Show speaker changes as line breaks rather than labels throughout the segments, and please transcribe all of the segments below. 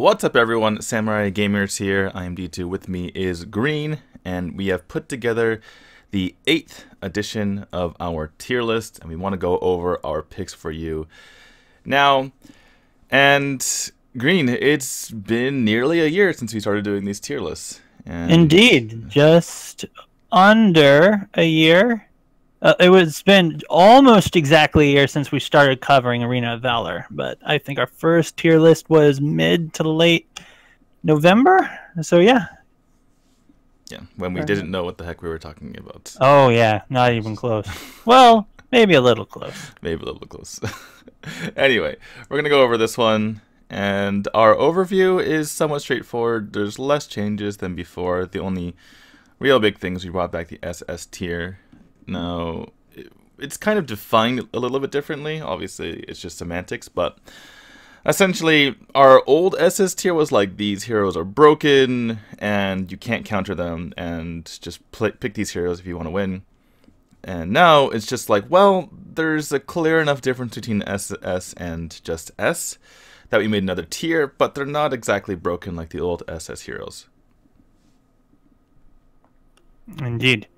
What's up, everyone? Samurai Gamers here. I am D2. With me is Green, and we have put together the 8th edition of our tier list, and we want to go over our picks for you now. And Green, it's been nearly a year since we started doing these tier lists. And
indeed, just under a year. It's been almost exactly a year since we started covering Arena of Valor, but I think our first tier list was mid to late November. So yeah.
Yeah, when we didn't know what the heck we were talking about.
Oh yeah, not even close. Well, maybe a little close.
Maybe a little close. Anyway, we're going to go over this one, and our overview is somewhat straightforward. There's less changes than before. The only real big things, we brought back the SS tier. Now, it's kind of defined a little bit differently. Obviously, it's just semantics, but essentially, our old SS tier was like, these heroes are broken, and you can't counter them, and just pick these heroes if you want to win. And now, it's just like, well, there's a clear enough difference between SS and just S that we made another tier, but they're not exactly broken like the old SS heroes.
Indeed.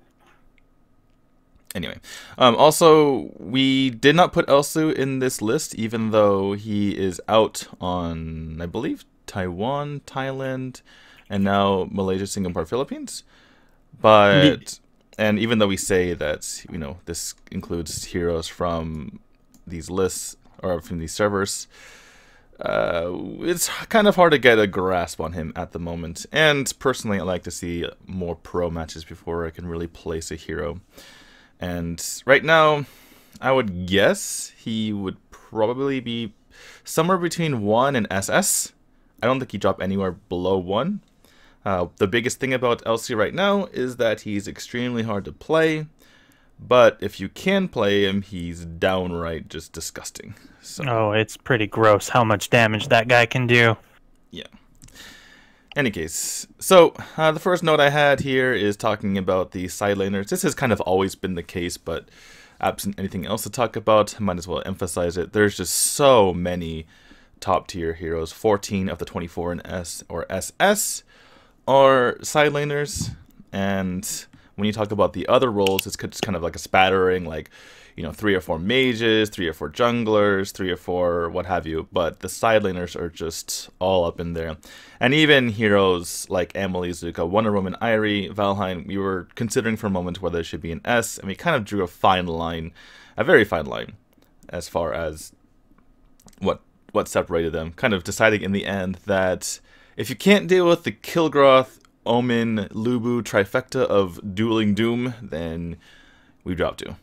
Anyway, also, we did not put Elsu in this list, even though he is out on, I believe, Taiwan, Thailand, and now Malaysia, Singapore, Philippines. But, indeed. And even though we say that, you know, this includes heroes from these lists, or from these servers, it's kind of hard to get a grasp on him at the moment. And personally, I like to see more pro matches before I can really place a hero. And right now, I would guess he would probably be somewhere between 1 and SS. I don't think he dropped anywhere below 1. The biggest thing about LC right now is that he's extremely hard to play. But if you can play him, he's downright just disgusting. So,
oh, it's pretty gross how much damage that guy can do.
Yeah. Any case, so the first note I had here is talking about the side laners. This has kind of always been the case, but absent anything else to talk about, I might as well emphasize it. There's just so many top tier heroes. 14 of the 24 in S or SS are side laners, and when you talk about the other roles, it's just kind of like a spattering, like, you know, 3 or 4 mages, 3 or 4 junglers, 3 or 4 what have you. But the side laners are just all up in there. And even heroes like Emily, Azzen'Ka, Wonder Woman, Irie, Valheim, we were considering for a moment whether it should be an S, and we kind of drew a fine line, a very fine line, as far as what separated them. Kind of deciding in the end that if you can't deal with the Kil'Groth, Omen, Lubu trifecta of dueling doom, then we drop 2.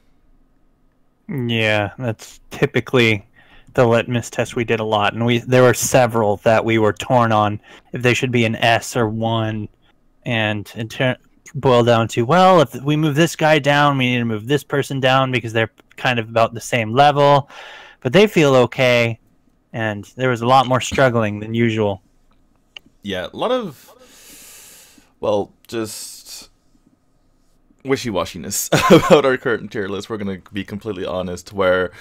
Yeah, that's typically the litmus test we did a lot, and there were several that we were torn on if they should be an S or 1, and it boiled down to, well, if we move this guy down, we need to move this person down because they're kind of about the same level, but they feel okay, and there was a lot more struggling than usual.
Yeah, a lot of, well, just wishy-washiness about our current tier list. We're going to be completely honest, where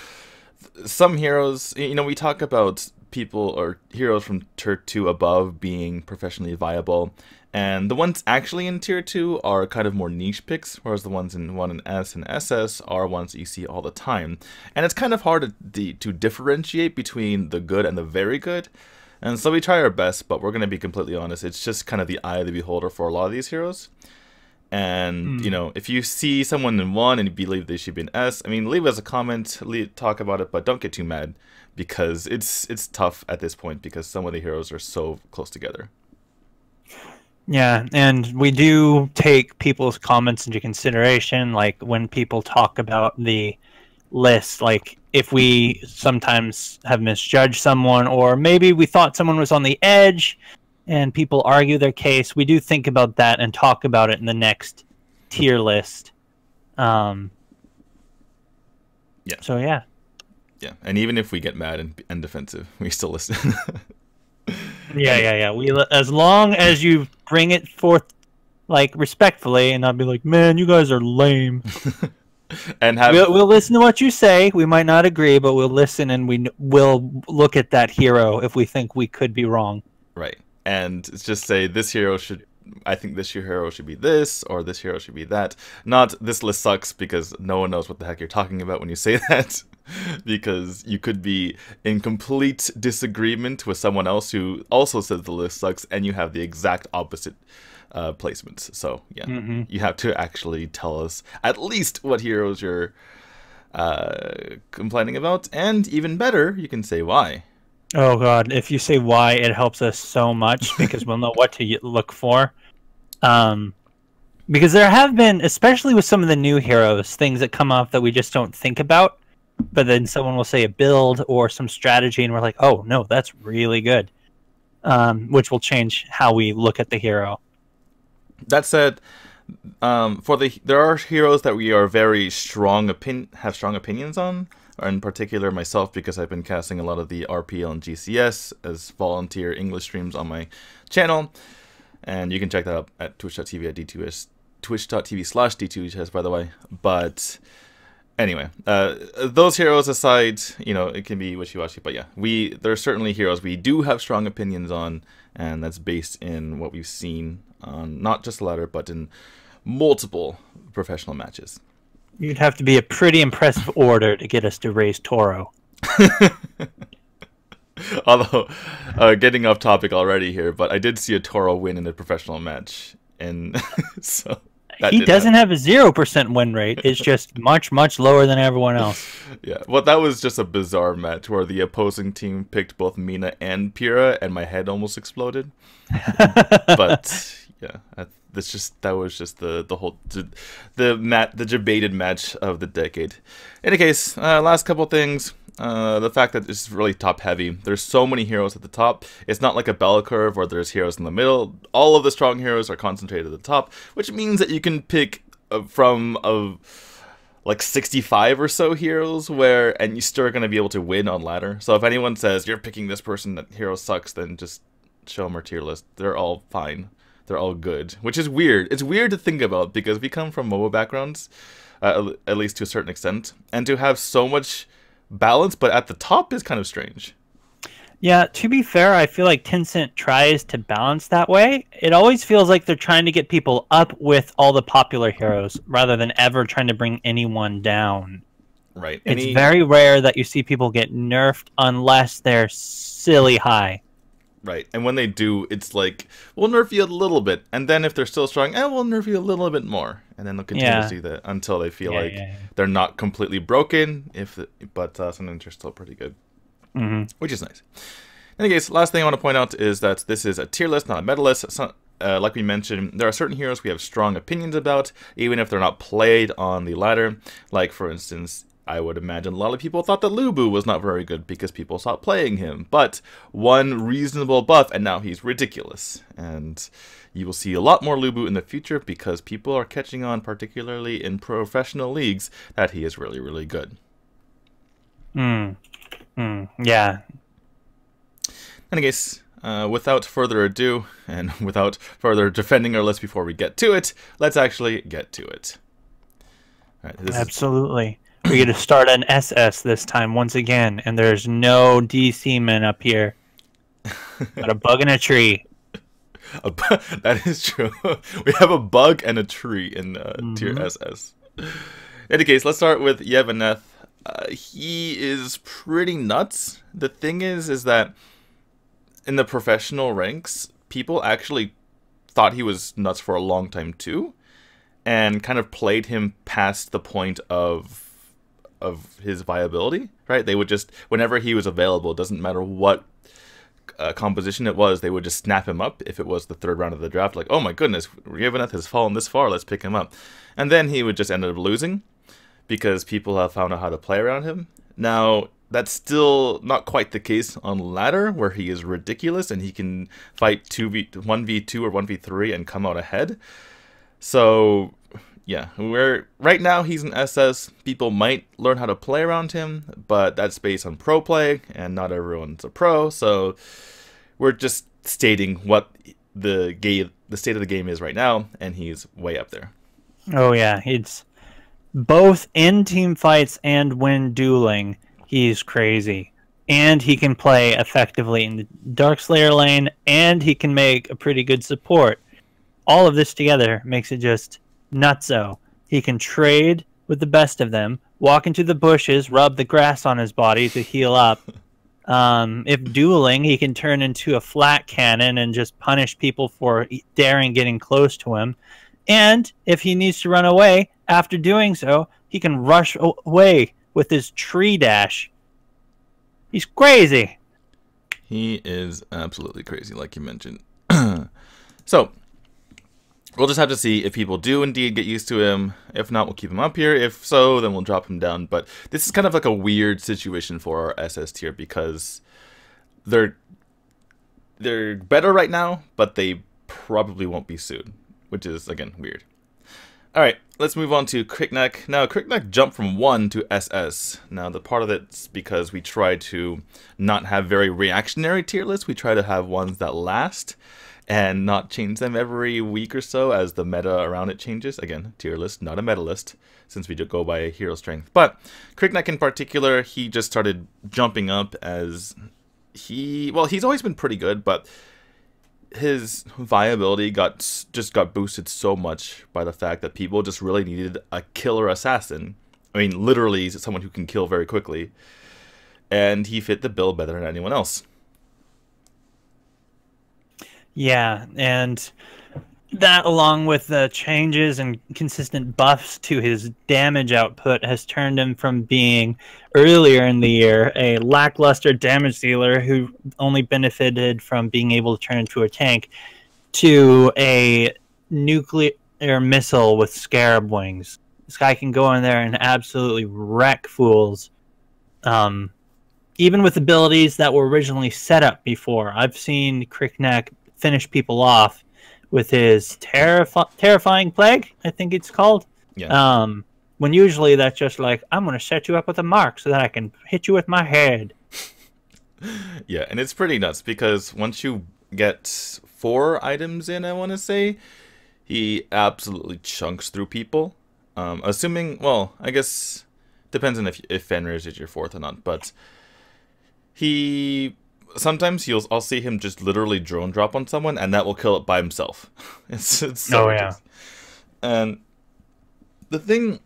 some heroes, you know, we talk about people or heroes from tier 2 above being professionally viable, and the ones actually in tier 2 are kind of more niche picks, whereas the ones in 1 and S and SS are ones that you see all the time. And it's kind of hard to differentiate between the good and the very good. And so we try our best, but we're going to be completely honest, it's just kind of the eye of the beholder for a lot of these heroes. And, you know, if you see someone in 1 and you believe they should be an S, I mean, leave us a comment, talk about it, but don't get too mad, because it's tough at this point because some of the heroes are so close together.
Yeah, and we do take people's comments into consideration, like when people talk about the list, like if we sometimes have misjudged someone, or maybe we thought someone was on the edge, and people argue their case, we do think about that and talk about it in the next tier list. Yeah. So, yeah.
Yeah, and even if we get mad and defensive, we still listen.
Yeah. As long as you bring it forth, like, respectfully, and not be like, man, you guys are lame.
And
we'll listen to what you say. We might not agree, but we'll listen, and we'll look at that hero if we think we could be wrong.
Right. And it's just say this hero should, I think this hero should be this, or this hero should be that. Not this list sucks, because no one knows what the heck you're talking about when you say that. Because you could be in complete disagreement with someone else who also says the list sucks, and you have the exact opposite placements. So yeah, you have to actually tell us at least what heroes you're complaining about, and even better, you can say why.
Oh god, if you say why, it helps us so much because we'll know what to look for. Because there have been, especially with some of the new heroes, things that come up that we just don't think about, but then someone will say a build or some strategy and we're like, oh no, that's really good. Which will change how we look at the hero.
That said, there are heroes that we are very have strong opinions on. In particular, myself, because I've been casting a lot of the RPL and GCS as volunteer English streams on my channel, and you can check that out at twitch.tv at DTwo, twitch.tv/D2HS, by the way. But anyway, those heroes aside, you know, it can be wishy-washy, but yeah, there are certainly heroes we do have strong opinions on, and that's based in what we've seen on not just the ladder, but in multiple professional matches.
You'd have to be a pretty impressive order to get us to raise Toro.
Although, getting off topic already here, but I did see a Toro win in a professional match, and so
he doesn't have a 0% win rate. It's just much, much lower than everyone else.
Yeah, well, that was just a bizarre match where the opposing team picked both Mina and Pyrrha, and my head almost exploded. But yeah, that was just the debated match of the decade. In any case, last couple things. The fact that it's really top heavy. There's so many heroes at the top. It's not like a bell curve where there's heroes in the middle. All of the strong heroes are concentrated at the top, which means that you can pick from like 65 or so heroes and you're still going to be able to win on ladder. So if anyone says you're picking this person, that hero sucks, then just show them our tier list. They're all fine. They're all good, which is weird. It's weird to think about because we come from MOBA backgrounds, at least to a certain extent, and to have so much balance, but at the top is kind of strange.
Yeah, to be fair, I feel like Tencent tries to balance that way. It always feels like they're trying to get people up with all the popular heroes rather than ever trying to bring anyone down.
Right.
It's very rare that you see people get nerfed unless they're silly high.
Right, and when they do, it's like, we'll nerf you a little bit, and then if they're still strong, we'll nerf you a little bit more. And then they'll continue to do that until they feel like they're not completely broken, but sometimes they're still pretty good, which is nice. In any case, last thing I want to point out is that this is a tier list, not a meta list. Like we mentioned, there are certain heroes we have strong opinions about, even if they're not played on the ladder. Like, for instance, I would imagine a lot of people thought that Lubu was not very good because people stopped playing him. But one reasonable buff, and now he's ridiculous. And you will see a lot more Lubu in the future because people are catching on, particularly in professional leagues, that he is really, really good.
Yeah.
In any case, without further ado, and without further defending our list before we get to it, let's actually get to it. All right,
Absolutely. We get to start an SS this time once again, and there's no DC men up here. Got a bug in a tree.
That is true. We have a bug and a tree in tier SS. In any case, let's start with Yevheneth. He is pretty nuts. The thing is that in the professional ranks, people actually thought he was nuts for a long time too, and kind of played him past the point of his viability, right? They would just, whenever he was available, it doesn't matter what composition it was, they would just snap him up if it was the third round of the draft. Like, oh my goodness, Yevheneth has fallen this far, let's pick him up. And then he would just end up losing because people have found out how to play around him. Now, that's still not quite the case on ladder, where he is ridiculous and he can fight 1v2 or 1v3 and come out ahead. So yeah, right now he's an SS. People might learn how to play around him, but that's based on pro play, and not everyone's a pro. So we're just stating what the state of the game is right now, and he's way up there.
Oh yeah, he's both in team fights and when dueling. He's crazy. and he can play effectively in the Darkslayer lane, and he can make a pretty good support. All of this together makes it just nutso. He can trade with the best of them, walk into the bushes, rub the grass on his body to heal up. If dueling, he can turn into a flat cannon and just punish people for daring getting close to him. And if he needs to run away, after doing so, he can rush away with his tree dash. He's crazy.
He is absolutely crazy, like you mentioned. So, we'll just have to see if people do indeed get used to him. If not, we'll keep him up here. If so, then we'll drop him down. But this is kind of like a weird situation for our SS tier because they're better right now, but they probably won't be soon, which is, again, weird. Alright, let's move on to Criknak. Now, Criknak jumped from 1 to SS. Now, the part of it's because we try to not have very reactionary tier lists. We try to have ones that last and not change them every week or so as the meta around it changes. Again, tier list, not a meta list, since we do go by hero strength. But Criknak in particular, he just started jumping up as he's always been pretty good, but his viability just got boosted so much by the fact that people just really needed a killer assassin. I mean, literally someone who can kill very quickly. And he fit the bill better than anyone else.
Yeah, and that, along with the changes and consistent buffs to his damage output, has turned him from being, earlier in the year, a lackluster damage dealer who only benefited from being able to turn into a tank, to a nuclear missile with scarab wings. This guy can go in there and absolutely wreck fools. Even with abilities that were originally set up before. I've seen Criknak finish people off with his terrifying plague, I think it's called.
Yeah.
When usually that's just like, I'm going to set you up with a mark so that I can hit you with my head.
Yeah, and it's pretty nuts because once you get 4 items in, I want to say, he absolutely chunks through people. Assuming, well, I guess depends on if Fenrir's is your 4th or not, but sometimes I'll see him just literally drone drop on someone, and that will kill it by himself. It's so ridiculous. And the thing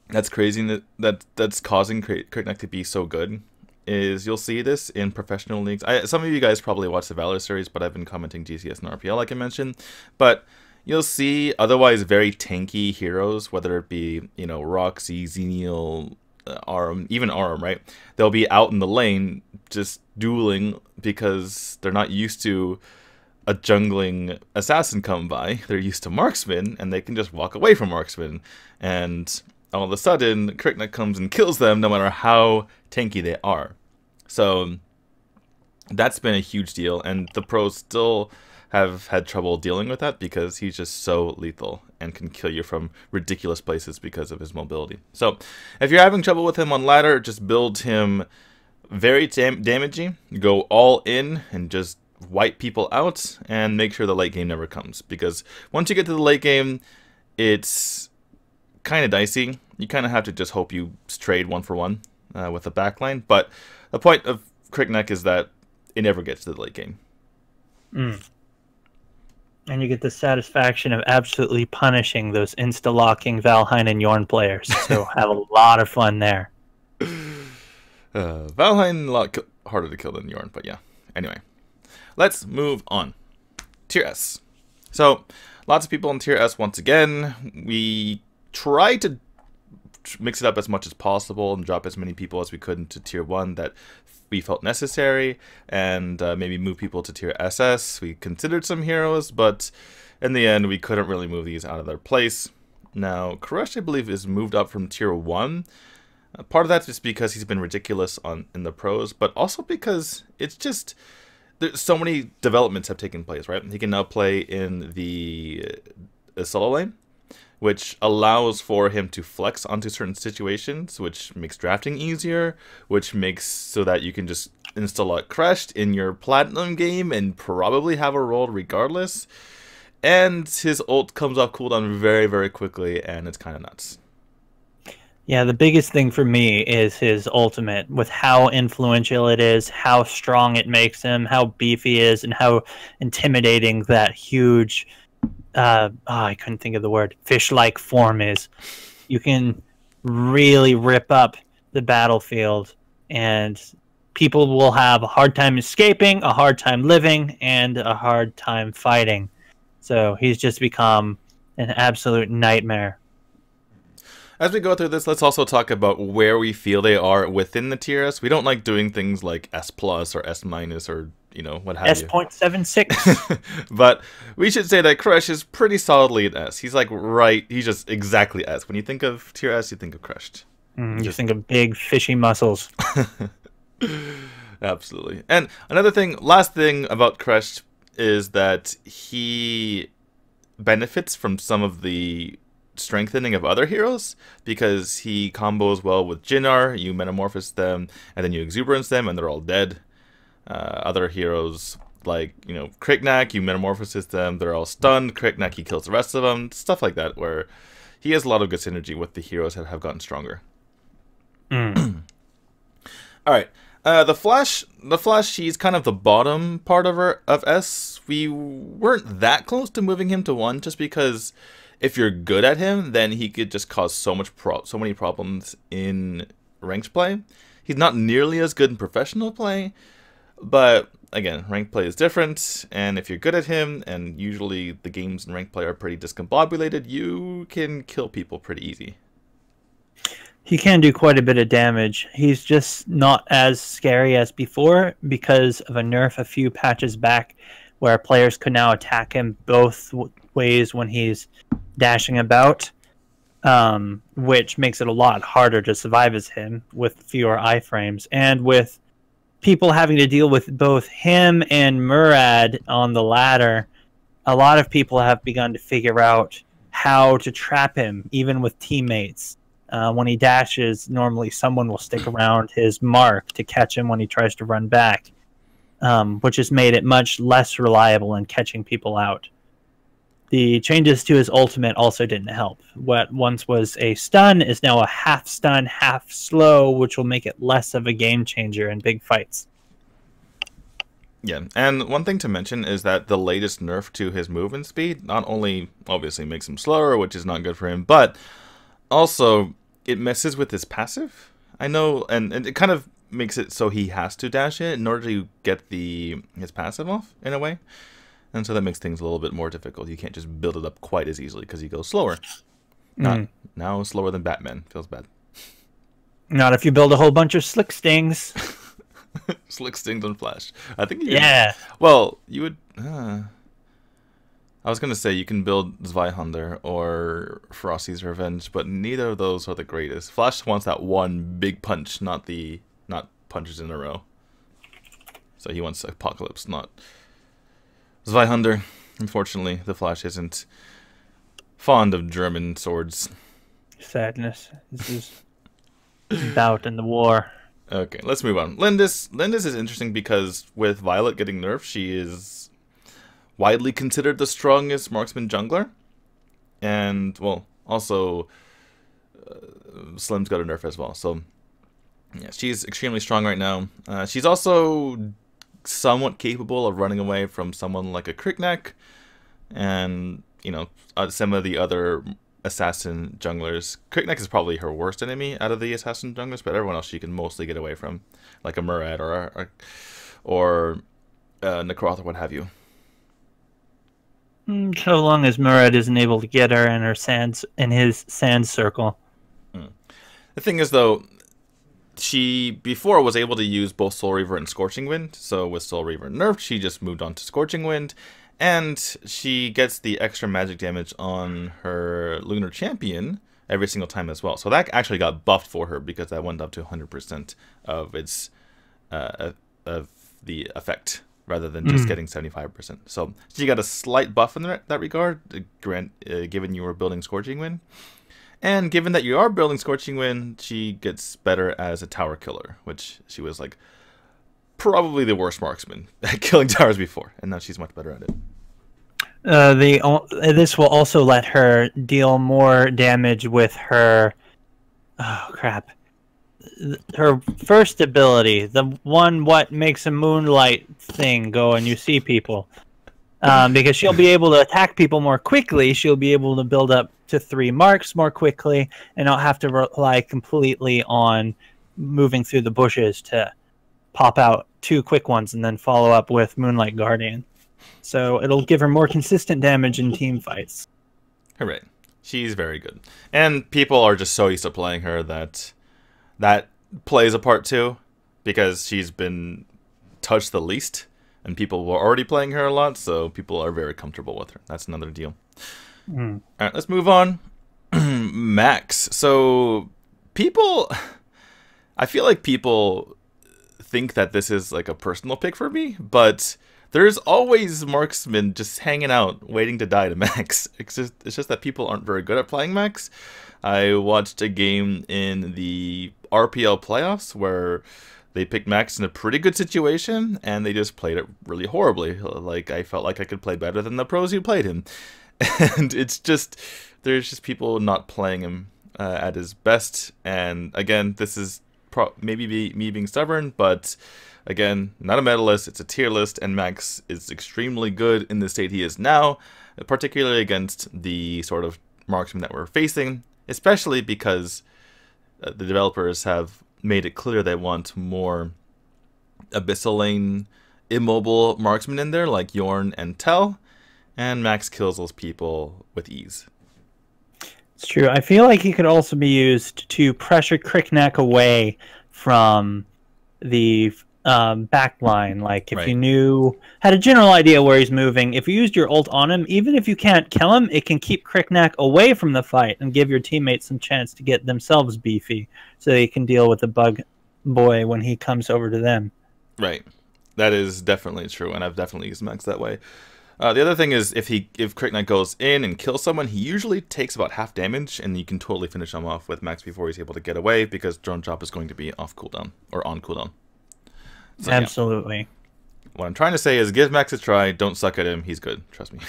that's crazy that's causing Criknak to be so good is you'll see this in professional leagues. Some of you guys probably watch the Valor series, but I've been commenting GCS and RPL, like I mentioned. But you'll see otherwise very tanky heroes, whether it be, Roxy, Xenial, Arum, even Arum, right? They'll be out in the lane just dueling because they're not used to a jungling assassin come by. They're used to marksman, and they can just walk away from marksman. And all of a sudden, Criknak comes and kills them no matter how tanky they are. So that's been a huge deal, and the pros still have had trouble dealing with that because he's just so lethal and can kill you from ridiculous places because of his mobility. So if you're having trouble with him on ladder, just build him very damaging, go all in and just wipe people out and make sure the late game never comes, because once you get to the late game, it's kind of dicey. You kind of have to just hope you trade 1-for-1 with the backline, but the point of Criknak is that it never gets to the late game.
And you get the satisfaction of absolutely punishing those insta-locking Valheim and Yorn players. So have a lot of fun there.
Valheim a lot harder to kill than Yorn, but yeah. Anyway, let's move on. Tier S. So, lots of people in Tier S once again. We try to mix it up as much as possible and drop as many people as we could into Tier 1 that we felt necessary, and maybe move people to Tier SS. We considered some heroes, but in the end, we couldn't really move these out of their place. Now, Koresh, I believe, is moved up from Tier 1. Part of that's just because he's been ridiculous in the pros, but also because it's just there's so many developments have taken place, right? He can now play in the solo lane, which allows for him to flex onto certain situations, which makes drafting easier, which makes so that you can just install a Crest in your Platinum game and probably have a role regardless. And his ult comes off cooldown very, very quickly, and it's kind of nuts.
Yeah, the biggest thing for me is his ultimate, with how influential it is, how strong it makes him, how beefy he is, and how intimidating that huge, I couldn't think of the word, fish-like form is. You can really rip up the battlefield, and people will have a hard time escaping, a hard time living, and a hard time fighting. So he's just become an absolute nightmare.
As we go through this, let's also talk about where we feel they are within the tier S. We don't like doing things like S plus or S minus or, you know, what have you.
S.76.
But we should say that Crush is pretty solidly an S. He's like he's just exactly S. When you think of tier S, you think of Crushed.
You think of big fishy muscles.
Absolutely. And another thing, last thing about Crushed is that he benefits from some of the strengthening of other heroes, because he combos well with Jinnar. You metamorphose them and then you exuberance them and they're all dead. Other heroes like, you know, Kriknak, you metamorphose them, they're all stunned. Kriknak, he kills the rest of them, stuff like that, where he has a lot of good synergy with the heroes that have gotten stronger. All right, the Flash, he's kind of the bottom part of S. We weren't that close to moving him to 1, just because if you're good at him, then he could just cause so many problems in ranked play. He's not nearly as good in professional play, but again, ranked play is different, and if you're good at him, and usually the games in ranked play are pretty discombobulated, you can kill people pretty easy.
He can do quite a bit of damage. He's just not as scary as before because of a nerf a few patches back, where players could now attack him both ways when he's dashing about, which makes it a lot harder to survive as him with fewer iframes, and with people having to deal with both him and Murad on the ladder. A lot of people have begun to figure out how to trap him, even with teammates. When he dashes, normally someone will stick around his mark to catch him when he tries to run back, which has made it much less reliable in catching people out. The changes to his ultimate also didn't help. What once was a stun is now a half stun, half slow, which will make it less of a game changer in big fights.
Yeah, and one thing to mention is that the latest nerf to his movement speed not only obviously makes him slower, which is not good for him, but also it messes with his passive. I know, and it kind of makes it so he has to dash it in order to get his passive off, in a way. And so that makes things a little bit more difficult. You can't just build it up quite as easily because he goes slower. Not now slower than Batman. Feels bad.
Not if you build a whole bunch of slick stings.
Slick stings on Flash. I think you
yeah.
Well, you would... I was going to say you can build Zweihander or Frosty's Revenge, but neither of those are the greatest. Flash wants that one big punch, not punches in a row. So he wants Apocalypse, not Zweihander. Unfortunately, the Flash isn't fond of German swords.
Sadness. This is bout in the war.
Okay, let's move on. Lindis is interesting because with Violet getting nerfed, she is widely considered the strongest marksman jungler. And, well, also Slim's got a nerf as well. So, yeah, she's extremely strong right now. She's also somewhat capable of running away from someone like a Kriknak and, you know, some of the other assassin junglers. Kriknak is probably her worst enemy out of the assassin junglers, but everyone else she can mostly get away from, like a Murad or Necroth or what have you.
So long as Murad isn't able to get her in his sand circle.
The thing is, though, she before was able to use both Soul Reaver and Scorching Wind. So with Soul Reaver nerfed, she just moved on to Scorching Wind, and she gets the extra magic damage on her Lunar Champion every single time as well. So that actually got buffed for her because that went up to 100% of its of the effect, rather than just getting 75%. So she got a slight buff in that regard, given you were building Scorching Wind. And given that you are building Scorching Wind, she gets better as a tower killer, which she was like probably the worst marksman at killing towers before, and now she's much better at it.
This will also let her deal more damage with her oh crap. Her first ability, the one what makes a moonlight thing go and you see people. Because she'll be able to attack people more quickly, she'll be able to build up to 3 marks more quickly, and not have to rely completely on moving through the bushes to pop out 2 quick ones and then follow up with Moonlight Guardian. So it'll give her more consistent damage in team fights.
Hooray. She's very good. And people are just so used to playing her that that plays a part too, because she's been touched the least, and people were already playing her a lot, so people are very comfortable with her. That's another deal. All right, let's move on. Max. So people, I feel like people think that this is like a personal pick for me, but there's always marksmen just hanging out, waiting to die to Max. It's just that people aren't very good at playing Max. I watched a game in the RPL playoffs where they picked Max in a pretty good situation, and they just played it really horribly. Like, I felt like I could play better than the pros who played him. And it's just, there's just people not playing him at his best. And again, this is maybe me being stubborn, but again, not a medalist, it's a tier list, and Max is extremely good in the state he is now, particularly against the sort of marksman that we're facing, especially because the developers have made it clear they want more Abyssal Lane immobile marksmen in there, like Yorn and Tel, and Max kills those people with ease.
It's true. I feel like he could also be used to pressure Cricknack away from the back line. Like, if you had a general idea where he's moving, if you used your ult on him, even if you can't kill him, it can keep Cricknack away from the fight and give your teammates some chance to get themselves beefy, so they can deal with the bug boy when he comes over to them.
Right. That is definitely true, and I've definitely used Max that way. The other thing is, if Cricknack goes in and kills someone, he usually takes about half damage, and you can totally finish him off with Max before he's able to get away, because Drone Drop is going to be off cooldown, or on cooldown. So,
absolutely.
Yeah. What I'm trying to say is, give Max a try, don't suck at him, he's good, trust me.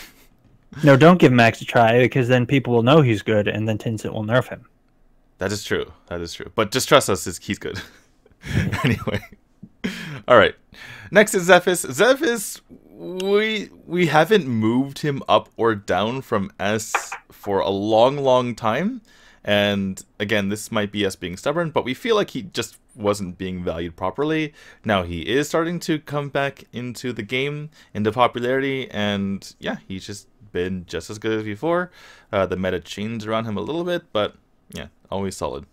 No, don't give Max a try, because then people will know he's good, and then Tinsett will nerf him.
That is true, that is true. But just trust us, he's good. Anyway. Alright. Next is Zephys. Zephys, we haven't moved him up or down from S for a long time. And again, this might be us being stubborn, but we feel like he just wasn't being valued properly. Now he is starting to come back into the game, into popularity, and yeah, he's just been just as good as before. The meta changed around him a little bit, but yeah, always solid.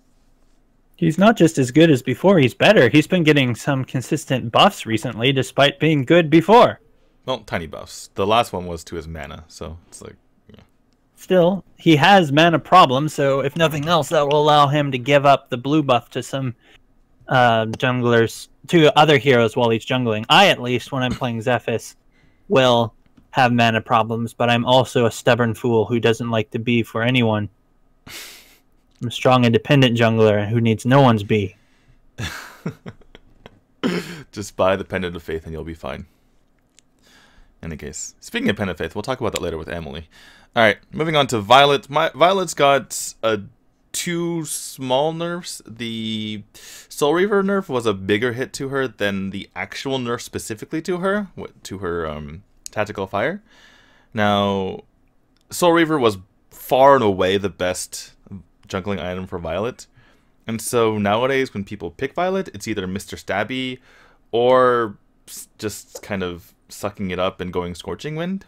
He's not just as good as before, he's better. He's been getting some consistent buffs recently, despite being good before.
Well, tiny buffs. The last one was to his mana, so it's like, yeah.
Still, he has mana problems, so if nothing else, that will allow him to give up the blue buff to some junglers, to other heroes while he's jungling. I, at least, when I'm playing Zephys, will have mana problems, but I'm also a stubborn fool who doesn't like to be for anyone. I'm a strong, independent jungler who needs no one's B.
Just buy the Pendant of Faith and you'll be fine. In any case, speaking of Pendant of Faith, we'll talk about that later with Emily. Alright, moving on to Violet. Violet's got 2 small nerfs. The Soul Reaver nerf was a bigger hit to her than the actual nerf specifically to her Tactical Fire. Now, Soul Reaver was far and away the best jungling item for Violet, and so nowadays when people pick Violet, it's either Mr. Stabby or just kind of sucking it up and going Scorching Wind.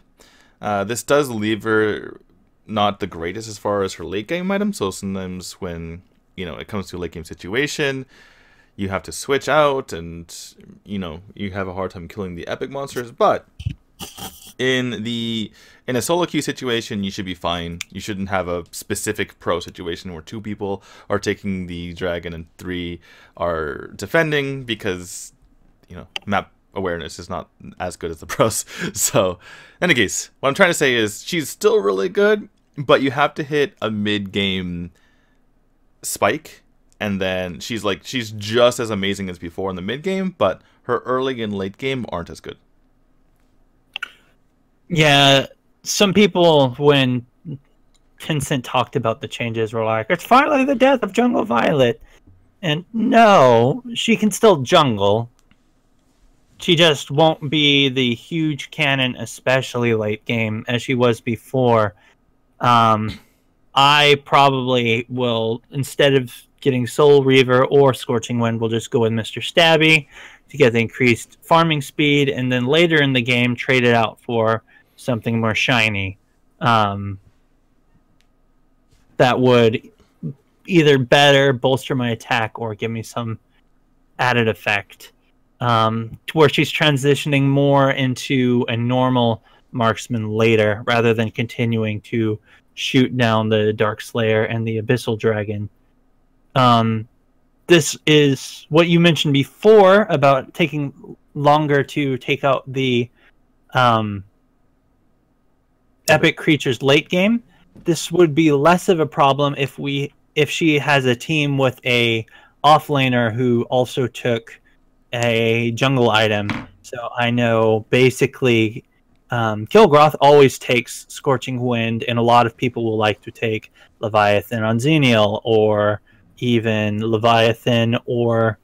This does leave her not the greatest as far as her late game item, so sometimes when it comes to a late game situation, you have to switch out and you have a hard time killing the epic monsters. But in a solo queue situation, you should be fine. You shouldn't have a specific pro situation where 2 people are taking the dragon and 3 are defending, because map awareness is not as good as the pros. So in any case, what I'm trying to say is she's still really good, but you have to hit a mid-game spike, and then she's just as amazing as before in the mid-game, but her early and late game aren't as good.
Yeah, some people, when Tencent talked about the changes, were like, it's finally the death of Jungle Violet. And no, she can still jungle. She just won't be the huge cannon, especially late game, as she was before. I probably will, instead of getting Soul Reaver or Scorching Wind, we'll just go with Mr. Stabby to get the increased farming speed, and then later in the game trade it out for something more shiny. That would either better bolster my attack or give me some added effect. To where she's transitioning more into a normal marksman later, rather than continuing to shoot down the Dark Slayer and the Abyssal Dragon. This is what you mentioned before about taking longer to take out the epic creatures late game. This would be less of a problem if she has a team with a offlaner who also took a jungle item. So I know basically Kil'Groth always takes Scorching Wind, and a lot of people will like to take Leviathan on Xenial, or even Leviathan or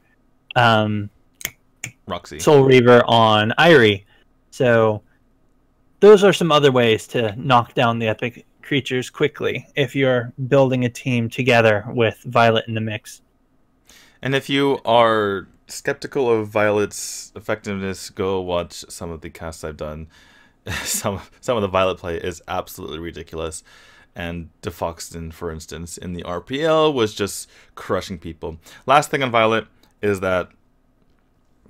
Roxy.
Soul Reaver on Irie. So those are some other ways to knock down the epic creatures quickly if you're building a team together with Violet in the mix.
And if you are skeptical of Violet's effectiveness, go watch some of the casts I've done. Some of the Violet play is absolutely ridiculous. And DeFoxton, for instance, in the RPL was just crushing people. Last thing on Violet is that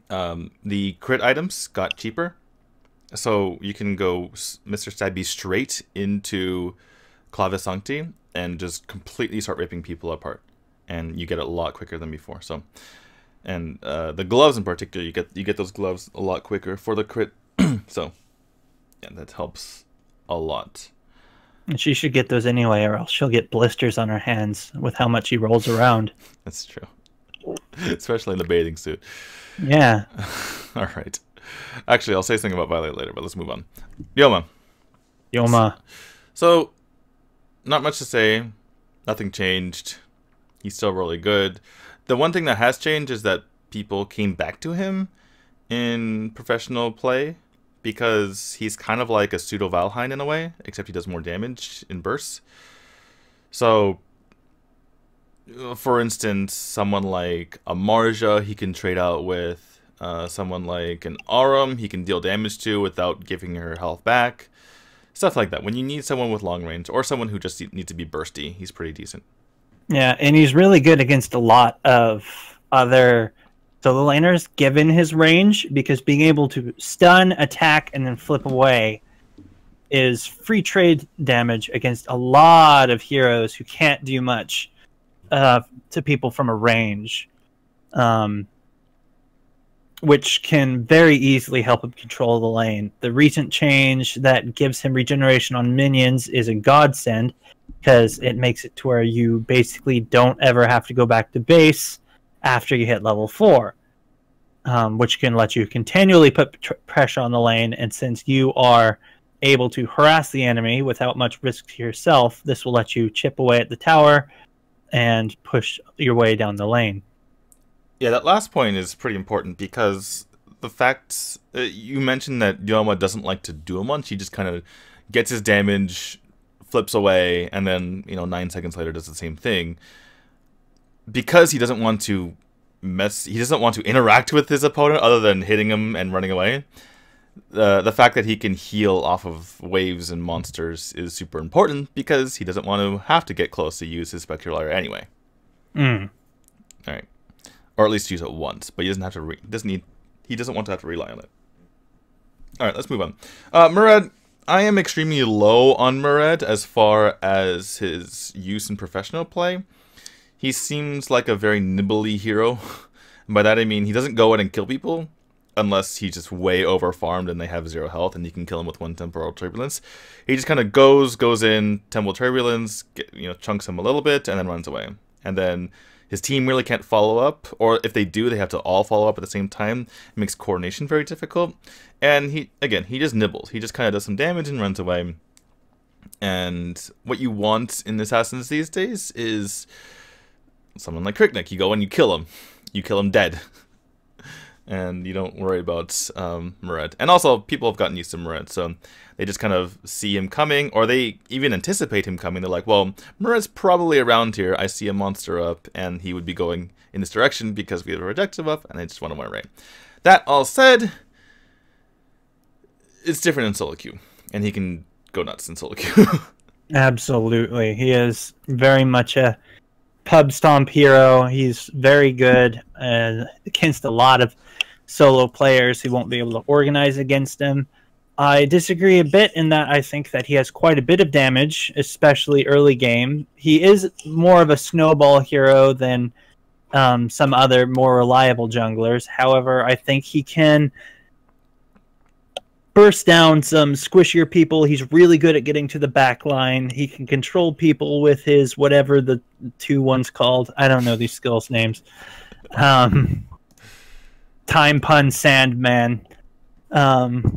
the crit items got cheaper. So you can go Mr. Stabby straight into Clavis Sancti and just completely start ripping people apart. And you get it a lot quicker than before. So, and the gloves in particular, you get those gloves a lot quicker for the crit. So, yeah, that helps a lot.
And she should get those anyway, or else she'll get blisters on her hands with how much she rolls around.
That's true. Especially in the bathing suit.
Yeah.
All right. Actually, I'll say something about Violet later, but let's move on. Yoma. So, not much to say. Nothing changed. He's still really good. The one thing that has changed is that people came back to him in professional play, because he's kind of like a pseudo Valheim in a way, except he does more damage in bursts. So, for instance, someone like a Marja, he can trade out with someone like an Aurum, he can deal damage to without giving her health back. Stuff like that. When you need someone with long range, or someone who just needs to be bursty, he's pretty decent.
Yeah, and he's really good against a lot of other solo laners, given his range, because being able to stun, attack, and then flip away is free trade damage against a lot of heroes who can't do much to people from a range, which can very easily help him control the lane. The recent change that gives him regeneration on minions is a godsend, because it makes it to where you basically don't ever have to go back to base after you hit level 4, which can let you continually put pressure on the lane. And since you are able to harass the enemy without much risk to yourself, this will let you chip away at the tower and push your way down the lane.
Yeah, that last point is pretty important, because the fact you mentioned that Yoma doesn't like to duel one, she just kind of gets his damage, flips away, and then 9 seconds later does the same thing. Because he doesn't want to interact with his opponent other than hitting him and running away. The fact that he can heal off of waves and monsters is super important, because he doesn't want to have to get close to use his Spectral anyway.
Mm.
All right, or at least use it once, but he doesn't have to. He doesn't want to have to rely on it. All right, let's move on. Murad. I am extremely low on Murad as far as his use in professional play. He seems like a very nibbly hero. And by that I mean he doesn't go in and kill people unless he's just way over farmed and they have 0 health and you can kill him with 1 Temporal Turbulence. He just kind of goes in, Temporal Turbulence, chunks him a little bit, and then runs away. And then his team really can't follow up, or if they do, they have to all follow up at the same time. It makes coordination very difficult. And he just nibbles. He just kind of does some damage and runs away. And what you want in assassins these days is someone like Kriknik. You go and you kill him. You kill him dead. And you don't worry about Murad. And also, people have gotten used to Murad, so they just kind of see him coming, or they even anticipate him coming. They're like, well, Murad's probably around here. I see a monster up, and he would be going in this direction because we have a rejective up, and I just want to right. That all said, it's different in solo queue, and he can go nuts in solo queue.
Absolutely. He is very much a pub stomp hero. He's very good against a lot of solo players who won't be able to organize against him. I disagree a bit in that I think that he has quite a bit of damage, especially early game. He is more of a snowball hero than some other more reliable junglers. However, I think he can burst down some squishier people. He's really good at getting to the back line. He can control people with his whatever the two ones called. I don't know these skills names. Time Pun Sandman.
Another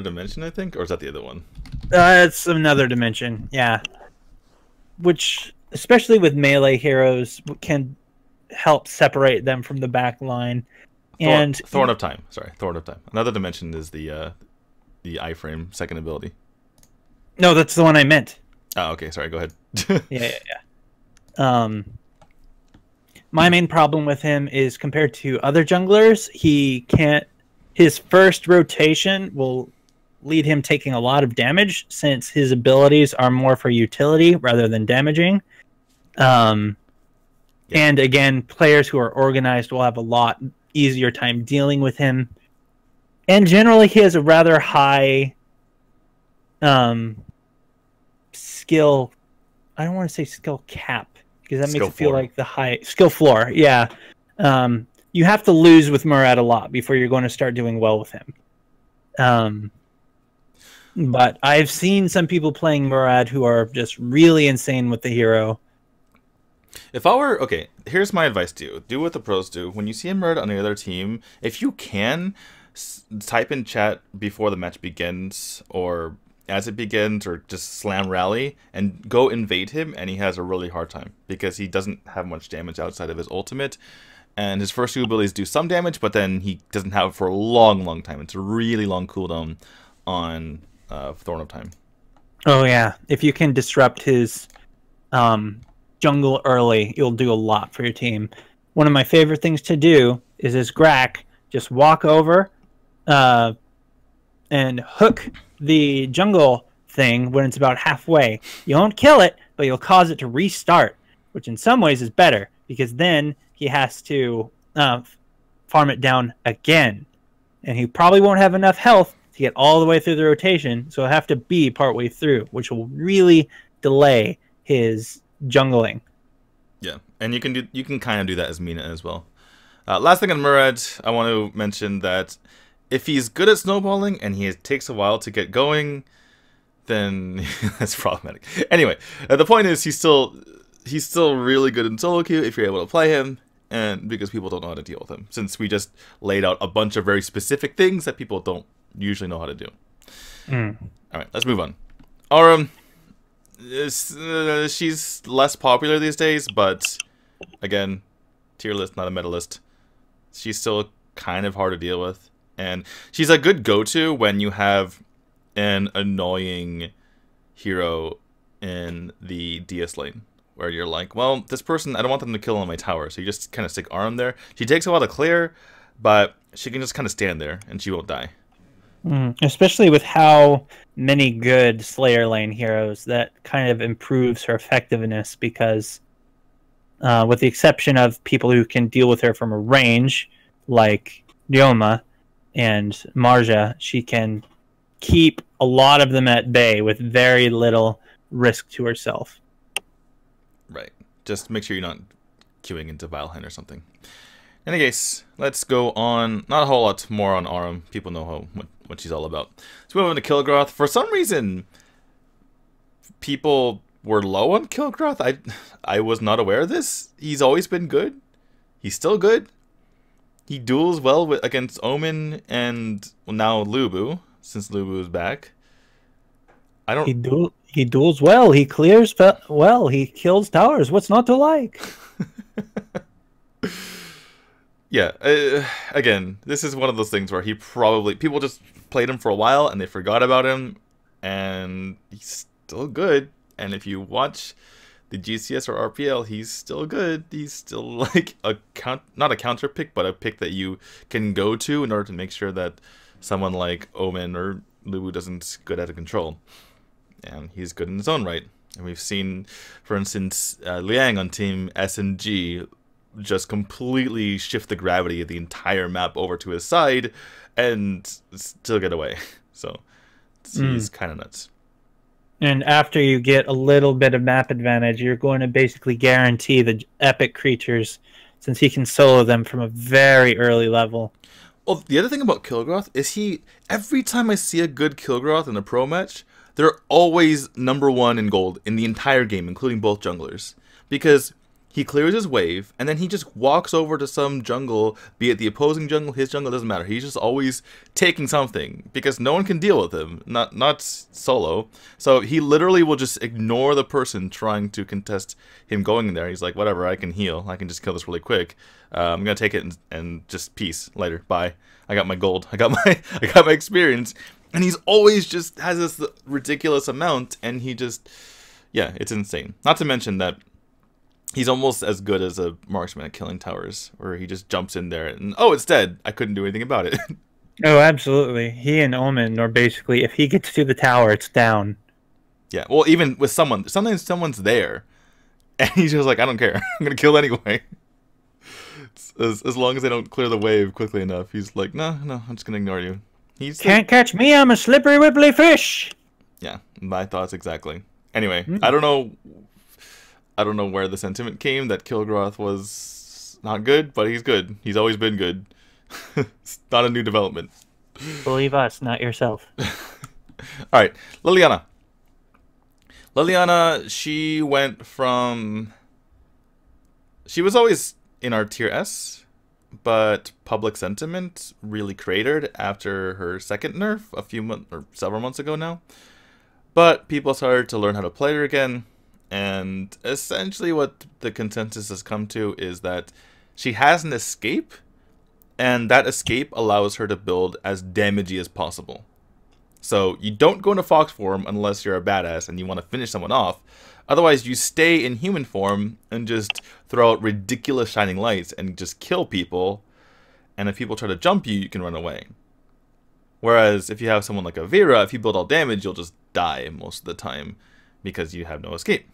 dimension, I think? Or is that the other one?
It's another dimension, yeah. Which, especially with melee heroes, can help separate them from the back line.
Thorn of Time. Sorry, Thorn of Time. Another dimension is the iframe second ability.
No, that's the one I meant.
Oh, okay. Sorry, go ahead.
Yeah. My main problem with him is compared to other junglers, he can't. His first rotation will lead him taking a lot of damage since his abilities are more for utility rather than damaging. And again, players who are organized will have a lot easier time dealing with him. And generally, he has a rather high skill. I don't want to say skill cap because that makes it feel like the high skill floor. Yeah. You have to lose with Murad a lot before you're going to start doing well with him. But I've seen some people playing Murad who are just really insane with the hero.
If I were... Okay, here's my advice to you. Do what the pros do. When you see a Murad on the other team, if you can, type in chat before the match begins, or as it begins, or just slam rally, and go invade him, and he has a really hard time, because he doesn't have much damage outside of his ultimate, and his first two abilities do some damage, but then he doesn't have it for a long, long time. It's a really long cooldown on Thorn of Time.
Oh, yeah. If you can disrupt his... jungle early, you'll do a lot for your team. One of my favorite things to do is as Grak, just walk over and hook the jungle thing when it's about halfway. You won't kill it, but you'll cause it to restart, which in some ways is better, because then he has to farm it down again. And he probably won't have enough health to get all the way through the rotation, so he'll have to be partway through, which will really delay his jungling.
Yeah, and you can kind of do that as Mina as well. Last thing on Murad, I want to mention that if he's good at snowballing and he takes a while to get going, then that's problematic. Anyway, the point is he's still really good in solo queue if you're able to play him, and because people don't know how to deal with him, since we just laid out a bunch of very specific things that people don't usually know how to do. All right, let's move on. Aurum. She's less popular these days, but again, tier list, not a meta list. She's still kind of hard to deal with, and she's a good go-to when you have an annoying hero in the DS lane, where you're like, well, this person, I don't want them to kill on my tower, so you just kind of stick Aurum there. She takes a while to clear, but she can just kind of stand there, and she won't die.
Especially with how many good Slayer lane heroes, that kind of improves her effectiveness, because with the exception of people who can deal with her from a range, like Ryoma and Marja, she can keep a lot of them at bay with very little risk to herself.
Right. Just make sure you're not queuing into Vilehen or something. In any case, let's go on. Not a whole lot more on Aurum. People know what she's all about. Let's move on to Kil'Groth. For some reason, people were low on Kil'Groth. I was not aware of this. He's always been good. He's still good. He duels well against Omen and now Lubu, since Lubu is back. I don't.
He duels well. He clears well. He kills towers. What's not to like?
Yeah. Again, this is one of those things where people just played him for a while and they forgot about him, and he's still good. And if you watch the GCS or RPL, he's still good. He's still like not a counter pick, but a pick that you can go to in order to make sure that someone like Omen or Luwu doesn't get out of control. And he's good in his own right. And we've seen, for instance, Liang on Team S&G just completely shift the gravity of the entire map over to his side and still get away. So he's kind of nuts.
And after you get a little bit of map advantage, you're going to basically guarantee the epic creatures, since he can solo them from a very early level.
Well, the other thing about Kil'Groth is every time I see a good Kil'Groth in a pro match, they're always #1 in gold in the entire game, including both junglers. Because he clears his wave, and then he just walks over to some jungle, be it the opposing jungle, his jungle, doesn't matter. He's just always taking something, because no one can deal with him, not solo. So he literally will just ignore the person trying to contest him going in there. He's like, whatever, I can heal. I can just kill this really quick. I'm going to take it and just peace. Later, bye. I got my gold. I got my experience. And he's always just has this ridiculous amount, and he just, yeah, it's insane. Not to mention that he's almost as good as a marksman at killing towers, where he just jumps in there and, oh, it's dead. I couldn't do anything about it.
Oh, absolutely. He and Omen are basically, if he gets to the tower, it's down.
Yeah, well, even with sometimes someone's there, and he's just like, I don't care. I'm going to kill anyway. As long as they don't clear the wave quickly enough, he's like, no, I'm just going to ignore you.
Can't catch me, I'm a slippery wibbly fish.
Yeah, my thoughts exactly. Anyway, I don't know where the sentiment came that Kil'Groth was not good, but he's good. He's always been good. It's not a new development.
Believe us, not yourself.
Alright, Liliana. Liliana, she was always in our tier S, but public sentiment really cratered after her second nerf several months ago now. But people started to learn how to play her again, and essentially what the consensus has come to is that she has an escape, and that escape allows her to build as damagey as possible. So you don't go into fox form unless you're a badass and you want to finish someone off. Otherwise, you stay in human form and just throw out ridiculous shining lights and just kill people. And if people try to jump you, you can run away. Whereas if you have someone like a Vera, if you build all damage, you'll just die most of the time because you have no escape.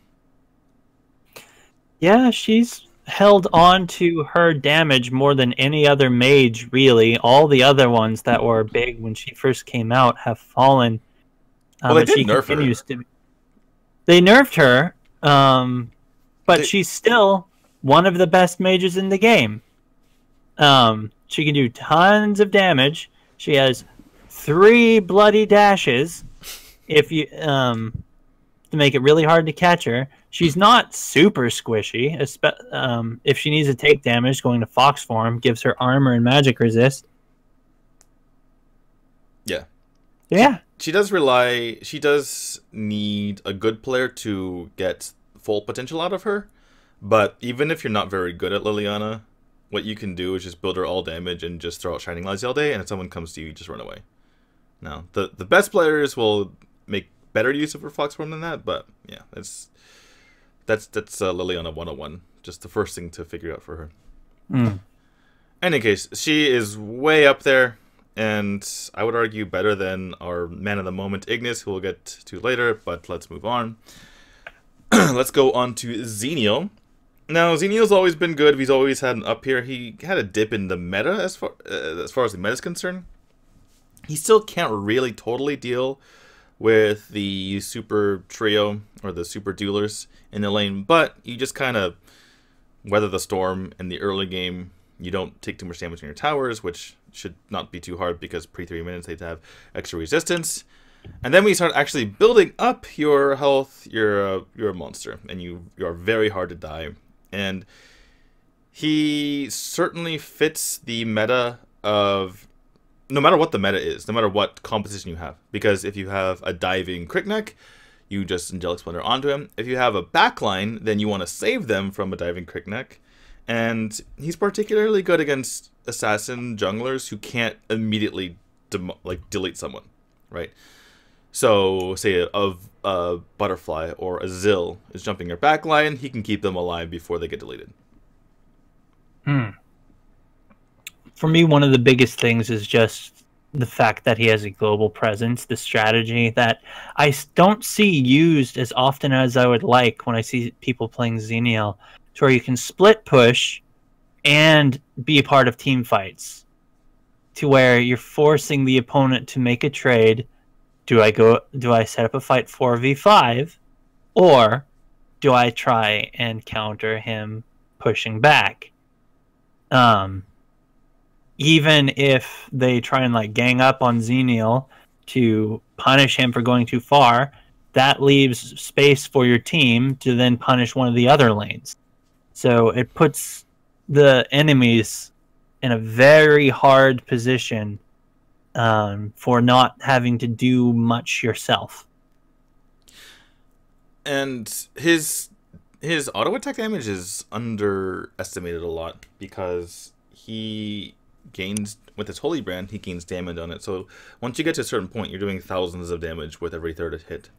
Yeah, she's held on to her damage more than any other mage, really. All the other ones that were big when she first came out have fallen.
Well, they did nerf her.
They nerfed her, but she's still one of the best mages in the game. She can do tons of damage. She has 3 bloody dashes if you to make it really hard to catch her. She's not super squishy. If she needs to take damage, going to fox form gives her armor and magic resist.
Yeah.
Yeah.
She does need a good player to get full potential out of her. But even if you're not very good at Liliana, what you can do is just build her all damage and just throw out shining lights all day, and if someone comes to you, you just run away. Now, the best players will make better use of her fox form than that, but yeah, that's Liliana 101. Just the first thing to figure out for her. In any case, she is way up there, and I would argue better than our man of the moment, Ignis, who we'll get to later, but let's move on. Let's go on to Xenial. Now, Xenial's always been good. He's always had an up here. He had a dip in the meta as far as the meta is concerned. He still can't really totally deal with the super trio or the super duelers in the lane, but you just kind of weather the storm in the early game. You don't take too much damage on your towers, which should not be too hard because pre-3 minutes they have extra resistance. And then when you start actually building up your health, you're a monster, and you are very hard to die. And he certainly fits the meta of no matter what the meta is, no matter what composition you have. Because if you have a diving Crickneck, you just Angelic Splendor onto him. If you have a backline, then you want to save them from a diving Crickneck. And he's particularly good against assassin junglers who can't immediately delete someone, right? So, say a Butterfly or a Zill is jumping your backline, he can keep them alive before they get deleted.
For me, one of the biggest things is just the fact that he has a global presence, the strategy that I don't see used as often as I would like when I see people playing Xenial, to where you can split push and be a part of team fights, to where you're forcing the opponent to make a trade. Do I set up a fight 4v5, or do I try and counter him pushing back? Even if they try and like gang up on Xenial to punish him for going too far, that leaves space for your team to then punish one of the other lanes. So it puts the enemies in a very hard position for not having to do much yourself.
And his auto attack damage is underestimated a lot, because he gains, with his Holy Brand, he gains damage on it. So once you get to a certain point, you're doing thousands of damage with every third hit.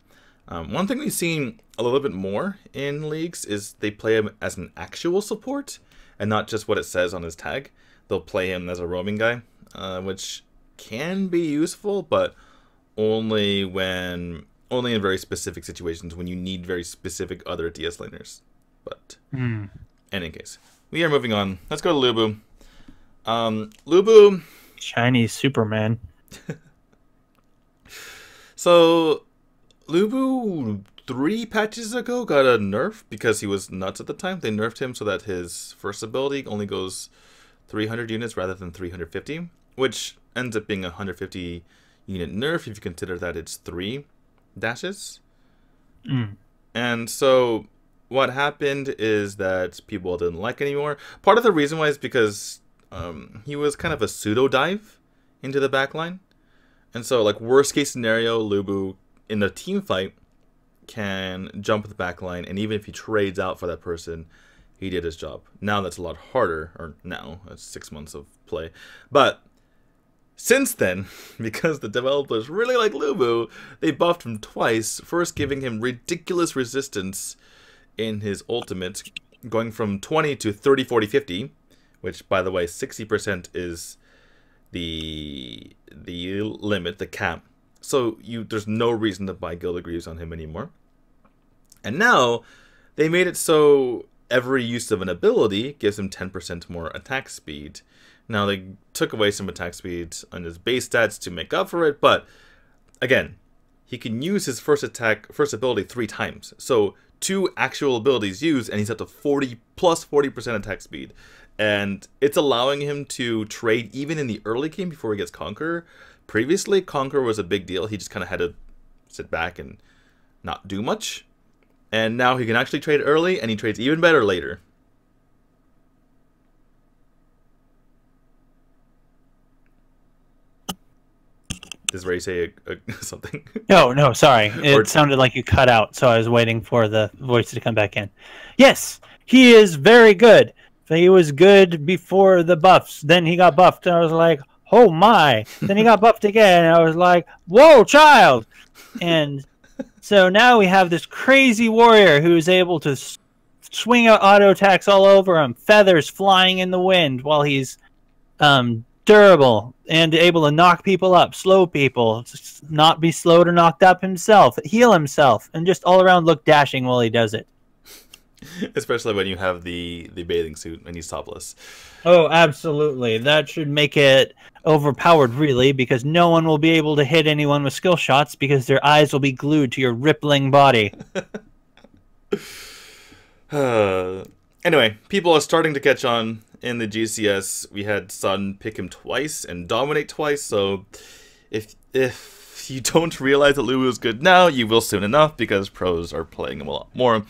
One thing we've seen a little bit more in leagues is they play him as an actual support and not just what it says on his tag. They'll play him as a roaming guy, which can be useful, but only in very specific situations when you need very specific other DS laners. But in any case, we are moving on. Let's go to Lubu. Lubu,
Chinese Superman.
So Lubu 3 patches ago got a nerf because he was nuts at the time. They nerfed him so that his first ability only goes 300 units rather than 350, which ends up being a 150 unit nerf if you consider that it's 3 dashes. And so what happened is that people didn't like it anymore. Part of the reason why is because he was kind of a pseudo dive into the backline. And so, like, worst case scenario, Lubu in a team fight can jump the backline, and even if he trades out for that person, he did his job. Now that's a lot harder, or now, that's 6 months of play. But since then, because the developers really like Lubu, they buffed him twice, first giving him ridiculous resistance in his ultimate, going from 20 to 30, 40, 50, which, by the way, 60% is the limit, the cap. So there's no reason to buy Kil'Groth on him anymore. And now they made it so every use of an ability gives him 10% more attack speed. Now they took away some attack speed on his base stats to make up for it, but again, he can use his first ability 3 times. So 2 actual abilities used, and he's up to 40% attack speed. And it's allowing him to trade even in the early game before he gets Conqueror. Previously, Conqueror was a big deal. He just kind of had to sit back and not do much. And now he can actually trade early, and he trades even better later. This is where you say something.
No, sorry. It sounded like you cut out, so I was waiting for the voice to come back in. Yes, he is very good. He was good before the buffs. Then he got buffed, and I was like, oh my. Then he got buffed again, and I was like, whoa, child. And so now we have this crazy warrior who is able to swing out auto attacks all over him, feathers flying in the wind while he's durable and able to knock people up, slow people, not be slowed or knocked up himself, heal himself, and just all around look dashing while he does it.
Especially when you have the bathing suit and he's topless.
Oh, absolutely. That should make it overpowered, really, because no one will be able to hit anyone with skill shots because their eyes will be glued to your rippling body.
Anyway, people are starting to catch on in the GCS. We had Sun pick him twice and dominate twice, so if you don't realize that Lubu is good now, you will soon enough, because pros are playing him a lot more.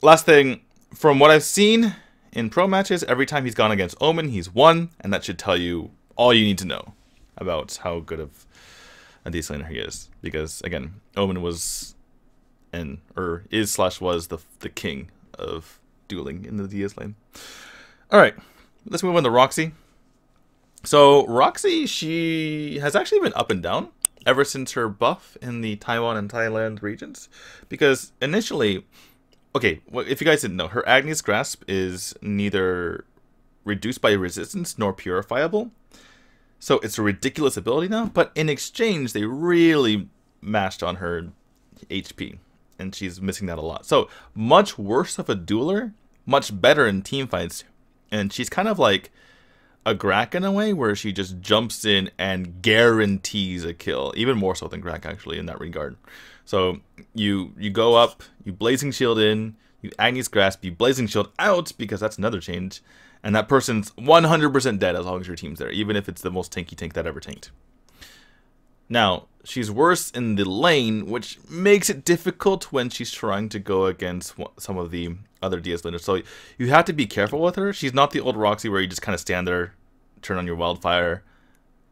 Last thing, from what I've seen in pro matches, every time he's gone against Omen, he's won, and that should tell you all you need to know about how good of a DS laner he is. Because again, Omen was is/was the king of dueling in the DS lane. All right, let's move on to Roxy. So Roxy, she has actually been up and down ever since her buff in the Taiwan and Thailand regions. Because initially, okay, well, if you guys didn't know, her Agni's Grasp is neither reduced by resistance nor purifiable. So it's a ridiculous ability now, but in exchange, they really mashed on her HP. And she's missing that a lot. So much worse of a dueler, much better in team fights. And she's kind of like a Grak in a way, where she just jumps in and guarantees a kill. Even more so than Grak, actually, in that regard. So you go up, you Blazing Shield in, you Agni's Grasp, you Blazing Shield out, because that's another change. And that person's 100% dead as long as your team's there, even if it's the most tanky tank that ever tanked. Now, she's worse in the lane, which makes it difficult when she's trying to go against some of the other DS laners. So you have to be careful with her. She's not the old Roxy where you just kind of stand there, turn on your Wildfire,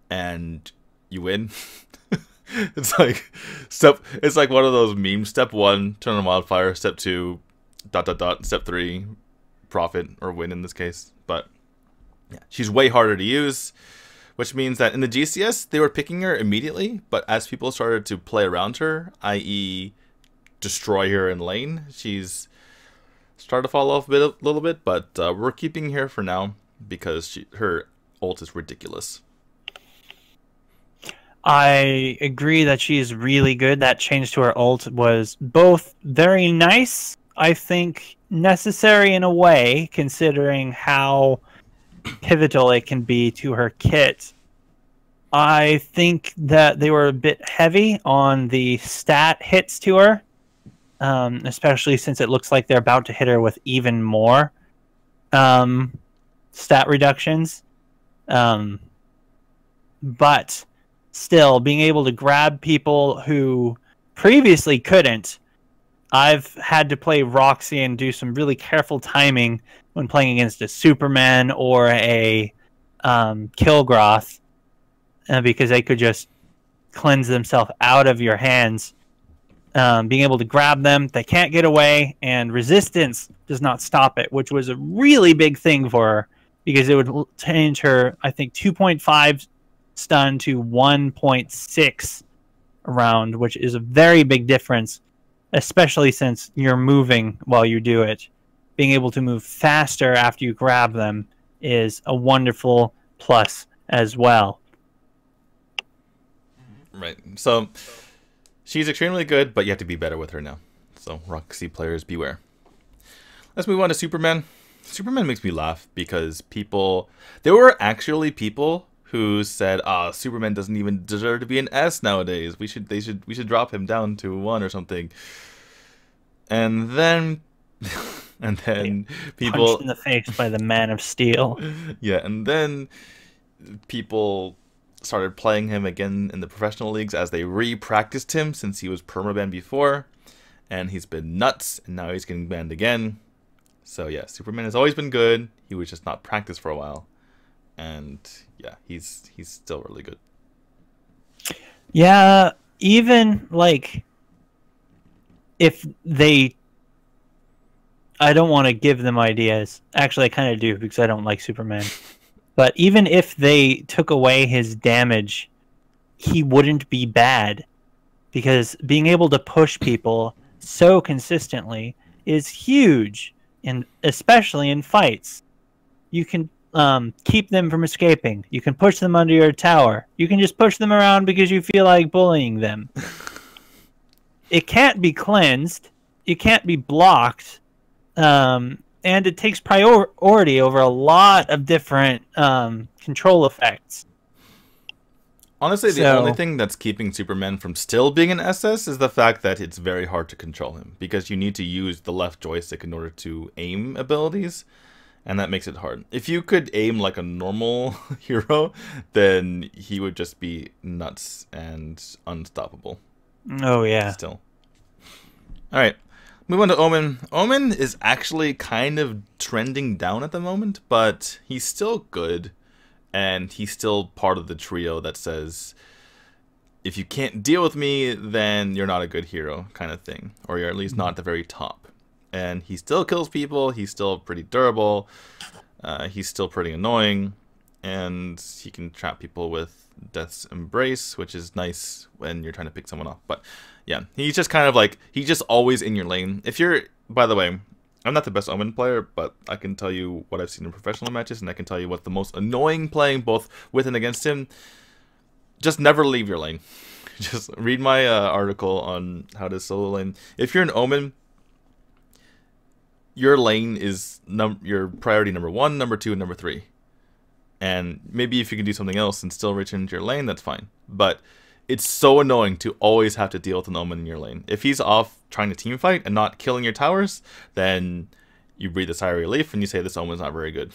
and you win. It's like one of those memes. Step 1, turn on Wildfire. Step 2, ... Step 3, profit or win in this case. But yeah, she's way harder to use. Which means that in the GCS, they were picking her immediately, but as people started to play around her, i.e. destroy her in lane, she's started to fall off a little bit, but we're keeping her for now because her ult is ridiculous.
I agree that she is really good. That change to her ult was both very nice, I think necessary in a way, considering how pivotal it can be to her kit. I think that they were a bit heavy on the stat hits to her, especially since it looks like they're about to hit her with even more stat reductions. But still, being able to grab people who previously couldn't. I've had to play Roxy and do some really careful timing when playing against a Superman or a Kil'Groth, because they could just cleanse themselves out of your hands. Being able to grab them, they can't get away, and resistance does not stop it, which was a really big thing for her, because it would change her, I think, 2.5 stun to 1.6 around, which is a very big difference, especially since you're moving while you do it. Being able to move faster after you grab them is a wonderful plus as well.
Right. So she's extremely good, but you have to be better with her now. So Roxy players, beware. Let's move on to Superman. Superman makes me laugh because there were actually people who said, Superman doesn't even deserve to be an S nowadays. We should drop him down to 1 or something. And then people
punched in the face by the Man of Steel.
Yeah, and then people started playing him again in the professional leagues as they re-practiced him since he was permabanned before, and he's been nuts, and now he's getting banned again. So yeah, Superman has always been good. He was just not practiced for a while, and yeah, he's still really good.
Yeah, even like if they, I don't want to give them ideas. Actually, I kind of do because I don't like Superman. But even if they took away his damage, he wouldn't be bad, because being able to push people so consistently is huge, and especially in fights. You can keep them from escaping. You can push them under your tower. You can just push them around because you feel like bullying them. It can't be cleansed. It can't be blocked. And it takes priority over a lot of different control effects.
Honestly, the only thing that's keeping Superman from still being an SS is the fact that it's very hard to control him, because you need to use the left joystick in order to aim abilities, and that makes it hard. If you could aim like a normal hero, then he would just be nuts and unstoppable.
Oh, yeah.
Still. Alright. Move on to Omen. Omen is actually kind of trending down at the moment, but he's still good. and he's still part of the trio that says, if you can't deal with me, then you're not a good hero, kind of thing. Or you're at least not at the very top. And he still kills people, he's still pretty durable, he's still pretty annoying, and he can trap people with Death's Embrace, which is nice when you're trying to pick someone off. But yeah, he's just kind of like, he's just always in your lane. If you're, by the way, I'm not the best Omen player, but I can tell you what I've seen in professional matches, and I can tell you what's the most annoying playing both with and against him. Just never leave your lane. Just read my article on how to solo lane. If you're an Omen, your lane is your priority number 1, number 2, and number 3. And maybe if you can do something else and still reach into your lane, that's fine. But it's so annoying to always have to deal with an Omen in your lane. If he's off trying to team fight and not killing your towers, then you breathe a sigh of relief and you say this Omen's not very good.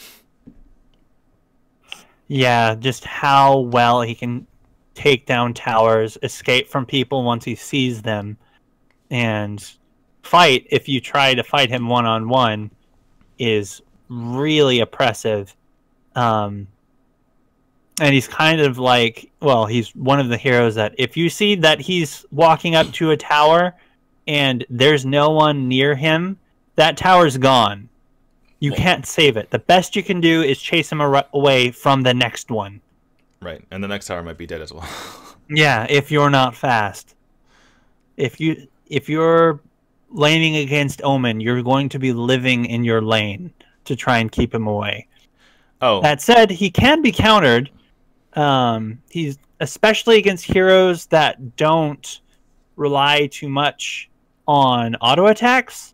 Yeah, just how well he can take down towers, escape from people once he sees them, and fight if you try to fight him one-on-one is really oppressive. And he's kind of like, well, he's one of the heroes that if you see that he's walking up to a tower and there's no one near him, that tower's gone. You can't save it. The best you can do is chase him away from the next one.
Right, and the next tower might be dead as well.
Yeah, if you're not fast. If you're laning against Omen, you're going to be living in your lane to try and keep him away.
Oh.
That said, he can be countered. He's especially against heroes that don't rely too much on auto attacks,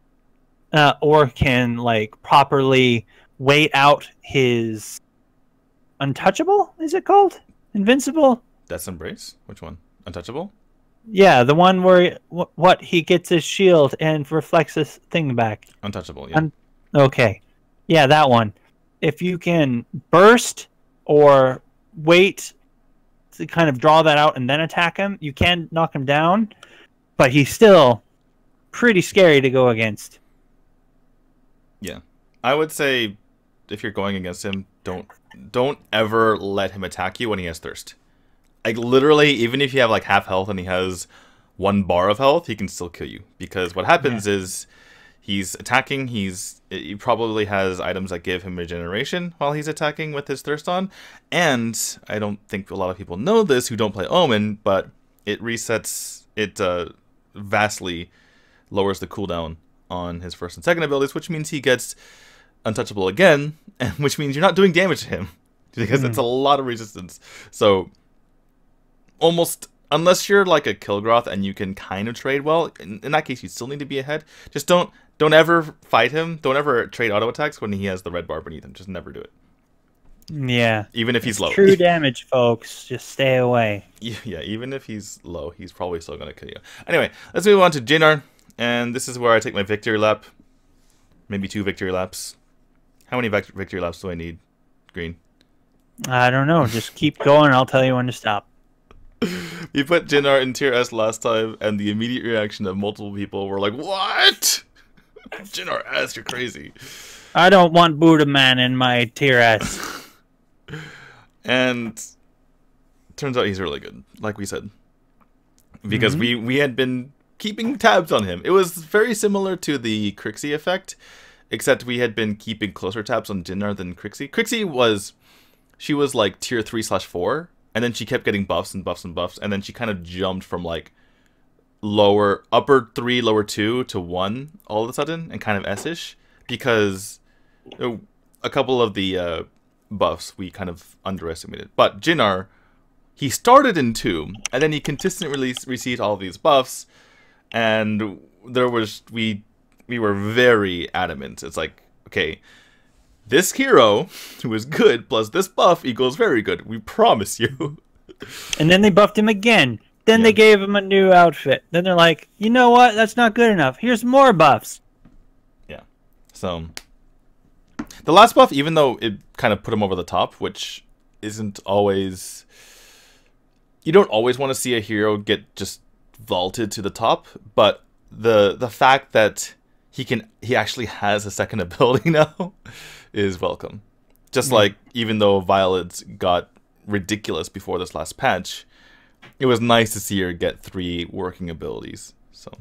or can like properly wait out his untouchable. Is it called invincible?
Death's Embrace? Which one? Untouchable?
Yeah, the one where he gets his shield and reflects his thing back.
Untouchable, yeah.
Okay. Yeah, that one. If you can burst or wait to kind of draw that out and then attack him, you can knock him down, but he's still pretty scary to go against.
Yeah. I would say if you're going against him, don't ever let him attack you when he has thirst. Like literally, even if you have like half health and he has 1 bar of health, he can still kill you. Because what happens is he's attacking, he probably has items that give him regeneration while he's attacking with his thirst on. And I don't think a lot of people know this who don't play Omen, but it resets, it vastly lowers the cooldown on his first and second abilities, which means he gets untouchable again, and which means you're not doing damage to him because it's a lot of resistance. So almost, unless you're like a Kil'Groth and you can kind of trade well, in that case you still need to be ahead. Just don't ever fight him. Don't ever trade auto attacks when he has the red bar beneath him. Just never do it.
Yeah.
Even if he's low.
True damage, folks. Just stay away.
Yeah, even if he's low, he's probably still going to kill you. Anyway, let's move on to Jinnar. And this is where I take my victory lap. Maybe 2 victory laps. How many victory laps do I need, Green?
I don't know. Just keep going. I'll tell you when to stop.
We put Jinnar in tier S last time, and the immediate reaction of multiple people were like, "What? Jinnar S, you're crazy."
I don't want Buddha Man in my tier S.
And turns out he's really good, like we said. Because we had been keeping tabs on him. It was very similar to the Crixie effect, except we had been keeping closer tabs on Jinnar than Crixie. Crixie was, she was like tier 3/4, and then she kept getting buffs and buffs and buffs, and then she kind of jumped from like upper 3, lower 2 to 1 all of a sudden, and kind of S-ish, because a couple of the buffs we kind of underestimated. But Jinnar, he started in 2, and then he consistently received all these buffs, and there was we were very adamant. It's like, okay, this hero who is good plus this buff equals very good. We promise you.
And then they buffed him again. Then they gave him a new outfit. Then they're like, you know what? That's not good enough. Here's more buffs.
Yeah. So the last buff, even though it kind of put him over the top, which isn't always, you don't always want to see a hero get just vaulted to the top, but the fact that he actually has a second ability now is welcome Just like, even though Violet's got ridiculous before this last patch, it was nice to see her get 3 working abilities. So,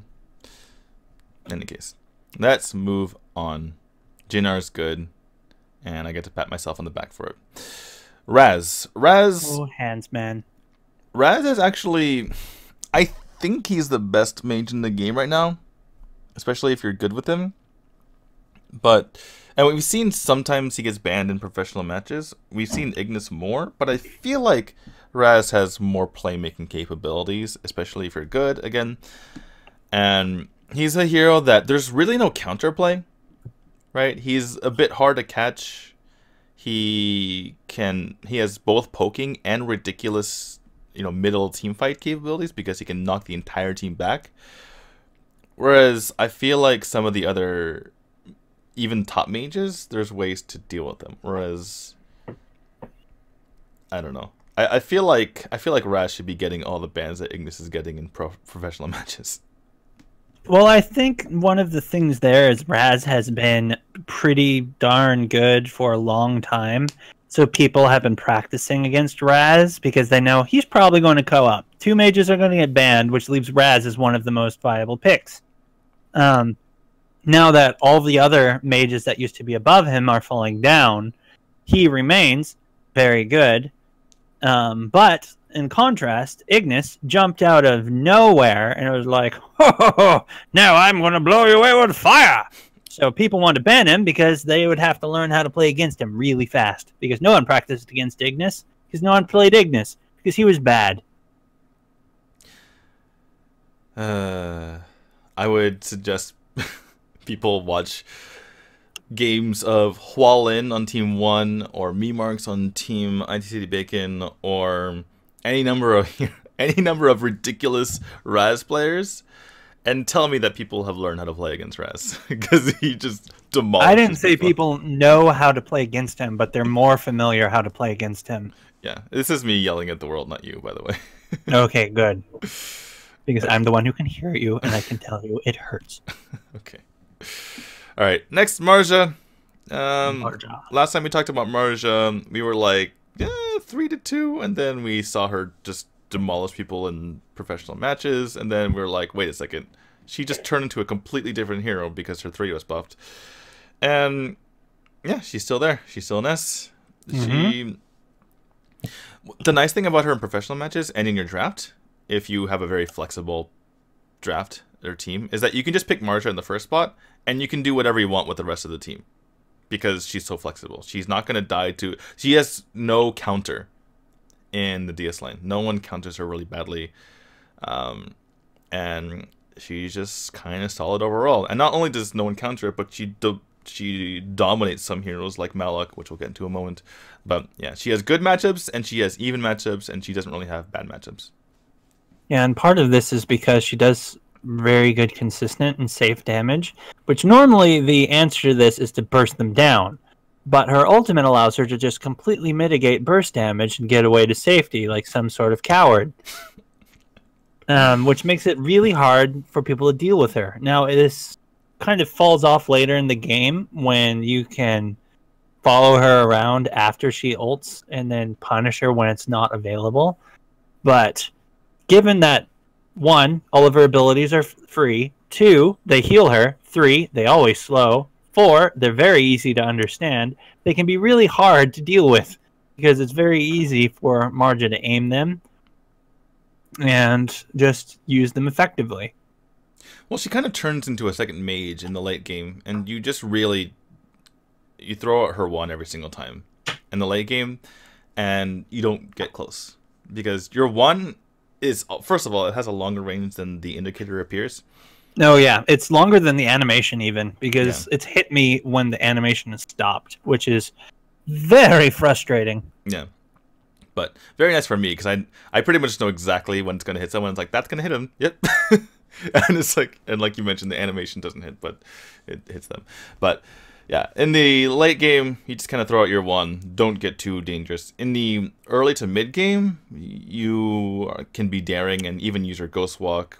in any case, let's move on. Jinnar's good, and I get to pat myself on the back for it. Raz.
Oh, hands, man.
Raz is actually, I think he's the best mage in the game right now, especially if you're good with him. But, and we've seen sometimes he gets banned in professional matches. We've seen Ignis more, but I feel like Raz has more playmaking capabilities, especially if you're good, again. And he's a hero that there's really no counterplay, right? He's a bit hard to catch. He has both poking and ridiculous, middle team fight capabilities because he can knock the entire team back. Whereas I feel like some of the other, even top mages, there's ways to deal with them. Whereas, I don't know. I feel like Raz should be getting all the bans that Ignis is getting in professional matches.
Well, I think one of the things there is Raz has been pretty darn good for a long time. So people have been practicing against Raz because they know he's probably going to co-op. 2 mages are going to get banned, which leaves Raz as one of the most viable picks. Now that all the other mages that used to be above him are falling down, he remains very good. But in contrast, Ignis jumped out of nowhere and it was like, ho, now I'm going to blow you away with fire. So people wanted to ban him because they would have to learn how to play against him really fast. Because no one practiced against Ignis, because no one played Ignis, because he was bad.
I would suggest people watch games of Hualin on Team 1 or Memarks on Team ITCity Bacon or any number of ridiculous Raz players and tell me that people have learned how to play against Raz because he just demolishes.
I didn't say people know how to play against him, but they're more familiar how to play against him.
Yeah, this is me yelling at the world, not you, by the way.
Okay, good. Because I'm the one who can hear you and I can tell you it hurts.
Okay. All right, next, Marja. Last time we talked about Marja, we were like, 3-2, and then we saw her just demolish people in professional matches, and then we were like, wait a second, she just turned into a completely different hero because her 3 was buffed. And yeah, she's still there. She's still an S. The nice thing about her in professional matches and in your draft, if you have a very flexible draft or team, is that you can just pick Marja in the first spot and you can do whatever you want with the rest of the team because she's so flexible. She's not going to die to... She has no counter in the DS lane. No one counters her really badly. And she's just kind of solid overall. And not only does no one counter it, but she dominates some heroes like Malak, which we'll get into in a moment. But yeah, she has good matchups and she has even matchups and she doesn't really have bad matchups.
Yeah, and part of this is because she does very good consistent and safe damage, which normally the answer to this is to burst them down. But her ultimate allows her to just completely mitigate burst damage and get away to safety like some sort of coward. Which makes it really hard for people to deal with her. Now, this kind of falls off later in the game when you can follow her around after she ults and then punish her when it's not available. But given that 1, all of her abilities are free. 2, they heal her. 3, they always slow. 4, they're very easy to understand. They can be really hard to deal with because it's very easy for Marja to aim them and just use them effectively.
Well, she kind of turns into a second mage in the late game, and you just really... You throw out her 1 every single time in the late game, and you don't get close. Because your 1... is, first of all, it has a longer range than the indicator appears.
No, yeah, it's longer than the animation even because it's hit me when the animation is stopped, which is very frustrating.
Yeah, but very nice for me because I pretty much know exactly when it's going to hit someone. It's like, that's going to hit him. Yep. And it's like, and like you mentioned, the animation doesn't hit, but it hits them. But yeah, in the late game, you just kind of throw out your 1. Don't get too dangerous. In the early to mid game, you can be daring and even use your Ghost Walk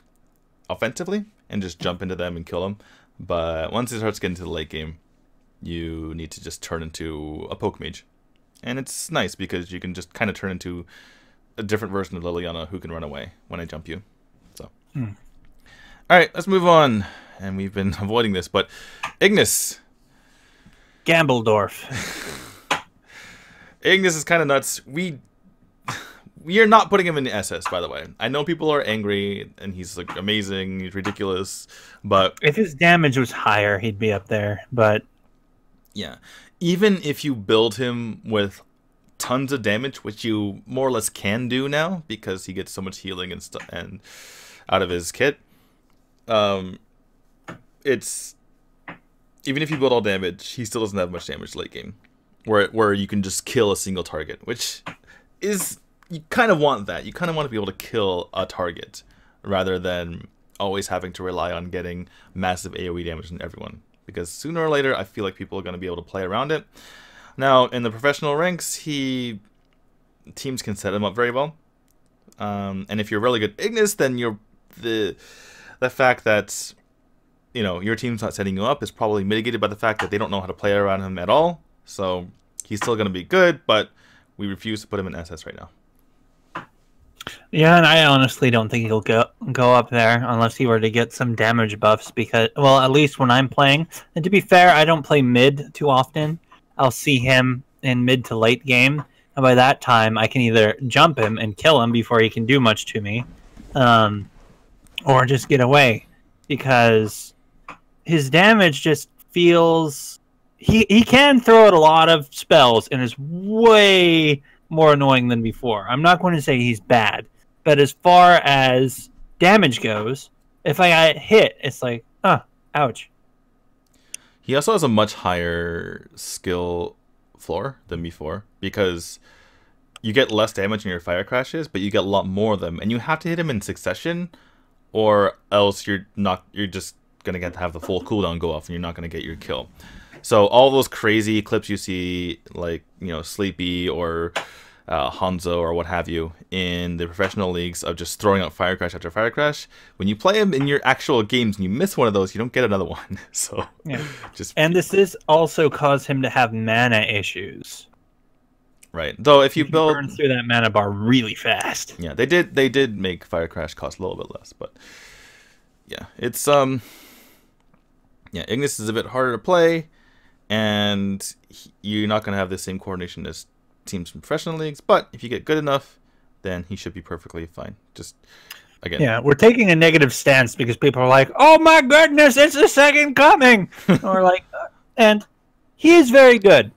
offensively and just jump into them and kill them. But once it starts getting to the late game, you need to just turn into a poke mage And it's nice because you can just kind of turn into a different version of Liliana who can run away when I jump you. So, all right, let's move on. And we've been avoiding this, but Ignis.
Gambledorf.
Ignis is kind of nuts. We are not putting him in the SS, by the way. I know people are angry, and he's like amazing, he's ridiculous, but
if his damage was higher, he'd be up there. But
yeah, even if you build him with tons of damage, which you more or less can do now because he gets so much healing and stuff and out of his kit, it's even if you build all damage, he still doesn't have much damage late game, where you can just kill a single target, which is, you kind of want that. You kind of want to be able to kill a target rather than always having to rely on getting massive AoE damage on everyone, because sooner or later I feel like people are going to be able to play around it. Now in the professional ranks, teams can set him up very well, and if you're really good Ignis, then the fact that your team's not setting you up is probably mitigated by the fact that they don't know how to play around him at all. So he's still going to be good, but we refuse to put him in SS right now.
Yeah, and I honestly don't think he'll go up there unless he were to get some damage buffs, because, well, at least when I'm playing, and to be fair, I don't play mid too often. I'll see him in mid to late game, and by that time I can either jump him and kill him before he can do much to me, or just get away, because his damage just feels... He can throw out a lot of spells and is way more annoying than before. I'm not going to say he's bad, but as far as damage goes, if I get hit, it's like, ouch.
He also has a much higher skill floor than before, because you get less damage in your fire crashes, but you get a lot more of them, and you have to hit him in succession, or else you're just gonna get to have the full cooldown go off, and you're not gonna get your kill. So all those crazy clips you see, like Sleepy or Hanzo or what have you in the professional leagues of just throwing out fire crash after fire crash, when you play them in your actual games and you miss one of those, you don't get another one. So
yeah. And this is also caused him to have mana issues.
Right. Though if you build,
burn through that mana bar really fast.
Yeah, they did make fire crash cost a little bit less, but yeah, it's yeah, Ignis is a bit harder to play, and you're not gonna have the same coordination as teams from professional leagues, but if you get good enough, then he should be perfectly fine. Just again,
yeah, we're taking a negative stance because people are like, "Oh my goodness, it's the second coming," or like, and he is very good.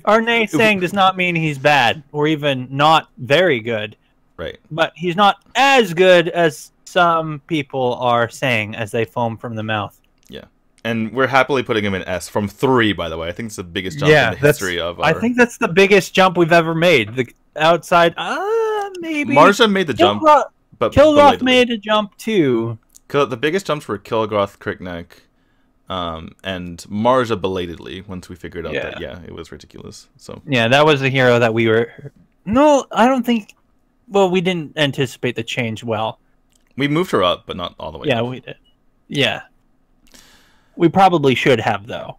Our naysaying does not mean he's bad or even not very good,
right?
But he's not as good as some people are saying as they foam from the mouth.
Yeah. And we're happily putting him in S from 3, by the way. I think it's the biggest jump in the history of our...
I think that's the biggest jump we've ever made. The outside, maybe...
Marsha made the jump, but
Kil'Groth made a jump, too.
The biggest jumps were Kil'Groth, Crickneck, and Marsha belatedly, once we figured out that, yeah, it was ridiculous. So
yeah, that was the hero that we were... No, I don't think... Well, we didn't anticipate the change well.
We moved her up, but not all the way
up. We did. Yeah. We probably should have, though.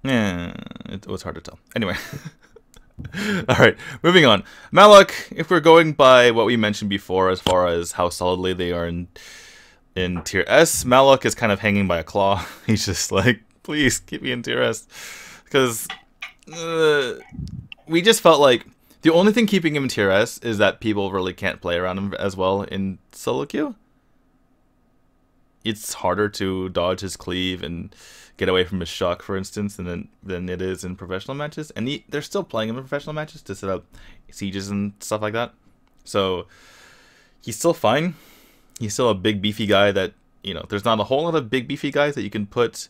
Yeah, it was hard to tell. Anyway. Alright, moving on. Malok, if we're going by what we mentioned before as far as how solidly they are in tier S, Malok is kind of hanging by a claw. He's just like, please, keep me in tier S. Because we just felt like the only thing keeping him in tier S is that people really can't play around him as well in solo queue. It's harder to dodge his cleave and get away from his shock, for instance, than it is in professional matches. And they're still playing him in professional matches to set up sieges and stuff like that. So he's still fine. He's still a big, beefy guy that, there's not a whole lot of big, beefy guys that you can put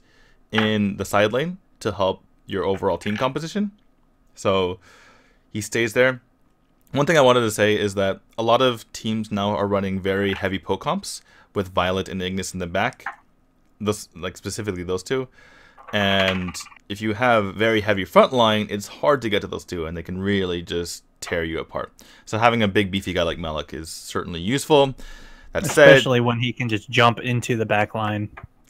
in the side lane to help your overall team composition. So he stays there. One thing I wanted to say is that a lot of teams now are running very heavy poke comps with Violet and Ignis in the back, specifically those two. And if you have very heavy front line, it's hard to get to those two, and they can really just tear you apart. So having a big beefy guy like Malok is certainly useful. That said,
especially when he can just jump into the back line.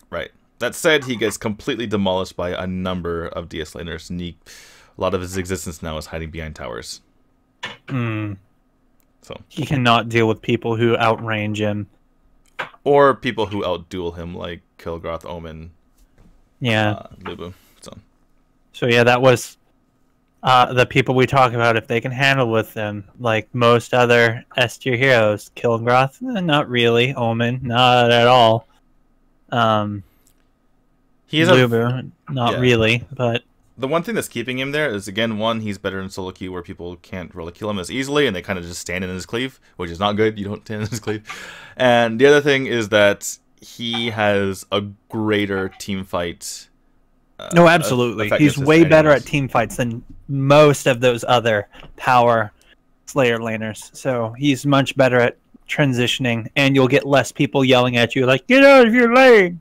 Right. That said, he gets completely demolished by a number of DS laners, and a lot of his existence now is hiding behind towers. So
he cannot deal with people who outrange him.
Or people who outduel him, like Kil'Groth, Omen, Lubu.
So yeah, that was the people we talk about, if they can handle with them. Like most other S tier heroes, Kil'Groth, not really. Omen, not at all.
He's
Lubu, not really. But
the one thing that's keeping him there is, again, one, he's better in solo queue where people can't really kill him as easily, and they kind of just stand in his cleave, which is not good. You don't stand in his cleave. And the other thing is that he has a greater team fight.
No, absolutely. He's way better at team fights than most of those other power Slayer laners. So he's much better at transitioning, and you'll get less people yelling at you like, "Get out of your lane!"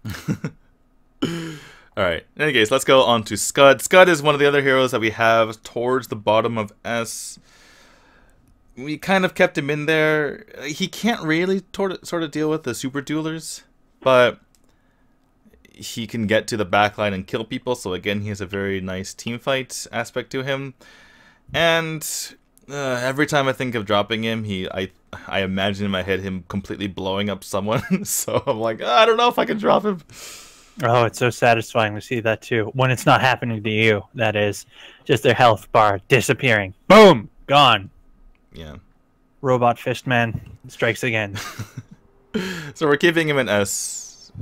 Alright, in any case, let's go on to Scud. Scud is one of the other heroes that we have towards the bottom of S. We kind of kept him in there. He can't really sort of deal with the super duelers, but he can get to the backline and kill people, so again, he has a very nice team fight aspect to him. And every time I think of dropping him, I imagine in my head him completely blowing up someone, so I'm like, I don't know if I can drop him.
Oh, it's so satisfying to see that too. When it's not happening to you, that is. Just their health bar disappearing. Boom! Gone.
Yeah.
Robot Fistman strikes again.
So we're keeping him in S.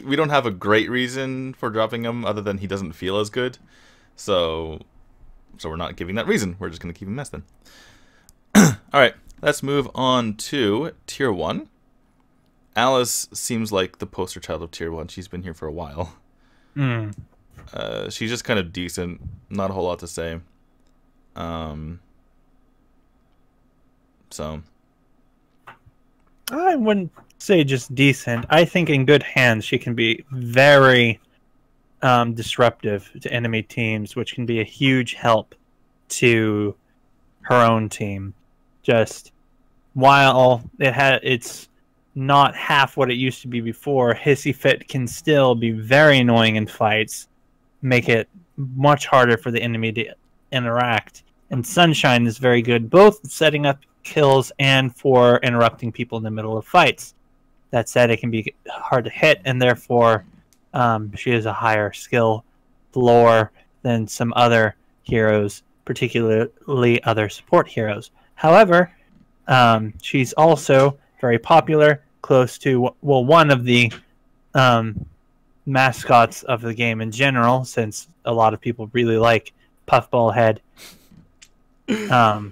We don't have a great reason for dropping him other than he doesn't feel as good. So we're not giving that reason. We're just going to keep him S then. Alright, let's move on to Tier 1. Alice seems like the poster child of Tier 1. She's been here for a while. She's just kind of decent. Not a whole lot to say. So
I wouldn't say just decent. I think in good hands she can be very disruptive to enemy teams, which can be a huge help to her own team. Just while it's not half what it used to be before, Hissy Fit can still be very annoying in fights, make it much harder for the enemy to interact. And Sunshine is very good, both setting up kills and for interrupting people in the middle of fights. That said, it can be hard to hit, and therefore she has a higher skill floor than some other heroes, particularly other support heroes. However, she's also very popular, close to, well, one of the mascots of the game in general, since a lot of people really like Puffball Head. But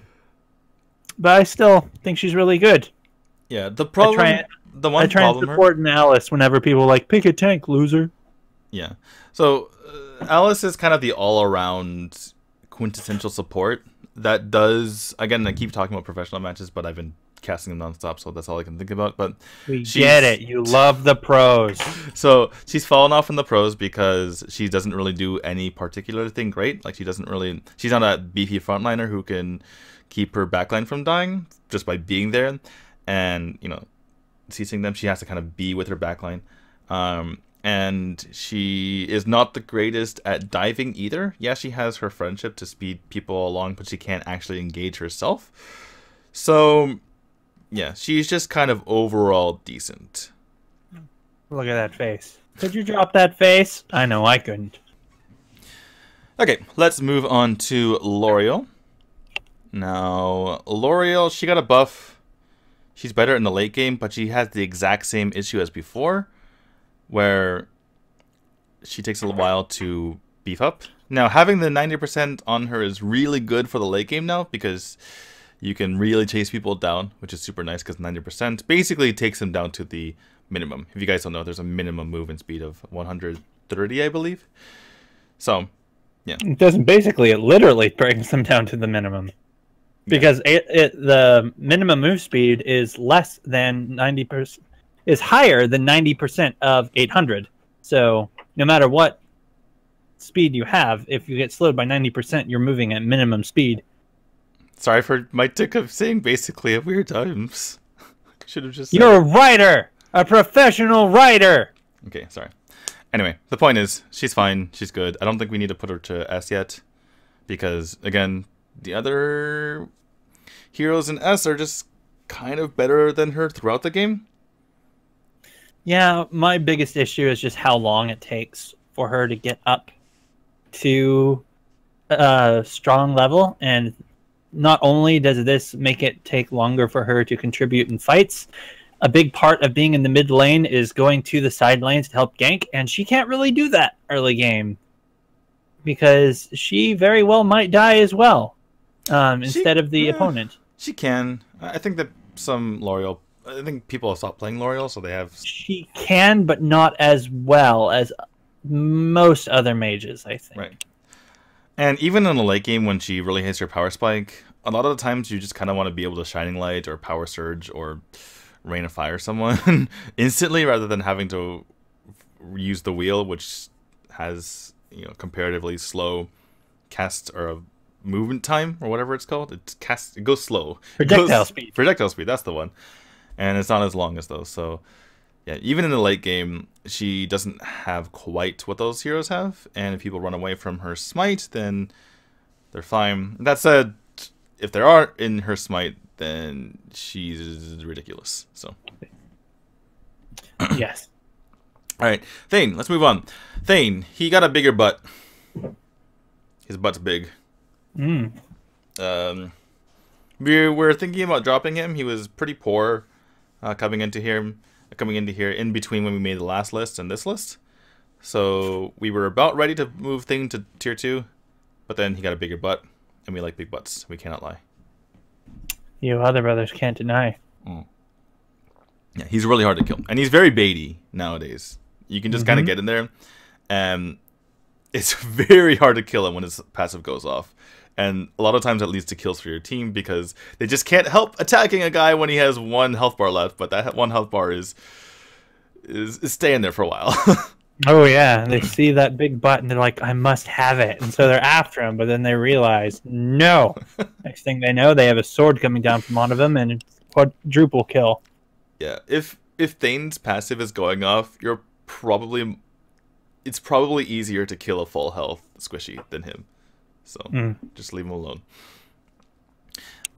I still think she's really good.
Yeah, the problem...
I try and support Alice whenever people like, pick a tank, loser.
Yeah. So, Alice is kind of the all-around quintessential support that does... Again, I keep talking about professional matches, but I've been casting them nonstop, so that's all I can think about. But
we get it. You love the pros.
So she's fallen off in the pros because she doesn't really do any particular thing great. Like, she's not a beefy frontliner who can keep her backline from dying just by being there. And, ceasing them, she has to kind of be with her backline. And she is not the greatest at diving either. Yeah, she has her friendship to speed people along, but she can't actually engage herself. So yeah, she's just kind of overall decent.
Look at that face. Could you drop that face? I know I couldn't.
Okay, let's move on to L'Oreal. Now, L'Oreal, she got a buff. She's better in the late game, but she has the exact same issue as before, where she takes a little while to beef up. Now, having the 90% on her is really good for the late game now, because you can really chase people down, which is super nice, because 90% basically takes them down to the minimum. If you guys don't know, there's a minimum movement speed of 130, I believe. So, yeah.
It doesn't basically, it literally brings them down to the minimum. Because the minimum move speed is less than 90%, is higher than 90% of 800. So, no matter what speed you have, if you get slowed by 90%, you're moving at minimum speed.
Sorry for my tick of saying basically at weird times. Should have just said
You're a writer! A professional writer!
Okay, sorry. Anyway, the point is, she's fine. She's good. I don't think we need to put her to S yet. Because, again, the other heroes in S are just kind of better than her throughout the game.
Yeah, my biggest issue is just how long it takes for her to get up to a strong level. And not only does this make it take longer for her to contribute in fights, a big part of being in the mid lane is going to the side lanes to help gank, and she can't really do that early game because she very well might die as well instead of the opponent.
She can. I think that some L'Oreal... I think people have stopped playing L'Oreal, so they have...
She can, but not as well as most other mages, I think.
Right. And even in the late game, when she really hits her power spike, a lot of the times you just kind of want to be able to Shining Light or Power Surge or Rain of Fire someone instantly, rather than having to use the wheel, which has, you know, comparatively slow cast or movement time or whatever it's called. It goes slow.
Projectile speed.
Projectile speed, that's the one. And it's not as long as those. So yeah, even in the late game, she doesn't have quite what those heroes have. And if people run away from her smite, then they're fine. That said, if there are in her smite, then she's ridiculous. So
yes.
All right, Thane. Let's move on. Thane, he got a bigger butt. His butt's big. We were thinking about dropping him. He was pretty poor coming into here in between when we made the last list and this list. So we were about ready to move Thane to tier 2, but then he got a bigger butt, and we like big butts. We cannot lie.
You other brothers can't deny.
Yeah, he's really hard to kill, and he's very baity nowadays. You can just kind of get in there, and it's very hard to kill him when his passive goes off. And a lot of times that leads to kills for your team because they just can't help attacking a guy when he has 1 health bar left, but that 1 health bar is staying there for a while.
Oh yeah, they see that big butt and they're like, I must have it. And so they're after him, but then they realize, no. Next thing they know, they have a sword coming down from one of them and it's quadruple kill.
Yeah, if Thane's passive is going off, it's probably easier to kill a full health squishy than him. So just leave him alone.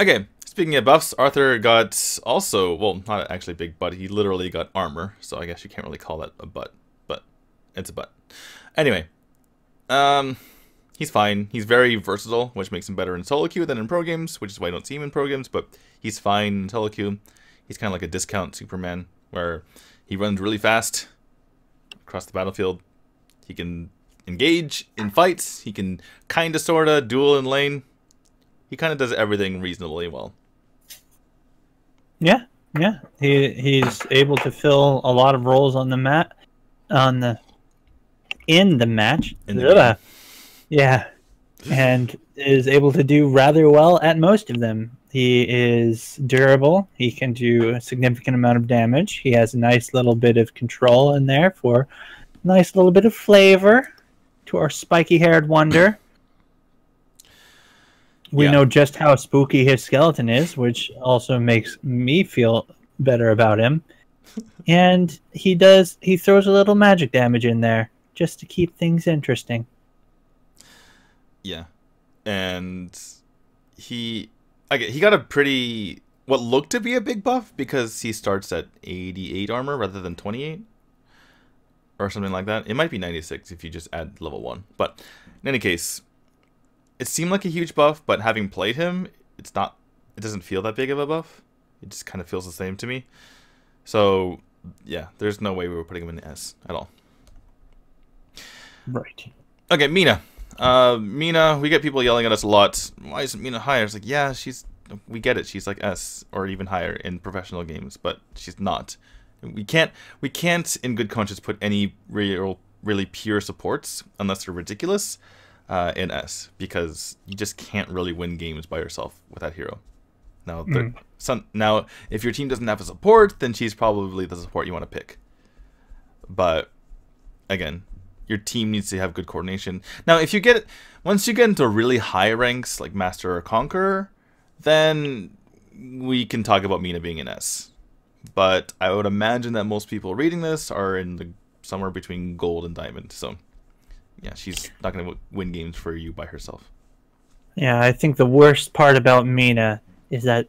Okay, speaking of buffs, Arthur got also, well, not actually big butt, he literally got armor, so I guess you can't really call that a butt, but it's a butt. Anyway, he's fine. He's very versatile, which makes him better in solo queue than in pro games, which is why I don't see him in pro games, but he's fine in solo queue. He's kind of like a discount Superman, where he runs really fast across the battlefield. He can engage in fights. He can kind of, sort of, duel in lane. He kind of does everything reasonably well.
Yeah, yeah. He's able to fill a lot of roles on the mat, in the match. Yeah, and is able to do rather well at most of them. He is durable. He can do a significant amount of damage. He has a nice little bit of control in there for a nice little bit of flavor to our spiky-haired wonder. We know just how spooky his skeleton is, which also makes me feel better about him. And he throws a little magic damage in there just to keep things interesting.
Yeah. And he got a pretty, what looked to be a big buff because he starts at 88 armor rather than 28 or something like that. It might be 96 if you just add level 1. But in any case, it seemed like a huge buff, but having played him, it doesn't feel that big of a buff. It just kind of feels the same to me. So, yeah, there's no way we were putting him in the S at all.
Right.
Okay, Mina. Mina, we get people yelling at us a lot. Why isn't Mina higher? It's like, yeah, we get it. She's like S or even higher in professional games, but she's not. We can't in good conscience put any really pure supports unless they're ridiculous in S, because you just can't really win games by yourself with that hero. Now, now, if your team doesn't have a support, then she's probably the support you want to pick. But again, your team needs to have good coordination. Now, once you get into really high ranks like Master or Conqueror, then we can talk about Mina being an S. But I would imagine that most people reading this are in the somewhere between gold and diamond. So yeah, she's not going to win games for you by herself.
Yeah, I think the worst part about Mina is that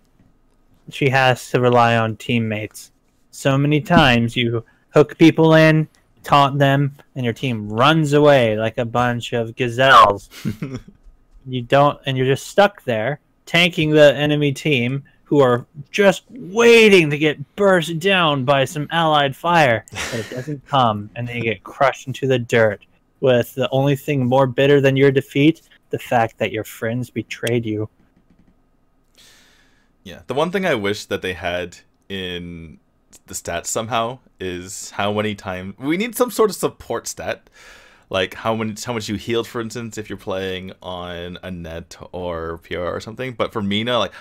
she has to rely on teammates. So many times you hook people in, taunt them, and your team runs away like a bunch of gazelles. You don't, and you're just stuck there, tanking the enemy team, who are just waiting to get burst down by some allied fire, but it doesn't come, and then you get crushed into the dirt, with the only thing more bitter than your defeat, the fact that your friends betrayed you.
Yeah, the one thing I wish that they had in the stats somehow is how many times we need some sort of support stat, like how much you healed, for instance, if you're playing on a net or PR or something. But for Mina, like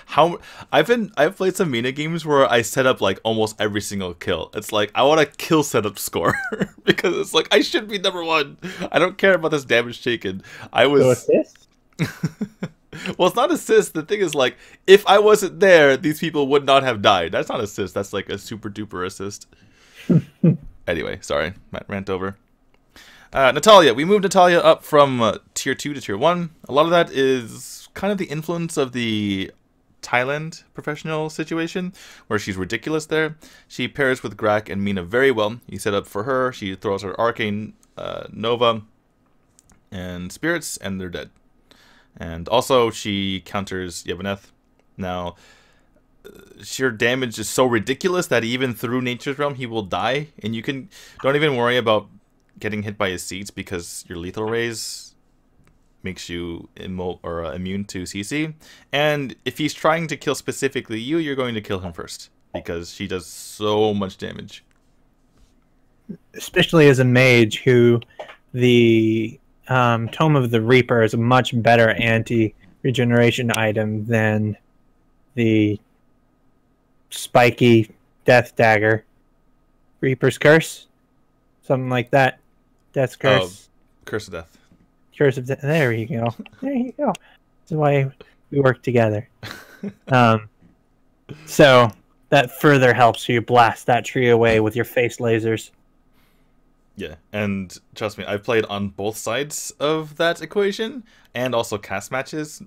I've played some Mina games where I set up like almost every single kill. It's like I want a kill setup score because it's like I should be #1. I don't care about this damage taken. I was.
So assist?
Well, it's not assist. The thing is, like, if I wasn't there, these people would not have died. That's not assist. That's like a super duper assist. Anyway, sorry, Matt rant over. Natalia, we moved Natalia up from tier 2 to tier 1. A lot of that is kind of the influence of the Thailand professional situation, where she's ridiculous there. She pairs with Grak and Mina very well. You set up for her. She throws her Arcane Nova and Spirits, and they're dead. And also, she counters Yevoneth. Now, sheer damage is so ridiculous that even through Nature's Realm, he will die. And you don't even worry about getting hit by his seeds, because your lethal raise makes you immune to CC. And if he's trying to kill specifically you, you're going to kill him first, because she does so much damage.
Especially as a mage, who the Tome of the Reaper is a much better anti-regeneration item than the spiky Death Dagger. Reaper's Curse? Something like that. Death's Curse.
Curse of Death.
Curse of Death. There you go. There you go. That's why we work together. So that further helps you blast that tree away with your face lasers.
Yeah, and trust me, I've played on both sides of that equation, and also cast matches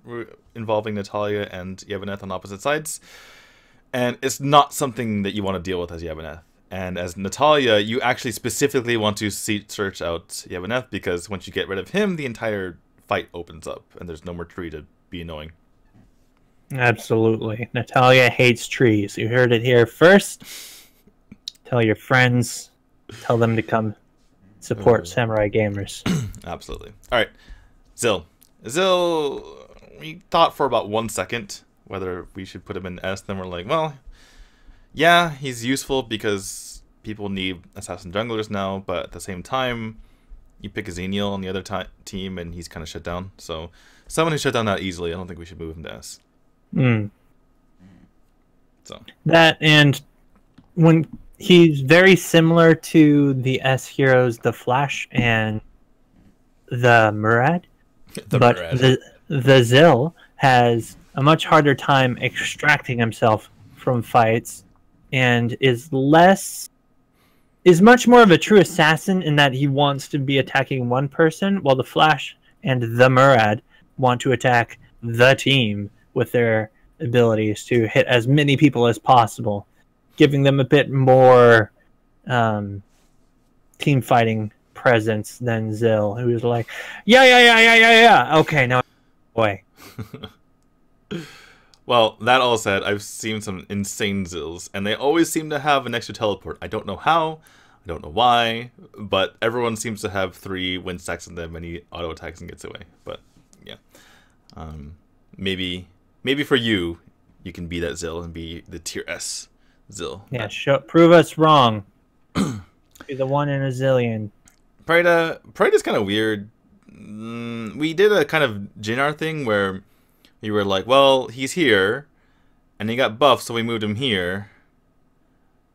involving Natalia and Yevoneth on opposite sides. And it's not something that you want to deal with as Yevoneth. And as Natalia, you actually specifically want to search out Yevoneth, because once you get rid of him, the entire fight opens up, and there's no more tree to be annoying.
Absolutely. Natalia hates trees. You heard it here first. Tell your friends. Tell them to come support Samurai Gamers.
Absolutely. All right. Zill. Zill, we thought for about 1 second whether we should put him in S. Then we're like, well, yeah, he's useful because people need assassin junglers now, but at the same time, you pick a Xenial on the other team and he's kind of shut down. So someone who's shut down that easily, I don't think we should move him to S. So
that, and when he's very similar to the S heroes, the Flash and the Murad, but the Zill has a much harder time extracting himself from fights, and is much more of a true assassin in that he wants to be attacking one person, while the Flash and the Murad want to attack the team with their abilities to hit as many people as possible, giving them a bit more team fighting presence than Zill, who is like, yeah. Okay, now boy.
Well, that all said, I've seen some insane Zills, and they always seem to have an extra teleport. I don't know how, I don't know why, but everyone seems to have 3 win stacks in them, and he auto attacks and gets away. But yeah, maybe for you, you can be that Zill and be the tier S Zill.
Yeah, prove us wrong. Be the one in a zillion.
Praeda's kind of weird. We did a kind of Jinnar thing where we were like, well, he's here, and he got buffed, so we moved him here.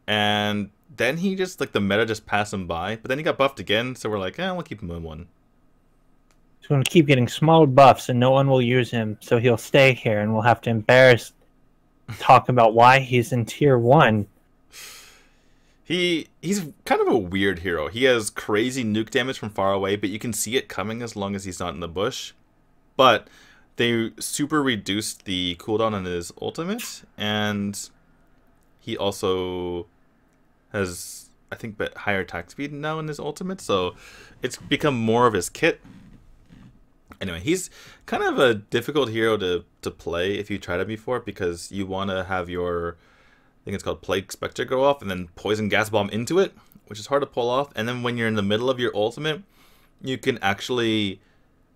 And then he just, like, the meta just passed him by, but then he got buffed again, so we're like, we'll keep him in 1.
He's going to keep getting small buffs, and no one will use him, so he'll stay here, and we'll have to talk about why he's in tier 1.
He's kind of a weird hero. He has crazy nuke damage from far away, but you can see it coming as long as he's not in the bush. But they super reduced the cooldown on his ultimate, and he also has, I think, but higher attack speed now in his ultimate, so it's become more of his kit. Anyway, he's kind of a difficult hero to play if you tried him before, because you want to have your, I think it's called Plague Spectre, go off and then Poison Gas Bomb into it, which is hard to pull off. And then when you're in the middle of your ultimate, you can actually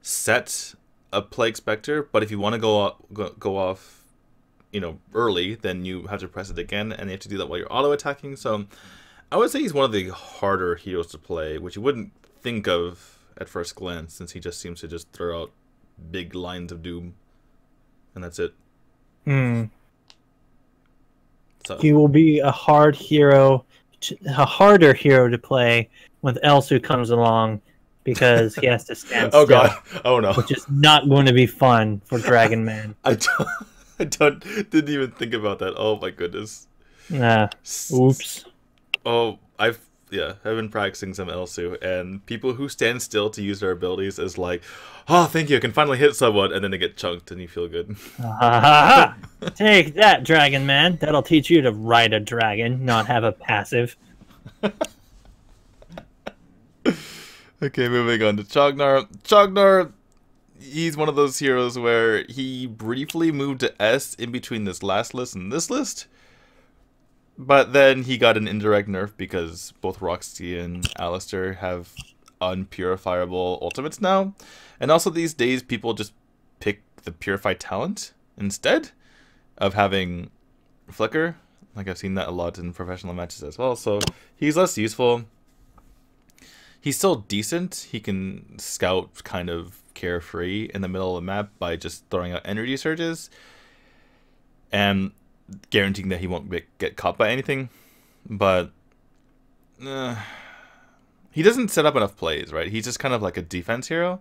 set a Plague Spectre, but if you want to go off, you know, early, then you have to press it again, and you have to do that while you're auto attacking. So I would say he's one of the harder heroes to play, which you wouldn't think of at first glance, since he just seems to just throw out big lines of doom, and that's it. So
he will be a harder hero to play when Elsu comes along, because he has to stand
oh
still,
god, oh no,
which is not going to be fun for Dragon Man.
didn't even think about that. Oh my goodness.
Oops.
Oh, I've been practicing some Elsu, and people who stand still to use their abilities is like, oh, thank you, I can finally hit someone, and then they get chunked, and you feel good.
Take that, Dragon Man. That'll teach you to ride a dragon, not have a passive.
Okay, moving on to Chognar. Chognar, he's one of those heroes where he briefly moved to S in between this last list and this list. But then he got an indirect nerf because both Roxy and Alistair have unpurifiable ultimates now. And also these days people just pick the Purify talent instead of having Flicker. Like I've seen that a lot in professional matches as well. So he's less useful. He's still decent. He can scout kind of carefree in the middle of the map by just throwing out energy surges and guaranteeing that he won't get caught by anything. But he doesn't set up enough plays, right? He's just kind of like a defense hero.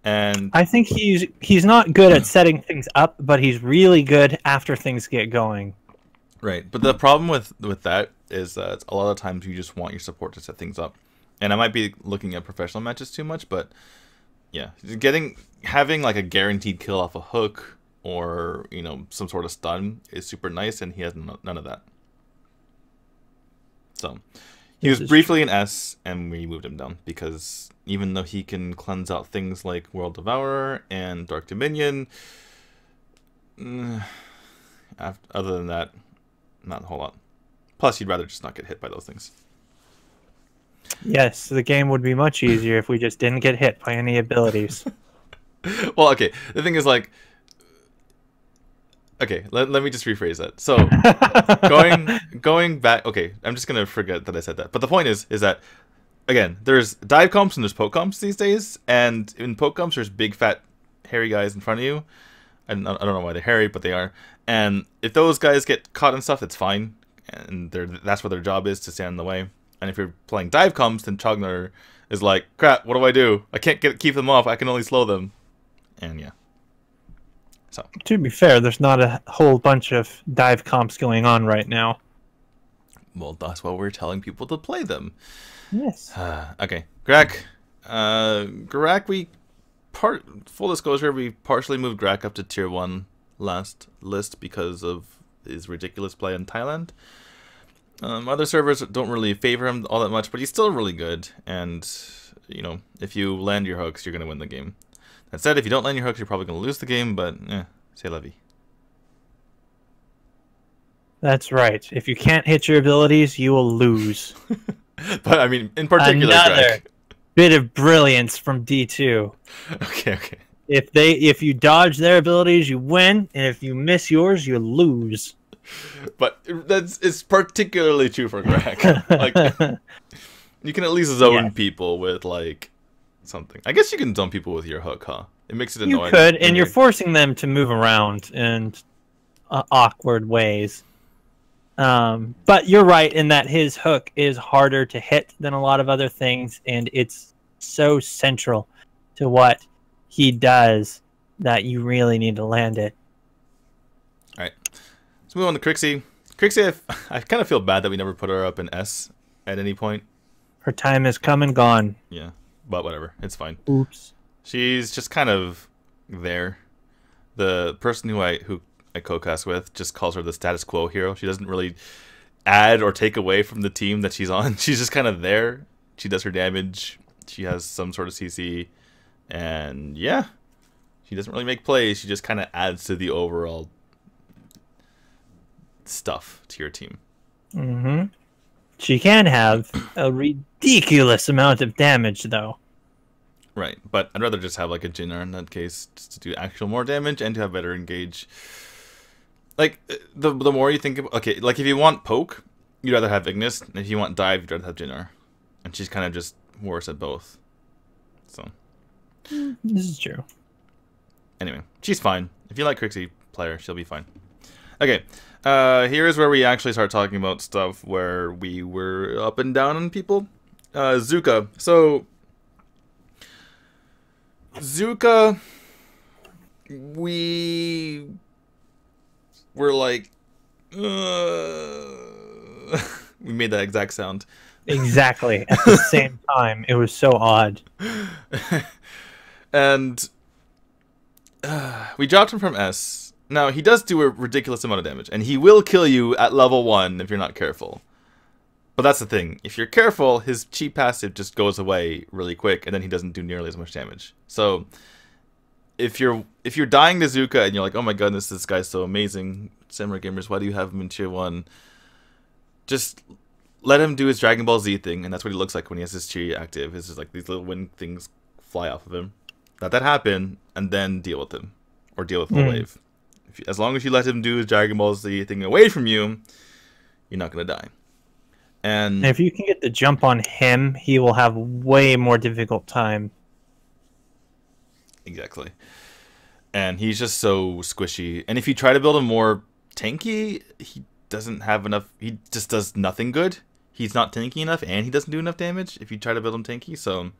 And
I think he's not good at setting things up, but he's really good after things get going.
Right. But the problem with that is that a lot of times you just want your support to set things up. And I might be looking at professional matches too much, but yeah, having like a guaranteed kill off a hook or, you know, some sort of stun is super nice, and he has none of that. So he was briefly an S, and we moved him down because even though he can cleanse out things like World Devourer and Dark Dominion, other than that, not a whole lot. Plus, you'd rather just not get hit by those things.
Yes, the game would be much easier if we just didn't get hit by any abilities.
Well, okay. The thing is, like, okay, let me just rephrase that. So, going back, okay, I'm just gonna forget that I said that. But the point is that, again, there's dive comps and there's poke comps these days, and in poke comps there's big fat hairy guys in front of you. I don't know why they're hairy, but they are. And if those guys get caught and stuff, it's fine, and that's what their job is, to stand in the way. And if you're playing dive comps, then Chognar is like, crap, what do I do? I can't keep them off. I can only slow them. And yeah. So
to be fair, there's not a whole bunch of dive comps going on right now.
Well, that's why we're telling people to play them.
Yes.
Okay, Grak. Grak, full disclosure, we partially moved Grak up to tier 1 last list because of his ridiculous play in Thailand. Other servers don't really favor him all that much, but he's still really good. And, you know, if you land your hooks, you're going to win the game. That said, if you don't land your hooks, you're probably going to lose the game, but, c'est la vie.
That's right. If you can't hit your abilities, you will lose.
But, I mean, in particular,
another bit of brilliance from D2.
Okay.
If you dodge their abilities, you win, and if you miss yours, you lose.
But it's particularly true for Grak. Like, you can at least zone people with, like, something. I guess you can zone people with your hook, huh? It makes it annoying.
You could, and you're forcing them to move around in awkward ways. But you're right in that his hook is harder to hit than a lot of other things, and it's so central to what he does that you really need to land it.
Alright. Let's move on to Crixie. Crixie, I kind of feel bad that we never put her up in S at any point.
Her time has come and gone.
Yeah, but whatever. It's fine.
Oops.
She's just kind of there. The person who I co-cast with just calls her the status quo hero. She doesn't really add or take away from the team that she's on. She's just kind of there. She does her damage. She has some sort of CC. And yeah, she doesn't really make plays. She just kind of adds to the overall stuff to your team.
Mm-hmm. She can have a ridiculous amount of damage, though.
Right, but I'd rather just have like a Jinnar in that case, just to do actual more damage and to have better engage. Like, the more you think about... Okay, like if you want poke, you'd rather have Ignis. And if you want dive, you'd rather have Jinnar. And she's kind of just worse at both. So...
This is true.
Anyway, she's fine. If you like Crixie player, she'll be fine. Okay, here's where we actually start talking about stuff where we were up and down on people. Azzen'Ka. So... Azzen'Ka, we were like, we made that exact sound.
Exactly. At the same time, it was so odd.
And we dropped him from S. Now, he does do a ridiculous amount of damage, and he will kill you at level 1 if you're not careful. But that's the thing. If you're careful, his cheap passive just goes away really quick, and then he doesn't do nearly as much damage. So, if you're dying to Azzen'Ka and you're like, oh my goodness, this guy's so amazing, Samurai Gamers, why do you have him in tier 1? Just let him do his Dragon Ball Z thing, and that's what he looks like when he has his chi active. It's just like these little wind things fly off of him. Let that happen, and then deal with him. Or deal with the wave. As long as you let him do his Dragon Ball Z thing away from you, you're not going to die. And
if you can get the jump on him, he will have way more difficult time.
Exactly. And he's just so squishy. And if you try to build him more tanky, he doesn't have enough. He just does nothing good. He's not tanky enough, and he doesn't do enough damage if you try to build him tanky. So,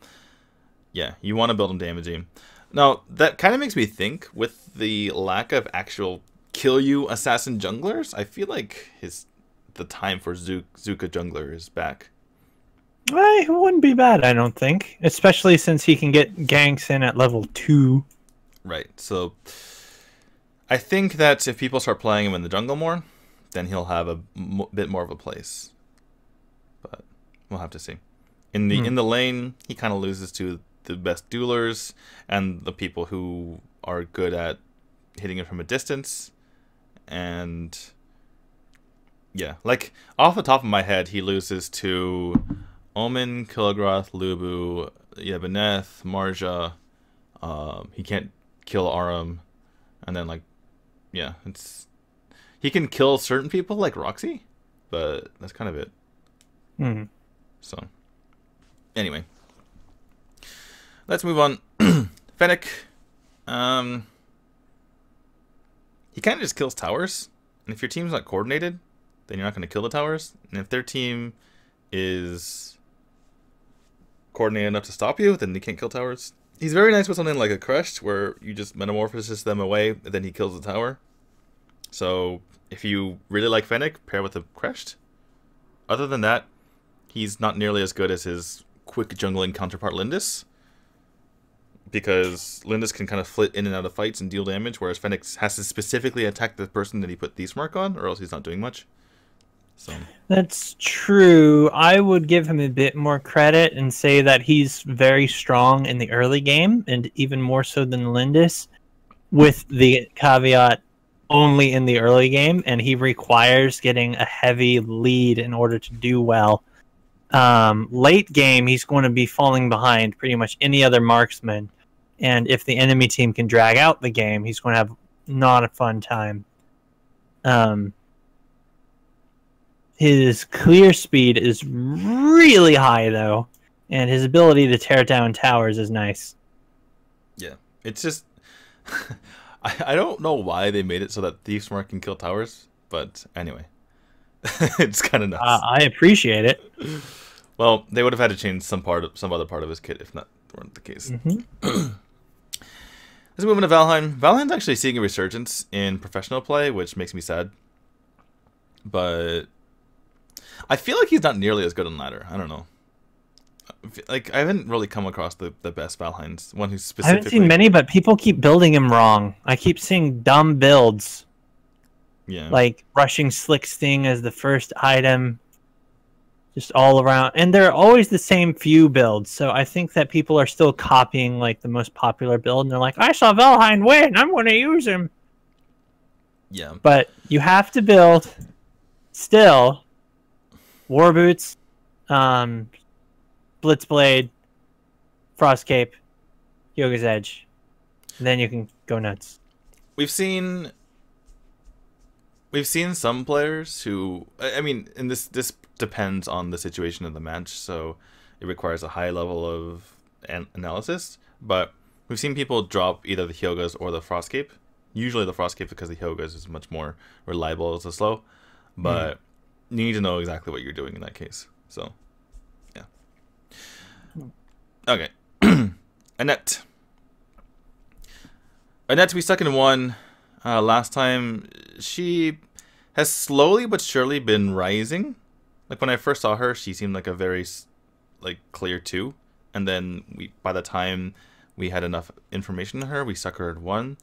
yeah, you want to build him damaging. Now, that kind of makes me think, with the lack of actual kill you assassin junglers, I feel like the time for Azzen'Ka jungler is back.
It wouldn't be bad, I don't think. Especially since he can get ganks in at level 2.
Right, so I think that if people start playing him in the jungle more, then he'll have a bit more of a place. But we'll have to see. In the lane, he kind of loses to the best duelers and the people who are good at hitting it from a distance. And yeah, like off the top of my head, he loses to Omen, Kil'Groth, Lubu, Yebeneth, Marja. He can't kill Aram, and then like, yeah, he can kill certain people like Roxy, but that's kind of it. So, anyway, let's move on. Fennec, he kind of just kills towers, and if your team's not coordinated, then you're not going to kill the towers. And if their team is coordinated enough to stop you, then they can't kill towers. He's very nice with something like a Crushed, where you just metamorphosis them away, and then he kills the tower. So, if you really like Fennec, pair with a Crushed. Other than that, he's not nearly as good as his quick jungling counterpart Lindis, because Lindis can kind of flit in and out of fights and deal damage, whereas Fennec has to specifically attack the person that he put Thief's Mark on, or else he's not doing much. So
that's true. I would give him a bit more credit and say that he's very strong in the early game, and even more so than Lindis, with the caveat only in the early game, and he requires getting a heavy lead in order to do well. Late game, he's going to be falling behind pretty much any other marksman, and if the enemy team can drag out the game, he's going to have not a fun time. His clear speed is really high, though, and his ability to tear down towers is nice.
Yeah, it's just... I don't know why they made it so that Thief's Mark can kill towers, but anyway. It's kind of nuts.
I appreciate it.
Well, they would have had to change some other part of his kit if not weren't the case. Let's move on to Valheim. Valheim's actually seeing a resurgence in professional play, which makes me sad. but I feel like he's not nearly as good on ladder. I don't know. Like, I haven't really come across the best Valheim's one who's specifically...
I haven't seen many, but people keep building him wrong. I keep seeing dumb builds.
Yeah.
Like rushing Slick Sting as the first item. Just all around. And they're always the same few builds. So I think that people are still copying like the most popular build. And they're like, I saw Valheim win. I'm going to use him.
Yeah.
But you have to build still War Boots, Blitzblade, Frostcape, Yoga's Edge. And then you can go nuts.
We've seen some players who, I mean, and this depends on the situation of the match, so it requires a high level of analysis, but we've seen people drop either the Hyogas or the Frostcape. Usually the Frostcape, because the Hyogas is much more reliable as a slow, but you need to know exactly what you're doing in that case. So, yeah. Okay. Annette. Annette, we stuck in one last time. She has slowly but surely been rising. Like, when I first saw her, she seemed like a very clear 2, and then by the time we had enough information on her, we stuck her at 1.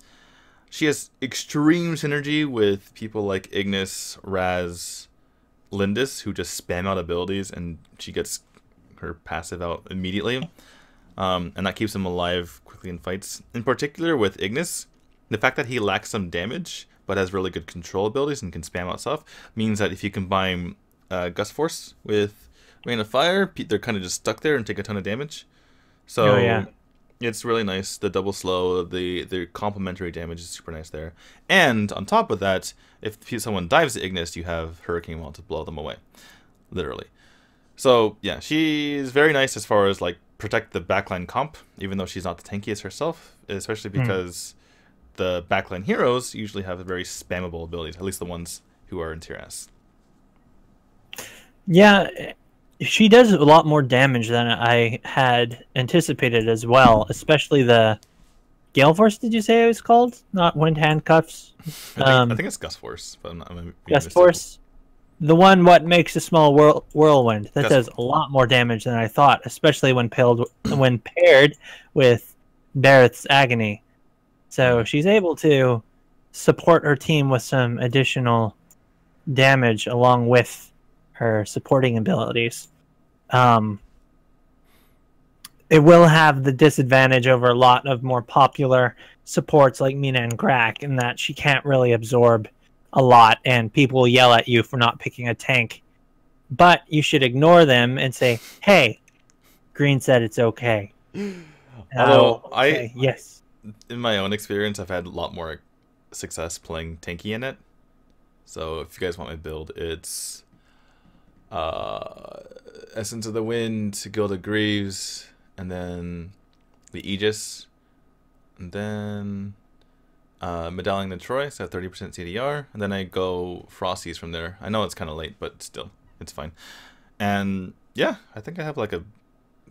She has extreme synergy with people like Ignis, Raz, Lindis, who just spam out abilities, and she gets her passive out immediately. And that keeps him alive quickly in fights. In particular with Ignis, the fact that he lacks some damage, but has really good control abilities and can spam out stuff, means that if you combine Gust Force with Rain of Fire, they're kind of just stuck there and take a ton of damage. So it's really nice. The double slow, the complementary damage is super nice there. And on top of that, if someone dives at Ignis, you have Hurricane Wall to blow them away. Literally. So yeah, she's very nice as far as like protect the backline comp, even though she's not the tankiest herself, especially because the backline heroes usually have very spammable abilities, at least the ones who are in tier S.
Yeah, she does a lot more damage than I had anticipated as well, especially the Gale Force, did you say it was called? Not Wind Handcuffs?
I think it's Gust Force, but I'm not
Gust Force? The one what makes a small whirlwind. That does a lot more damage than I thought, especially when paired with Barrett's Agony. So she's able to support her team with some additional damage along with her supporting abilities. It will have the disadvantage over a lot of more popular supports like Mina and Grak in that she can't really absorb a lot and people will yell at you for not picking a tank. But you should ignore them and say, hey, Green said it's okay.
Although
yes.
In my own experience, I've had a lot more success playing tanky in it. So if you guys want my build, it's Essence of the Wind, Gilded Greaves, and then the Aegis, and then Medallion of Troy, so I have 30% CDR, and then I go Frosties from there. I know it's kind of late, but still, it's fine. And yeah, I think I have like a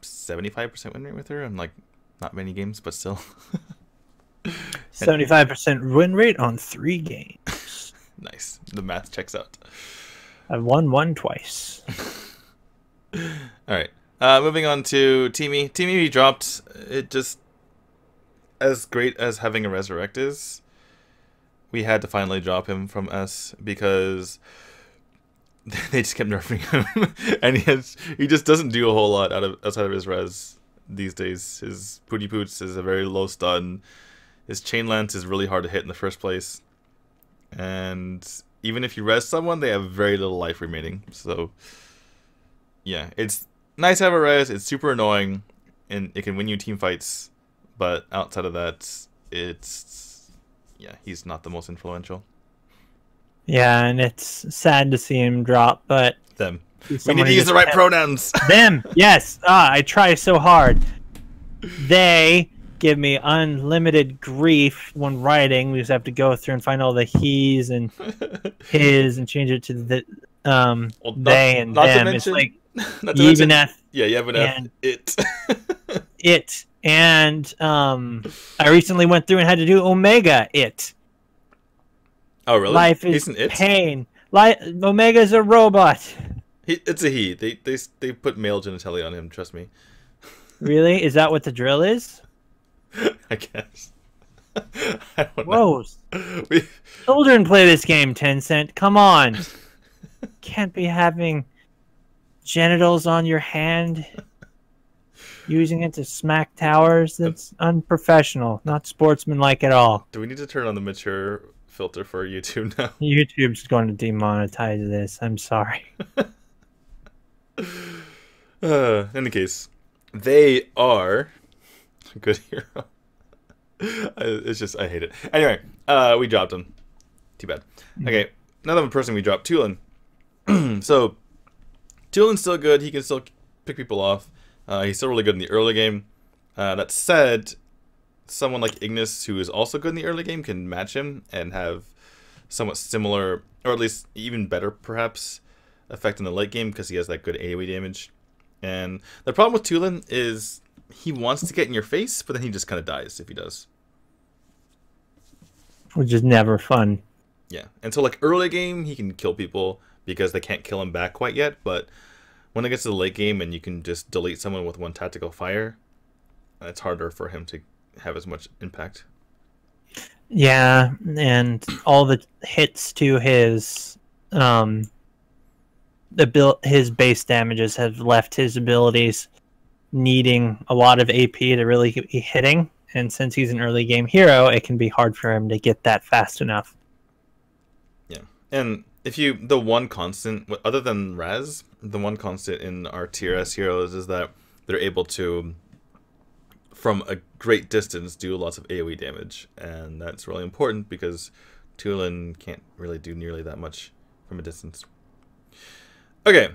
75% win rate with her, and like not many games, but still.
75% win rate on 3 games.
Nice. The math checks out.
I've won 1 twice.
Alright. Moving on to Teamy. Teamy dropped. It just, as great as having a Resurrect is, we had to finally drop him from S because they just kept nerfing him. And he just doesn't do a whole lot outside of his res these days. His Pooty Poots is a very low stun. His Chain Lance is really hard to hit in the first place. And even if you res someone, they have very little life remaining. So, yeah, it's nice to have a res. It's super annoying, and it can win you team fights. But outside of that, he's not the most influential.
Yeah, and it's sad to see him drop, but...
Them. We need to use the right pronouns.
Them, yes. I try so hard. They give me unlimited grief when writing. We just have to go through and find all the he's and his and change it to the they and them. It's like even F.
Yeah, you have an F. It.
It. And I recently went through and had to do Omega it.
Oh, really?
Life is pain. Omega's a robot.
It's a he. They put male genitalia on him. Trust me.
Really? Is that what the drill is?
I guess. I don't
Whoa.
know.
Children play this game, Tencent. Come on. Can't be having genitals on your hand. Using it to smack towers. That's unprofessional. Not sportsmanlike at all.
Do we need to turn on the mature filter for YouTube now?
YouTube's going to demonetize this. I'm sorry.
In any case, they are a good hero. It's just, I hate it. Anyway, we dropped him. Too bad. Okay, another person we dropped, Tulin. So, Tulin's still good. He can still pick people off. He's still really good in the early game. That said, someone like Ignis, who is also good in the early game, can match him and have somewhat similar, or at least even better, perhaps, effect in the late game because he has that good AoE damage. And the problem with Tulin is he wants to get in your face, but then he just kind of dies if he does.
Which is never fun.
Yeah, and so like early game, he can kill people because they can't kill him back quite yet, but when it gets to the late game and you can just delete someone with one tactical fire, it's harder for him to have as much impact.
Yeah, and all the hits to his his base damages have left his abilities needing a lot of AP to really be hitting, and since he's an early game hero, it can be hard for him to get that fast enough.
Yeah, and if you, the one constant, other than Raz, the one constant in our tier S heroes is that they're able to, from a great distance, do lots of AoE damage, and that's really important because Tulin can't really do nearly that much from a distance. Okay,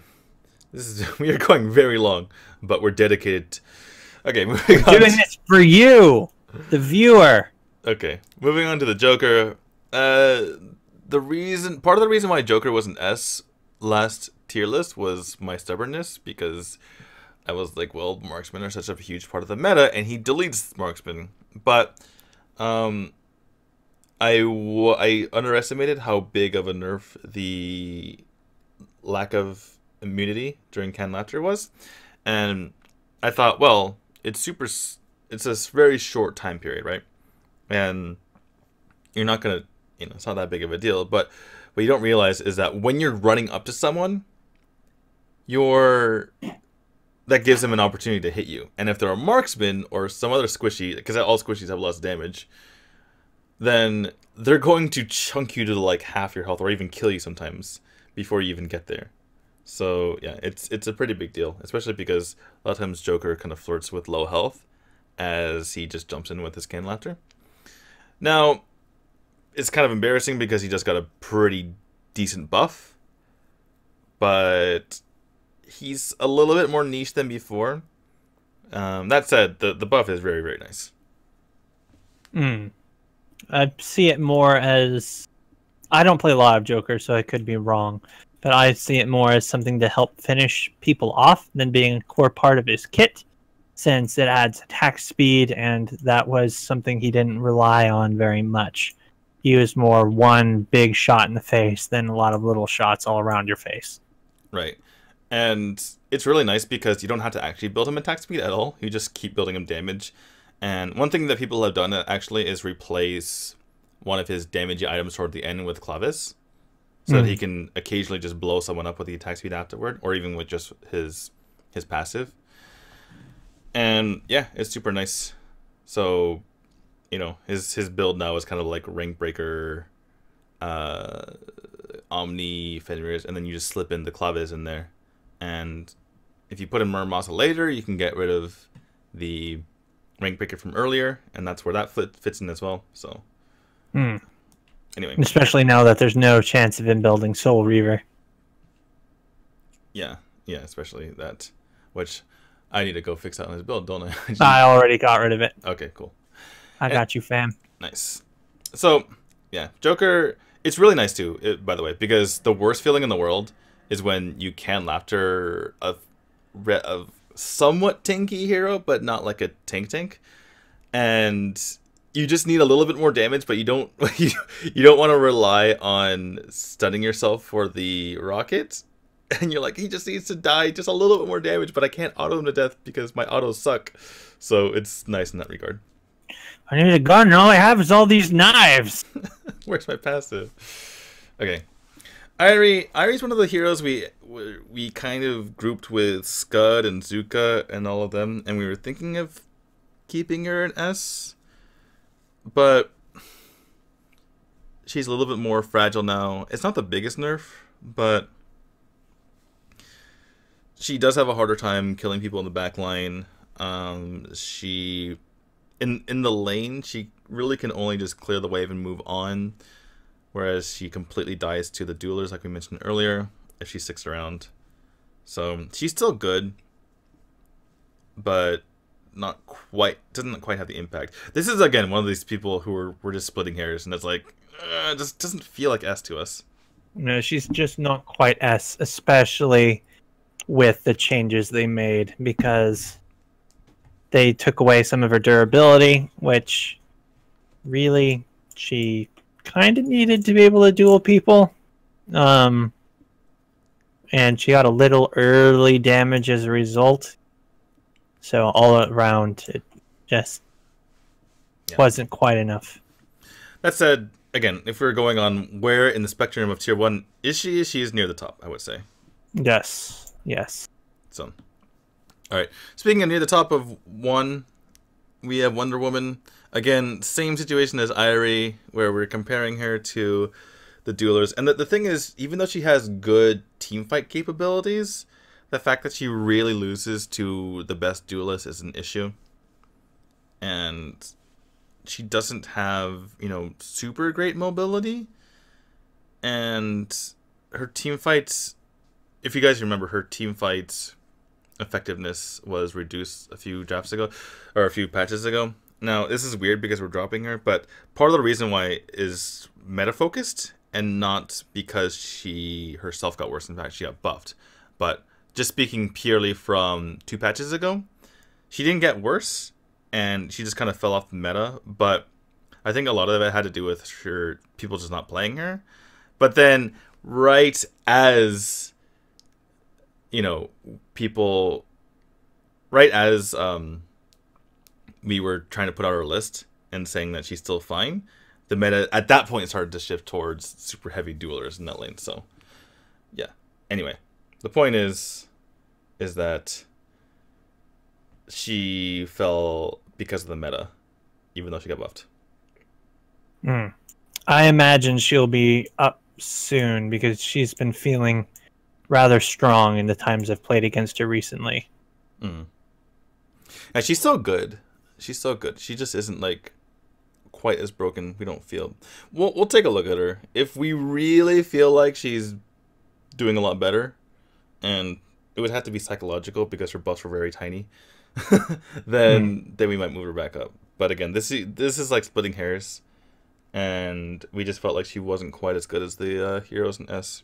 we are going very long, but we're dedicated. Okay, moving on.
Doing this for you, the viewer.
Okay, moving on to the Joker. Part of the reason why Joker was an S last tier list was my stubbornness, because I was like, well, marksmen are such a huge part of the meta, and he deletes marksmen. But I underestimated how big of a nerf the lack of immunity during Can Laughter was, and I thought, well, it's a very short time period, right? And you're not gonna, it's not that big of a deal. But what you don't realize is that when you're running up to someone, that gives them an opportunity to hit you. And if they're a marksman or some other squishy, because all squishies have less damage, then they're going to chunk you to like half your health or even kill you sometimes before you even get there. So yeah, it's a pretty big deal, especially because a lot of times Joker kind of flirts with low health as he just jumps in with his Can Laughter. Now, it's kind of embarrassing because he just got a pretty decent buff, but he's a little bit more niche than before. That said, the buff is very, very nice.
I see it more as... I don't play a lot of Joker, so I could be wrong. But I see it more as something to help finish people off than being a core part of his kit, since it adds attack speed, and that was something he didn't rely on very much. He was more one big shot in the face than a lot of little shots all around your face.
Right. And it's really nice because you don't have to actually build him attack speed at all. You just keep building him damage. And one thing that people have done actually is replace one of his damagey items toward the end with Clavis, so that he can occasionally just blow someone up with the attack speed afterward, or even with just his passive. And yeah, it's super nice. So, his build now is kind of like Rank Breaker, Omni, Fenrir's, and then you just slip in the Clavis in there. And if you put in Muramasa later, you can get rid of the Rank Breaker from earlier, and that's where that fits in as well. So, anyway.
Especially now that there's no chance of him building Soul Reaver.
Yeah, especially that, which I need to go fix that on his build, don't I?
I already got rid of it.
Okay, cool.
I got you, fam.
Nice. So, yeah, Joker, it's really nice too, by the way, because the worst feeling in the world is when you Can Laughter a somewhat tanky hero, but not like a tank, and you just need a little bit more damage, but you don't you don't want to rely on stunning yourself for the rocket. And you're like, he just needs to die just a little bit more damage, but I can't auto him to death because my autos suck. So it's nice in that regard.
I need a gun, and all I have is all these knives.
Where's my passive? Okay. Irie's one of the heroes we kind of grouped with Scud and Zuka and all of them, and we were thinking of keeping her an S. But she's a little bit more fragile now. It's not the biggest nerf, but she does have a harder time killing people in the back line. She in the lane, she really can only just clear the wave and move on, whereas she completely dies to the duelers, like we mentioned earlier, if she sticks around. So she's still good, but not quite, doesn't quite have the impact. This is again one of these people who we're just splitting hairs, and it's like it just doesn't feel like S to us.
No, she's just not quite S, especially with the changes they made, because they took away some of her durability, which really she kind of needed to be able to duel people. And she got a little early damage as a result. So all around, it just wasn't quite enough.
That said, again, if we're going on where in the spectrum of tier 1 is she? She's near the top, I would say.
Yes. Yes.
So, all right. Speaking of near the top of 1, we have Wonder Woman. Again, same situation as Irie, where we're comparing her to the duelers. And the thing is, even though she has good teamfight capabilities, the fact that she really loses to the best duelist is an issue. And she doesn't have, super great mobility. And her teamfights, if you guys remember, her teamfights effectiveness was reduced a few drafts ago, or a few patches ago. Now, this is weird because we're dropping her, but part of the reason why is meta-focused, and not because she herself got worse. In fact, she got buffed. But just speaking purely from 2 patches ago, she didn't get worse, and she just kind of fell off the meta. But I think a lot of it had to do with her people just not playing her. But then, right as people, right as we were trying to put out our list and saying that she's still fine, the meta at that point started to shift towards super heavy duelers in that lane. So, yeah. Anyway, the point is that she fell because of the meta, even though she got buffed.
I imagine she'll be up soon because she's been feeling rather strong in the times I've played against her recently.
And she's so good. She's so good. She just isn't like quite as broken. We don't feel. We'll take a look at her. If we really feel like she's doing a lot better, and it would have to be psychological because her buffs were very tiny, then we might move her back up. But again, this is like splitting hairs, and we just felt like she wasn't quite as good as the heroes in S.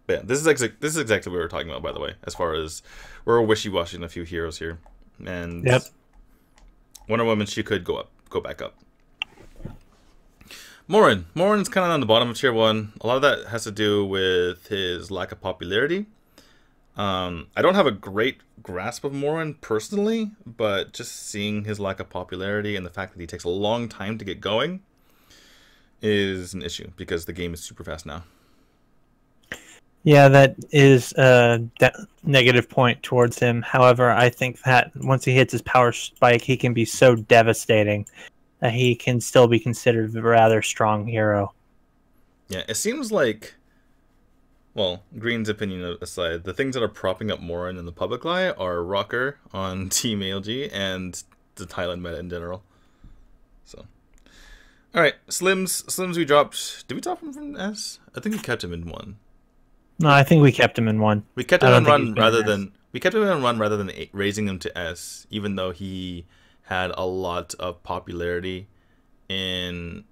But yeah, this is exactly what we were talking about, by the way, as far as we're wishy-washy in a few heroes here. And Wonder Woman, she could go back up. Morin's kind of on the bottom of tier 1. A lot of that has to do with his lack of popularity. I don't have a great grasp of Morin personally, but just seeing his lack of popularity and the fact that he takes a long time to get going is an issue because the game is super fast now.
Yeah, that is that negative point towards him. However, I think that once he hits his power spike, he can be so devastating that he can still be considered a rather strong hero.
Yeah, it seems like, well, Green's opinion aside, the things that are propping up Morin in the public eye are Rocker on Team ALG and the Thailand meta in general. So, all right, Slims we dropped. Did we drop him from S? I think we kept him in 1.
No, I think we kept him in 1.
We kept him in run rather than raising him to S, even though he had a lot of popularity in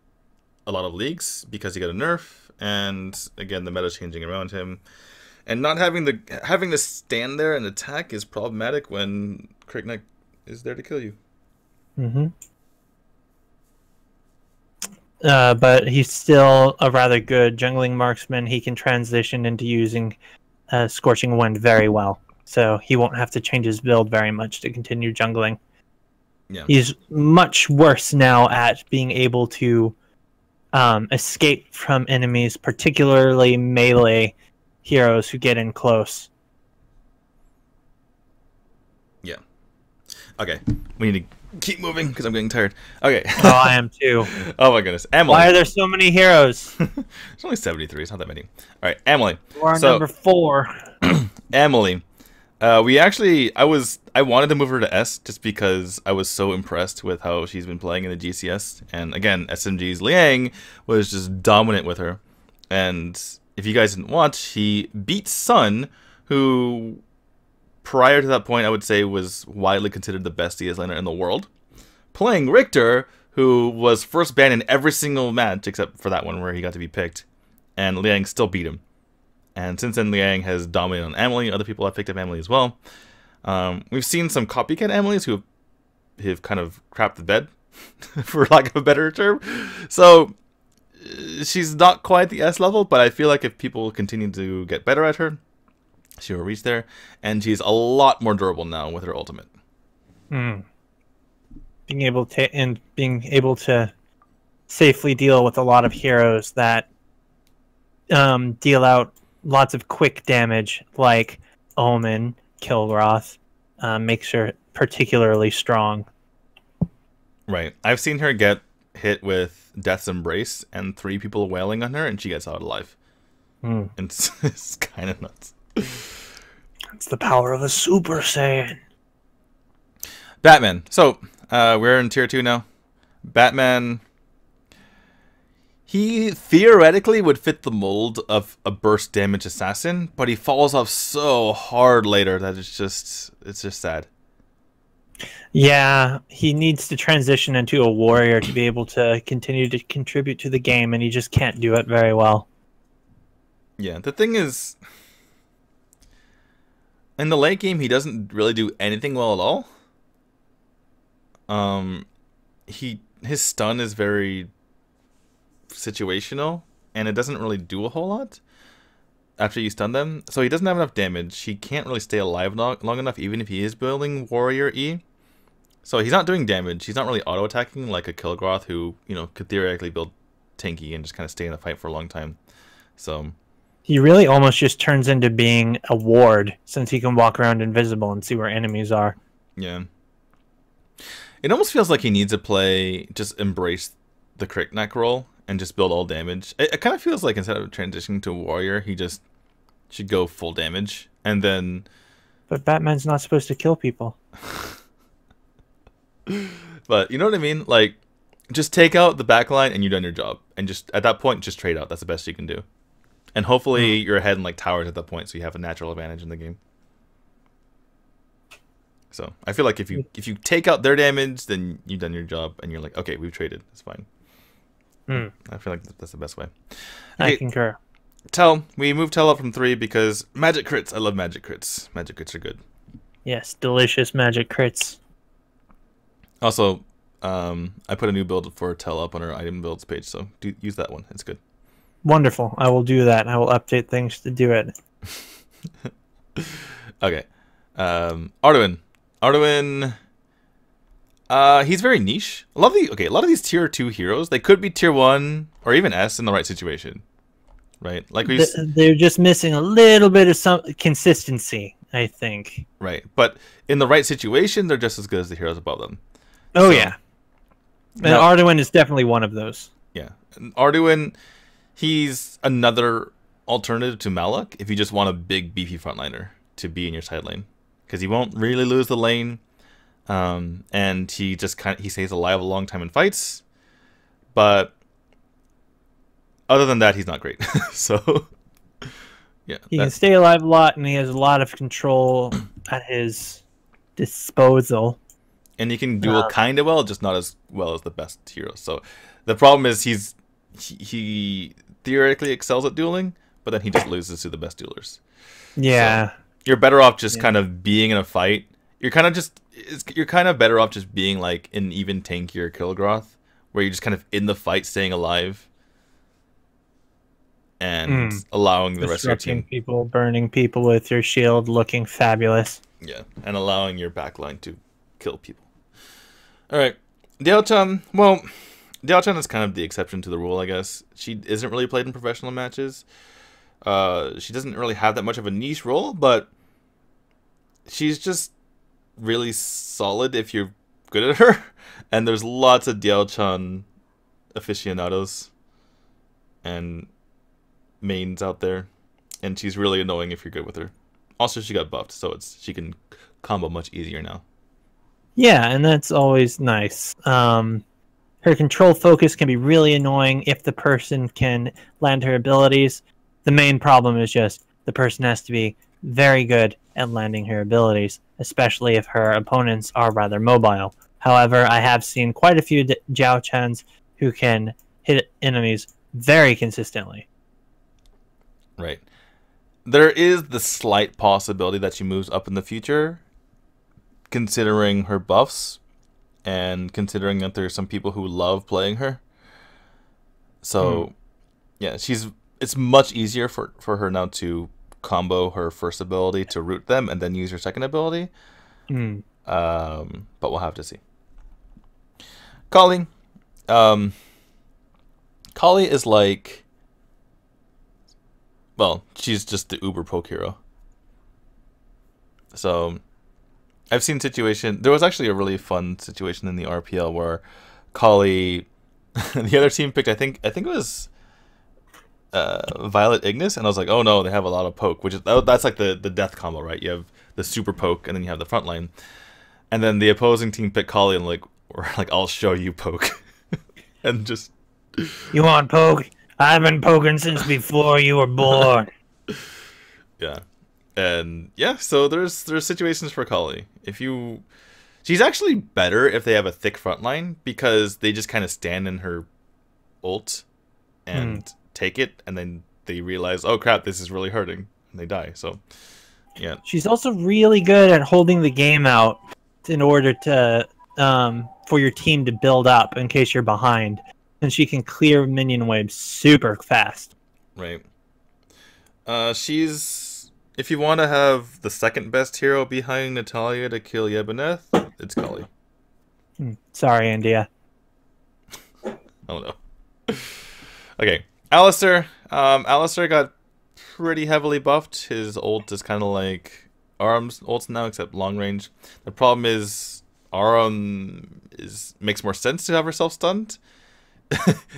a lot of leagues because he got a nerf, and again the meta changing around him, and not having to stand there and attack is problematic when Craig Knight is there to kill you.
Mm-hmm. But he's still a rather good jungling marksman. He can transition into using Scorching Wind very well, so he won't have to change his build very much to continue jungling.
Yeah.
He's much worse now at being able to escape from enemies, particularly melee heroes who get in close.
Yeah. Okay. We need to keep moving because I'm getting tired. Okay.
Oh, I am too.
Oh my goodness. Emily.
Why are there so many heroes?
There's only 73. It's not that many. All right, Emily.
We're on number 4.
Emily. I wanted to move her to S just because I was so impressed with how she's been playing in the GCS. And again, SMG's Liang was just dominant with her. And if you guys didn't watch, he beat Sun, who prior to that point I would say was widely considered the best CS laner in the world, playing Richter, who was first banned in every single match except for that one where he got to be picked. And Liang still beat him. And since then, Liang has dominated on Emily. Other people have picked up Emily as well. We've seen some copycat Emilys who have kind of crapped the bed, for lack of a better term. So she's not quite the S level, but I feel like if people continue to get better at her, she will reach there. And she's a lot more durable now with her ultimate.
Being able to safely deal with a lot of heroes that deal out lots of quick damage, like Omen, Kil'Groth, makes her particularly strong.
Right. I've seen her get hit with Death's Embrace and 3 people wailing on her, and she gets out alive. And it's kind of nuts.
It's the power of a Super Saiyan.
Batman. So, we're in Tier 2 now. Batman... He theoretically would fit the mold of a burst damage assassin, but he falls off so hard later that it's just sad.
Yeah, he needs to transition into a warrior to be able to continue to contribute to the game, and he just can't do it very well.
Yeah, the thing is, in the late game, he doesn't really do anything well at all. His stun is very situational, and it doesn't really do a whole lot after you stun them. So he doesn't have enough damage. He can't really stay alive long enough, even if he is building Warrior E. So he's not doing damage. He's not really auto-attacking like a Kil'Groth, who, you know, could theoretically build tanky and just kind of stay in the fight for a long time. So
he really almost just turns into being a ward, since he can walk around invisible and see where enemies are.
Yeah. It almost feels like he needs to just embrace the Crickneck role and just build all damage. It kind of feels like instead of transitioning to a warrior, he just should go full damage. And then...
But Batman's not supposed to kill people.
But you know what I mean? Like, just take out the backline and you've done your job. And just at that point, just trade out. That's the best you can do. And hopefully you're ahead in like towers at that point, so you have a natural advantage in the game. So I feel like if you take out their damage, then you've done your job, and you're like, okay, we've traded. It's fine. I feel like that's the best way. Okay,
I concur.
We moved Tel up from 3 because magic crits. I love magic crits. Magic crits are good.
Yes, delicious magic crits.
Also, I put a new build for Tel up on our item builds page, so use that one. It's good.
Wonderful. I will do that. I will update things to do it.
Okay. Arduin. He's very niche. A lot of these tier 2 heroes, they could be tier 1 or even S in the right situation. Right? Like
they're just missing a little bit of some consistency, I think.
Right. But in the right situation, they're just as good as the heroes above them.
Oh, so, yeah. And Arduin is definitely one of those.
Yeah. And Arduin, he's another alternative to Malak if you just want a big, beefy frontliner to be in your side lane. Because he won't really lose the lane. And he just he stays alive a long time in fights. But other than that, he's not great. So, yeah.
He can stay alive a lot, and he has a lot of control at his disposal.
And he can duel kind of well, just not as well as the best heroes. So the problem is he theoretically excels at dueling, but then he just loses to the best duelers.
Yeah.
So you're better off just kind of being in a fight. you're kind of you're kind of better off just being like an even tankier Kil'Groth, where you're just kind of in the fight, staying alive, and allowing the rest of your team,
people, burning people with your shield, looking fabulous.
Yeah, and allowing your backline to kill people. All right, Diao-chan. Well, Diao-chan is kind of the exception to the rule, I guess. She isn't really played in professional matches. She doesn't really have that much of a niche role, but she's just really solid if you're good at her. And there's lots of Diao-chan aficionados and mains out there, and she's really annoying if you're good with her. Also, she got buffed, so she can combo much easier now.
Yeah, and that's always nice. Her control focus can be really annoying if the person can land her abilities. The main problem is just the person has to be very good at landing her abilities, especially if her opponents are rather mobile. However, I have seen quite a few Diao-chans who can hit enemies very consistently.
Right. There is the slight possibility that she moves up in the future, considering her buffs, and considering that there's some people who love playing her. So, yeah, it's much easier for her now to combo her first ability to root them and then use her second ability. But we'll have to see. Kali. Kali is like... Well, she's just the uber poke hero. So, I've seen situation. There was actually a really fun situation in the RPL where Kali, the other team picked. I think it was Violet Ignis, and I was like, oh no, they have a lot of poke, which is that's like the death combo, right? You have the super poke, and then you have the front line, and then the opposing team picked Kali, and we're like, I'll show you poke, and just
you want poke? I've been poking since before you were born.
Yeah. And yeah, so there's situations for Kali. She's actually better if they have a thick front line, because they just kind of stand in her ult and take it, and then they realize, oh crap, this is really hurting, and they die. So yeah.
She's also really good at holding the game out in order to for your team to build up in case you're behind. And she can clear minion waves super fast.
Right. If you want to have the second best hero behind Natalia to kill Yebeneth, it's Kali.
Sorry, India.
Oh no. Okay, Alistar. Alistar got pretty heavily buffed. His ult is kind of like Aram's ults now, except long range. The problem is Aram makes more sense to have herself stunned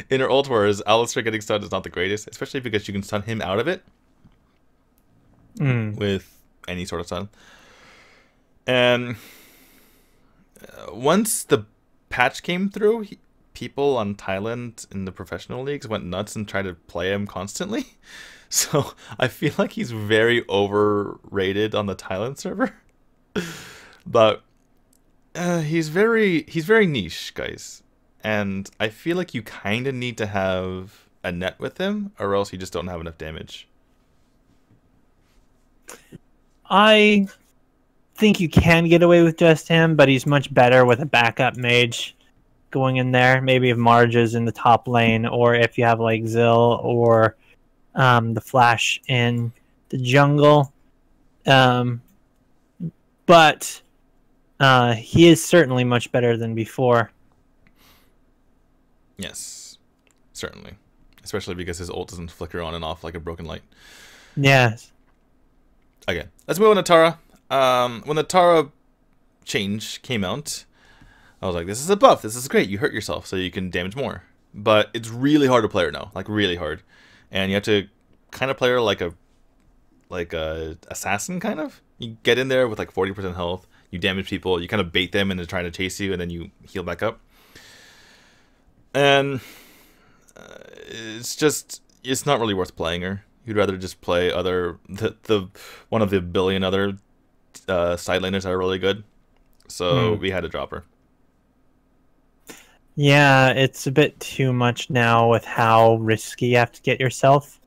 in her ult, whereas Alistar getting stunned is not the greatest, especially because you can stun him out of it with any sort of stun. And once the patch came through, people on Thailand in the professional leagues went nuts and tried to play him constantly. So I feel like he's very overrated on the Thailand server. But he's very niche, guys. And I feel like you kind of need to have a net with him, or else you just don't have enough damage.
I think you can get away with just him, but he's much better with a backup mage going in there. Maybe if Marge is in the top lane, or if you have like Zill or the Flash in the jungle. But he is certainly much better than before.
Yes, certainly. Especially because his ult doesn't flicker on and off like a broken light.
Yes.
Okay, let's move on to Tara. When the Tara change came out, I was like, this is a buff. This is great. You hurt yourself, so you can damage more. But it's really hard to play her now. Like, really hard. And you have to kind of play her like a assassin, kind of. You get in there with like 40% health. You damage people. You kind of bait them into trying to chase you, and then you heal back up. And it's not really worth playing her. You'd rather just play one of the billion other side laners that are really good. So we had to drop her.
Yeah, it's a bit too much now with how risky you have to get yourself.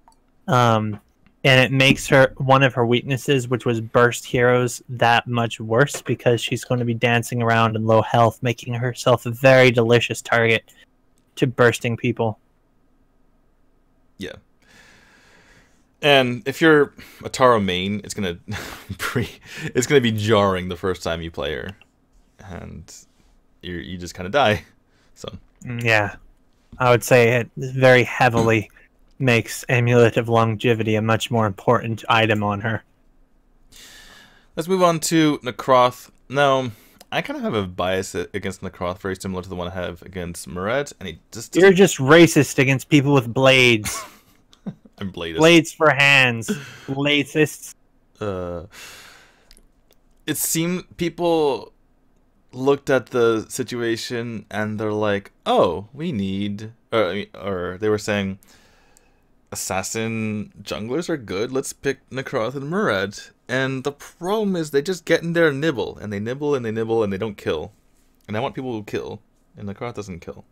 And and it makes her one of her weaknesses, which was burst heroes, that much worse because she's going to be dancing around in low health, making herself a very delicious target to bursting people.
Yeah. And if you're a Taro main, it's gonna be jarring the first time you play her, and you just kind of die. So
yeah, I would say it very heavily makes Amulet of Longevity a much more important item on her.
Let's move on to Kil'Groth. Now, I kind of have a bias against Kil'Groth, very similar to the one I have against Murad, and he just
You're just racist against people with blades.
I'm bladist.
Blades for hands. Bladesists.
It seemed people looked at the situation and they're like, oh, we need... Or they were saying, assassin junglers are good, let's pick Kil'Groth and Murad. And the problem is they just get in there and nibble. And they nibble and they nibble and they don't kill. And I want people to kill. And Kil'Groth doesn't kill.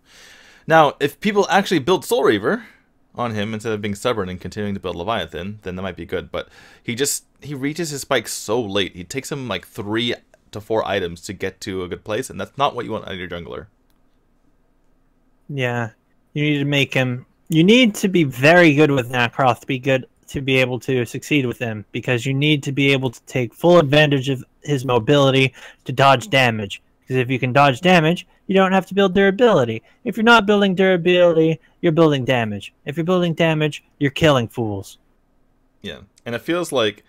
Now, if people actually build Soul Reaver on him instead of being stubborn and continuing to build Leviathan, then that might be good. But he reaches his spike so late. It takes him like 3 to 4 items to get to a good place, and that's not what you want out of your jungler.
Yeah. You need to make him... You need to be very good with Kil'Groth to be able to succeed with him, because you need to be able to take full advantage of his mobility to dodge damage. Because if you can dodge damage, you don't have to build durability. If you're not building durability, you're building damage. If you're building damage, you're killing fools.
Yeah, and it feels like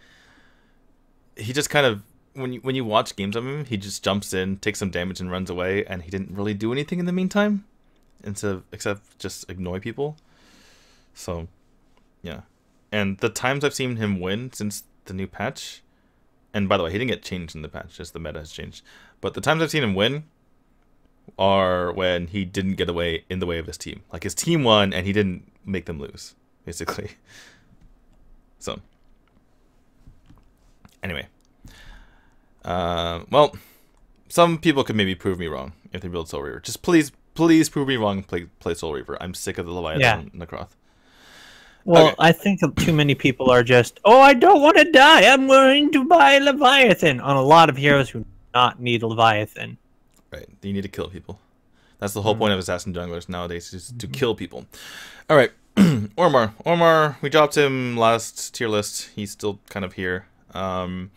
he just kind of, when you watch games of him, he just jumps in, takes some damage, and runs away, and he didn't really do anything in the meantime, except just ignore people. So, yeah. And the times I've seen him win since the new patch, and by the way, he didn't get changed in the patch, just the meta has changed. But the times I've seen him win are when he didn't get away in the way of his team. Like, his team won, and he didn't make them lose, basically. So, anyway. Well, some people could maybe prove me wrong if they build Soul Reaver. Just please prove me wrong and play Soul Reaver. I'm sick of the Leviathan and Kil'Groth.
Well,
okay.
I think too many people are just, oh, I don't want to die, I'm going to buy Leviathan, on a lot of heroes who do not need Leviathan.
Right, you need to kill people. That's the whole point of assassin junglers nowadays, is to kill people. Alright, Ormar. Ormar, we dropped him last tier list. He's still kind of here. The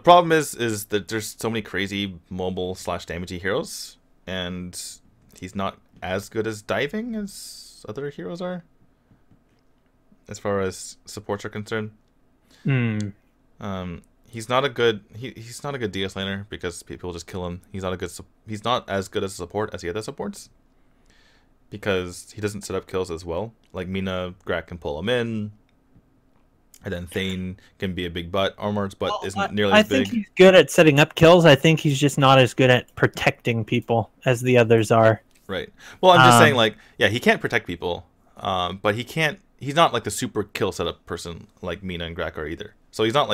problem is that there's so many crazy mobile / damagey heroes, and he's not as good as diving as other heroes are, as far as supports are concerned. He's not a good he's not a good DS laner because people just kill him. He's not as good as a support as the other supports, because he doesn't set up kills as well. Like Mina, Grak can pull him in, and then Thane can be a big butt. Ormar's butt isn't nearly as big.
I think he's good at setting up kills. I think he's just not as good at protecting people as the others are. Right.
Well, I'm just saying, like, yeah, he can't protect people, but he's not like the super kill setup person like Mina and Grak are either. So he's not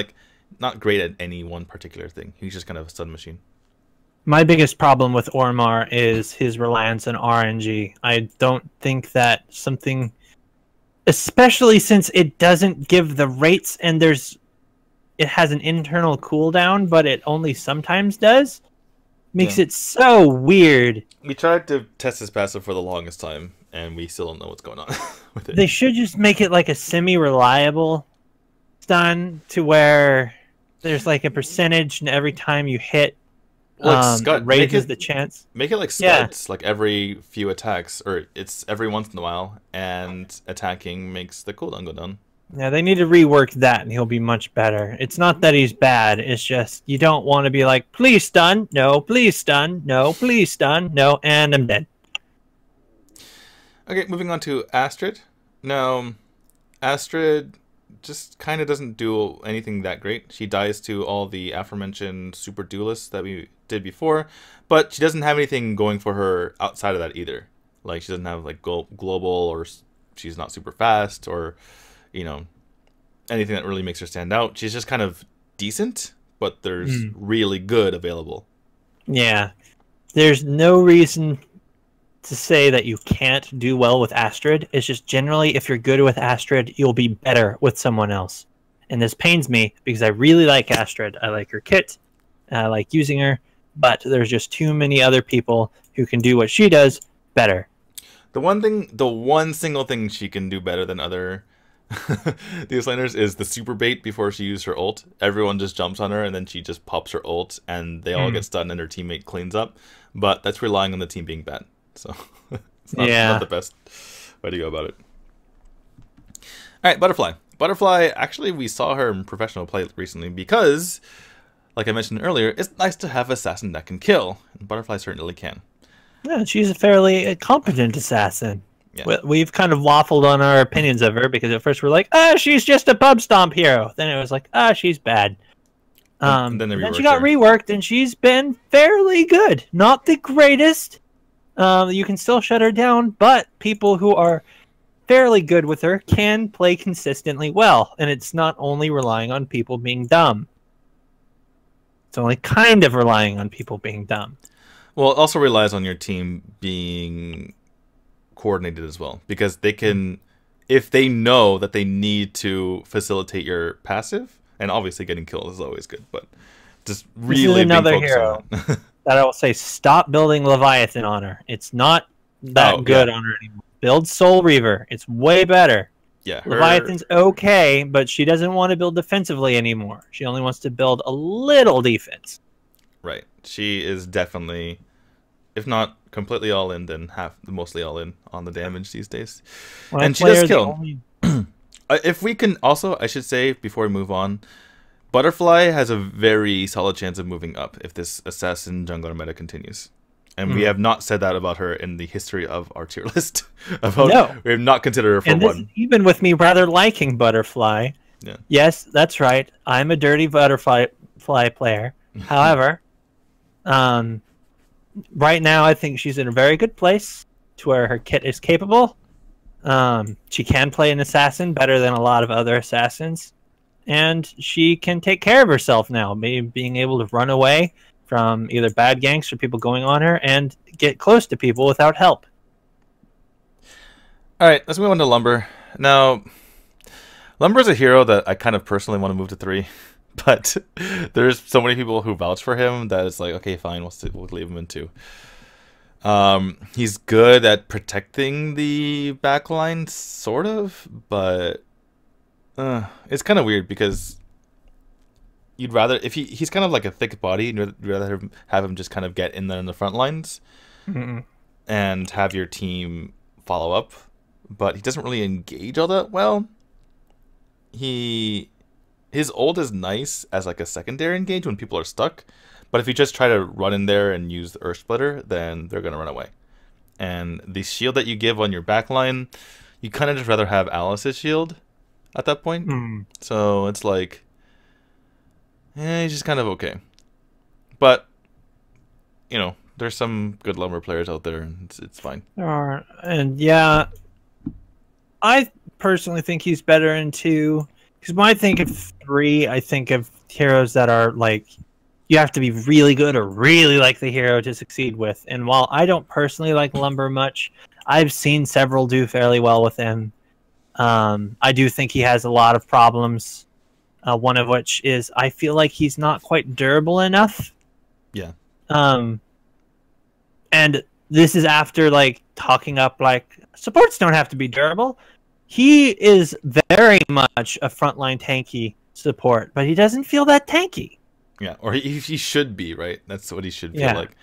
great at any one particular thing. He's just kind of a stun machine.
My biggest problem with Ormar is his reliance on RNG. I don't think that something, especially since it doesn't give the rates, and it has an internal cooldown, but it only sometimes does, makes it so weird.
We tried to test his passive for the longest time, and we still don't know what's going on with it.
They should just make it like a semi-reliable stun, to where there's like a percentage, and every time you hit, raises the chance.
Make it like Scuds, like every few attacks, or it's every once in a while, and attacking makes the cooldown go down.
Yeah, they need to rework that, and he'll be much better. It's not that he's bad, it's just you don't want to be like, please stun, no, please stun, no, please stun, no, and I'm dead.
Okay, moving on to Astrid. Now, Astrid just kind of doesn't do anything that great. She dies to all the aforementioned super duelists that we did before, but she doesn't have anything going for her outside of that either. Like, she doesn't have like global, or she's not super fast, or anything that really makes her stand out. She's just kind of decent, but there's really good available.
Yeah, there's no reason to say that you can't do well with Astrid. It's just generally, if you're good with Astrid, you'll be better with someone else. And this pains me because I really like Astrid. I like her kit. I like using her. But there's just too many other people who can do what she does better.
The one single thing she can do better than other these laners is the super bait before she used her ult. Everyone just jumps on her and then she just pops her ult and they all get stunned and her teammate cleans up. But that's relying on the team being bad. So it's not the best way to go about it. Alright, Butterfly. Butterfly, actually we saw her in professional play recently because, like I mentioned earlier, it's nice to have an assassin that can kill. And Butterfly certainly can.
Yeah, she's a fairly competent assassin.
Yeah.
We've kind of waffled on our opinions of her because at first we're like, she's just a pub stomp hero. Then it was like, she's bad. Then she got reworked and she's been fairly good. Not the greatest. You can still shut her down, but people who are fairly good with her can play consistently well. And it's not only relying on people being dumb. It's only kind of relying on people being dumb.
Well, it also relies on your team being coordinated as well, because they can, if they know that they need to facilitate your passive, and obviously getting kills is always good, but just really
another hero that I will say, stop building Leviathan on her. It's not that good on her anymore. Build Soul Reaver. It's way better.
Yeah,
Leviathan's okay, but she doesn't want to build defensively anymore. She only wants to build a little defense.
Right. She is definitely, if not completely all in, then mostly all in on the damage these days. And she does kill. If we can also, I should say, before we move on, Butterfly has a very solid chance of moving up if this assassin jungler meta continues. And we have not said that about her in the history of our tier list. No. We have not considered her for one.
Even with me rather liking Butterfly.
Yeah.
Yes, that's right. I'm a dirty Butterfly player. However, right now I think she's in a very good place to where her kit is capable. She can play an assassin better than a lot of other assassins. And she can take care of herself now, being able to run away from either bad ganks or people going on her and get close to people without help.
Alright, let's move on to Lumber. Now, Lumber is a hero that I kind of personally want to move to 3. But there's so many people who vouch for him that it's like, okay, fine, we'll leave him in 2. He's good at protecting the backline, sort of, but it's kind of weird because you'd rather, if he's kind of like a thick body, you'd rather have him just kind of get in there in the front lines and have your team follow up. But he doesn't really engage all that well. His ult is nice as like a secondary engage when people are stuck, but if you just try to run in there and use the Earth Splitter, then they're gonna run away. And the shield that you give on your backline, you kind of just rather have Alice's shield at that point. So it's like, he's just kind of okay. But you know, there's some good Lumber players out there, and it's fine.
There are, and yeah, I personally think he's better in 2. Because when I think of 3, I think of heroes that are like, you have to be really good or really like the hero to succeed with. And while I don't personally like Lumber much, I've seen several do fairly well with him. I do think he has a lot of problems. One of which is I feel like he's not quite durable enough.
Yeah.
And this is after like talking up like supports don't have to be durable. He is very much a frontline tanky support, but he doesn't feel that tanky.
Yeah, or he should be, right? That's what he should feel like.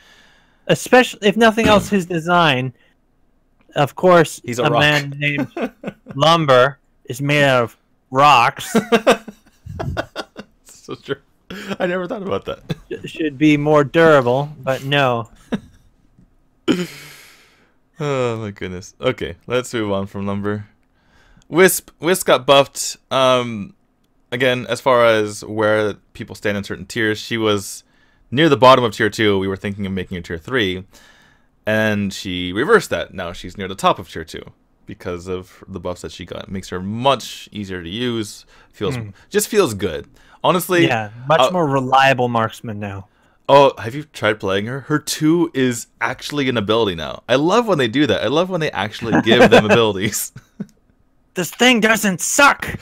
Especially, if nothing else, his design. Of course,
he's a rock.
Man named Lumber is made out of rocks.
So true. I never thought about that.
Should be more durable, but no.
Oh my goodness. Okay, let's move on from Lumber. Wisp got buffed. Again, as far as where people stand in certain tiers, she was near the bottom of tier 2. We were thinking of making her tier 3, and she reversed that. Now she's near the top of tier 2 because of the buffs that she got. It makes her much easier to use. Just feels good. Honestly,
yeah, much more reliable marksman now.
Oh, have you tried playing her? Her 2 is actually an ability now. I love when they do that. I love when they actually give them abilities.
This thing doesn't suck.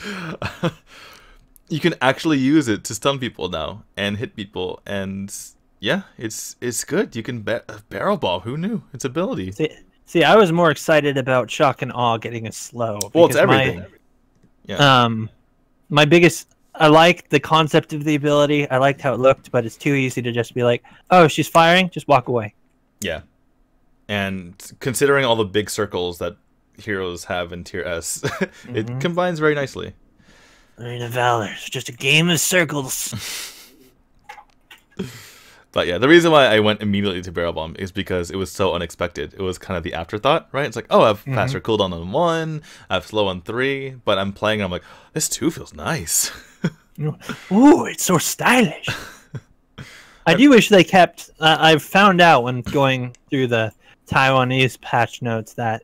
You can actually use it to stun people now and hit people, and yeah, it's good. You can barrel bomb. Who knew? It's ability.
See, I was more excited about shock and awe getting a slow.
Well, it's everything.
My biggest. I liked the concept of the ability. I liked how it looked, but it's too easy to just be like, "Oh, she's firing. Just walk away."
Yeah, and considering all the big circles that heroes have in tier S, it combines very nicely.
Arena of Valor. It's just a game of circles.
But yeah, the reason why I went immediately to Barrel Bomb is because it was so unexpected. It was kind of the afterthought, right? It's like, oh, I have faster cooldown on 1, I have slow on 3, but I'm playing and I'm like, this 2 feels nice.
Ooh, it's so stylish. I do wish they kept... I've found out when going through the Taiwanese patch notes that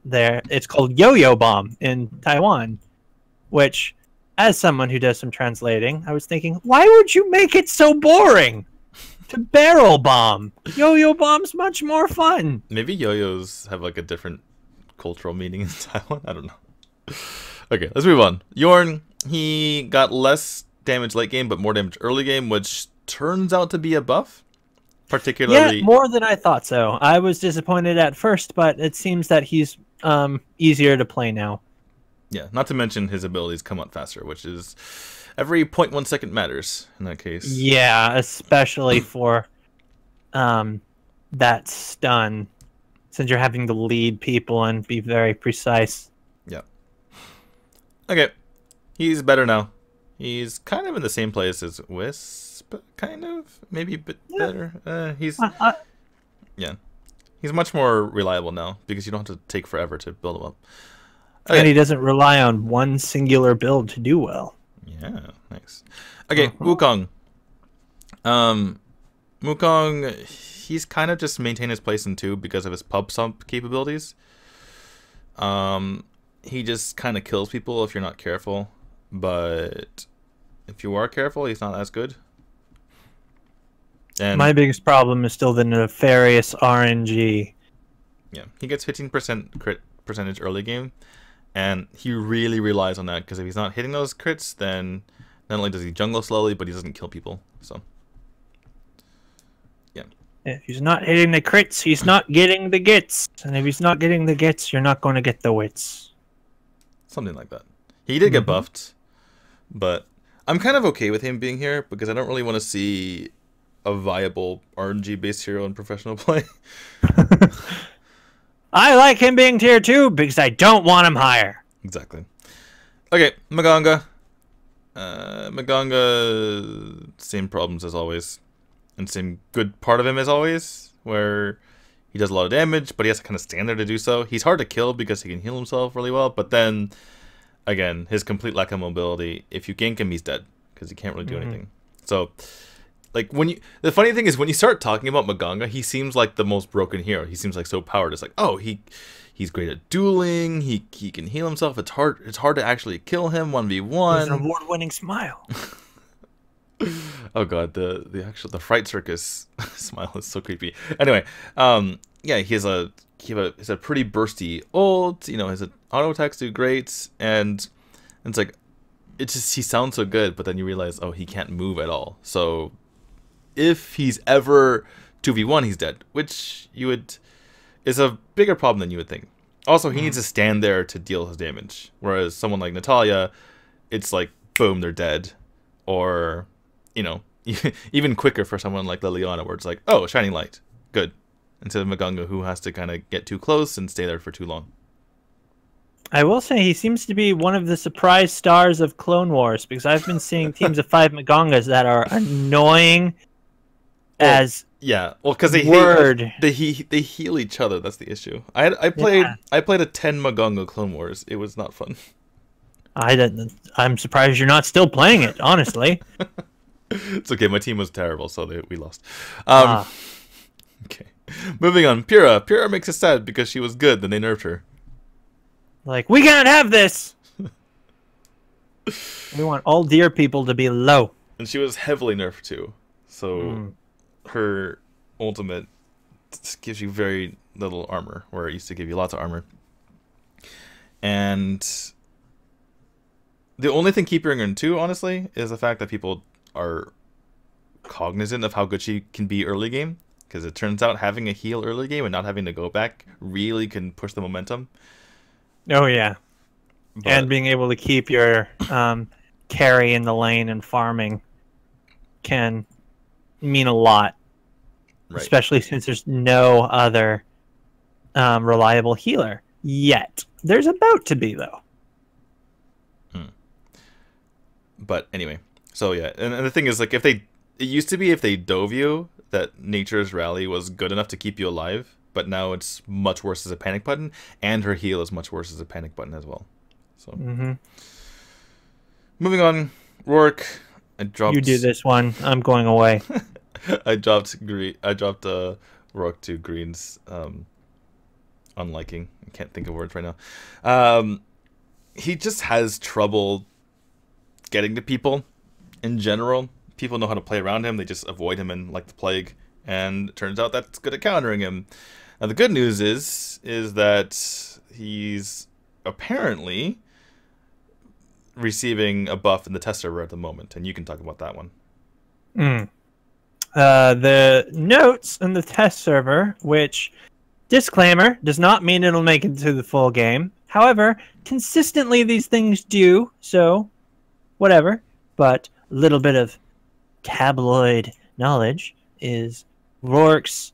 it's called Yo-Yo Bomb in Taiwan, which, as someone who does some translating, I was thinking, why would you make it so boring? To barrel bomb. Yo-yo bomb's much more fun.
Maybe yo-yos have like a different cultural meaning in Taiwan. I don't know. Okay, let's move on. Yorn, he got less damage late game, but more damage early game, which turns out to be a buff. Particularly,
yeah, more than I thought so. I was disappointed at first, but it seems that he's easier to play now.
Yeah, not to mention his abilities come out faster, which is every 0.1 second matters in that case.
Yeah, especially for that stun, since you're having to lead people and be very precise.
Yeah. Okay, he's better now. He's kind of in the same place as Wisp, kind of, maybe a bit better. Yeah, he's much more reliable now because you don't have to take forever to build him up. Okay.
And he doesn't rely on one singular build to do well.
Yeah, nice. Okay, Wukong. Wukong, he's kind of just maintained his place in 2 because of his pub sump capabilities. He just kind of kills people if you're not careful, but if you are careful, he's not as good. And
my biggest problem is still the nefarious RNG.
Yeah, he gets 15% crit percentage early game, and he really relies on that because if he's not hitting those crits, then not only does he jungle slowly, but he doesn't kill people. So, yeah.
If he's not hitting the crits, he's not getting the gets. And if he's not getting the gets, you're not going to get the wits.
Something like that. He did get buffed, but I'm kind of okay with him being here because I don't really want to see a viable RNG-based hero in professional play.
I like him being tier 2 because I don't want him higher.
Exactly. Okay, Maganga. Maganga, same problems as always. And same good part of him as always, where he does a lot of damage, but he has to kind of stand there to do so. He's hard to kill because he can heal himself really well, but then, again, his complete lack of mobility, if you gank him, he's dead, because he can't really do anything. So, like, the funny thing is, when you start talking about Maganga, he seems like the most broken hero. He seems like so powered. It's like, oh, he's great at dueling. He can heal himself. It's hard to actually kill him 1v1.
He's an award-winning smile.
Oh god, the Fright Circus smile is so creepy. Anyway, yeah, he has a pretty bursty ult. You know, his auto attacks do great, and it's like, he sounds so good, but then you realize, oh, he can't move at all. So if he's ever 2v1, he's dead, which is a bigger problem than you would think. Also, he needs to stand there to deal his damage, whereas someone like Natalia, it's like, boom, they're dead. Or, you know, even quicker for someone like Liliana, where it's like, oh, shining light, good. Instead of Maganga, who has to kind of get too close and stay there for too long.
I will say he seems to be one of the surprise stars of Clone Wars, because I've been seeing teams of 5 Magangas that are annoying as
yeah, well, because they heal each other. That's the issue. I played a 10 Maganga Clone Wars. It was not fun.
I'm surprised you're not still playing it, honestly.
It's okay. My team was terrible, so we lost. Okay, moving on. Pyrrha makes us sad because she was good, then they nerfed her.
Like, we can't have this. We want all deer people to be low.
And she was heavily nerfed too. So her ultimate gives you very little armor, where it used to give you lots of armor. And the only thing keeping her in 2, honestly, is the fact that people are cognizant of how good she can be early game. Because it turns out having a heal early game and not having to go back really can push the momentum.
Oh, yeah. But, and being able to keep your carry in the lane and farming can mean a lot. Right. Especially since there's no other reliable healer yet. There's about to be, though.
But anyway, so yeah. And the thing is, like, it used to be if they dove you, that Nature's Rally was good enough to keep you alive, but now it's much worse as a panic button, and her heal is much worse as a panic button as well. So, moving on, Rourke. I dropped.
You do this one. I'm going away.
I dropped Rourke to Green's unliking. I can't think of words right now. He just has trouble getting to people in general. People know how to play around him. They just avoid him and like the plague. And it turns out that's good at countering him. Now the good news is that he's apparently receiving a buff in the test server at the moment, and you can talk about that one.
The notes in the test server, which, disclaimer, does not mean it'll make it to the full game. However, consistently these things do, so whatever. But a little bit of tabloid knowledge is Rourke's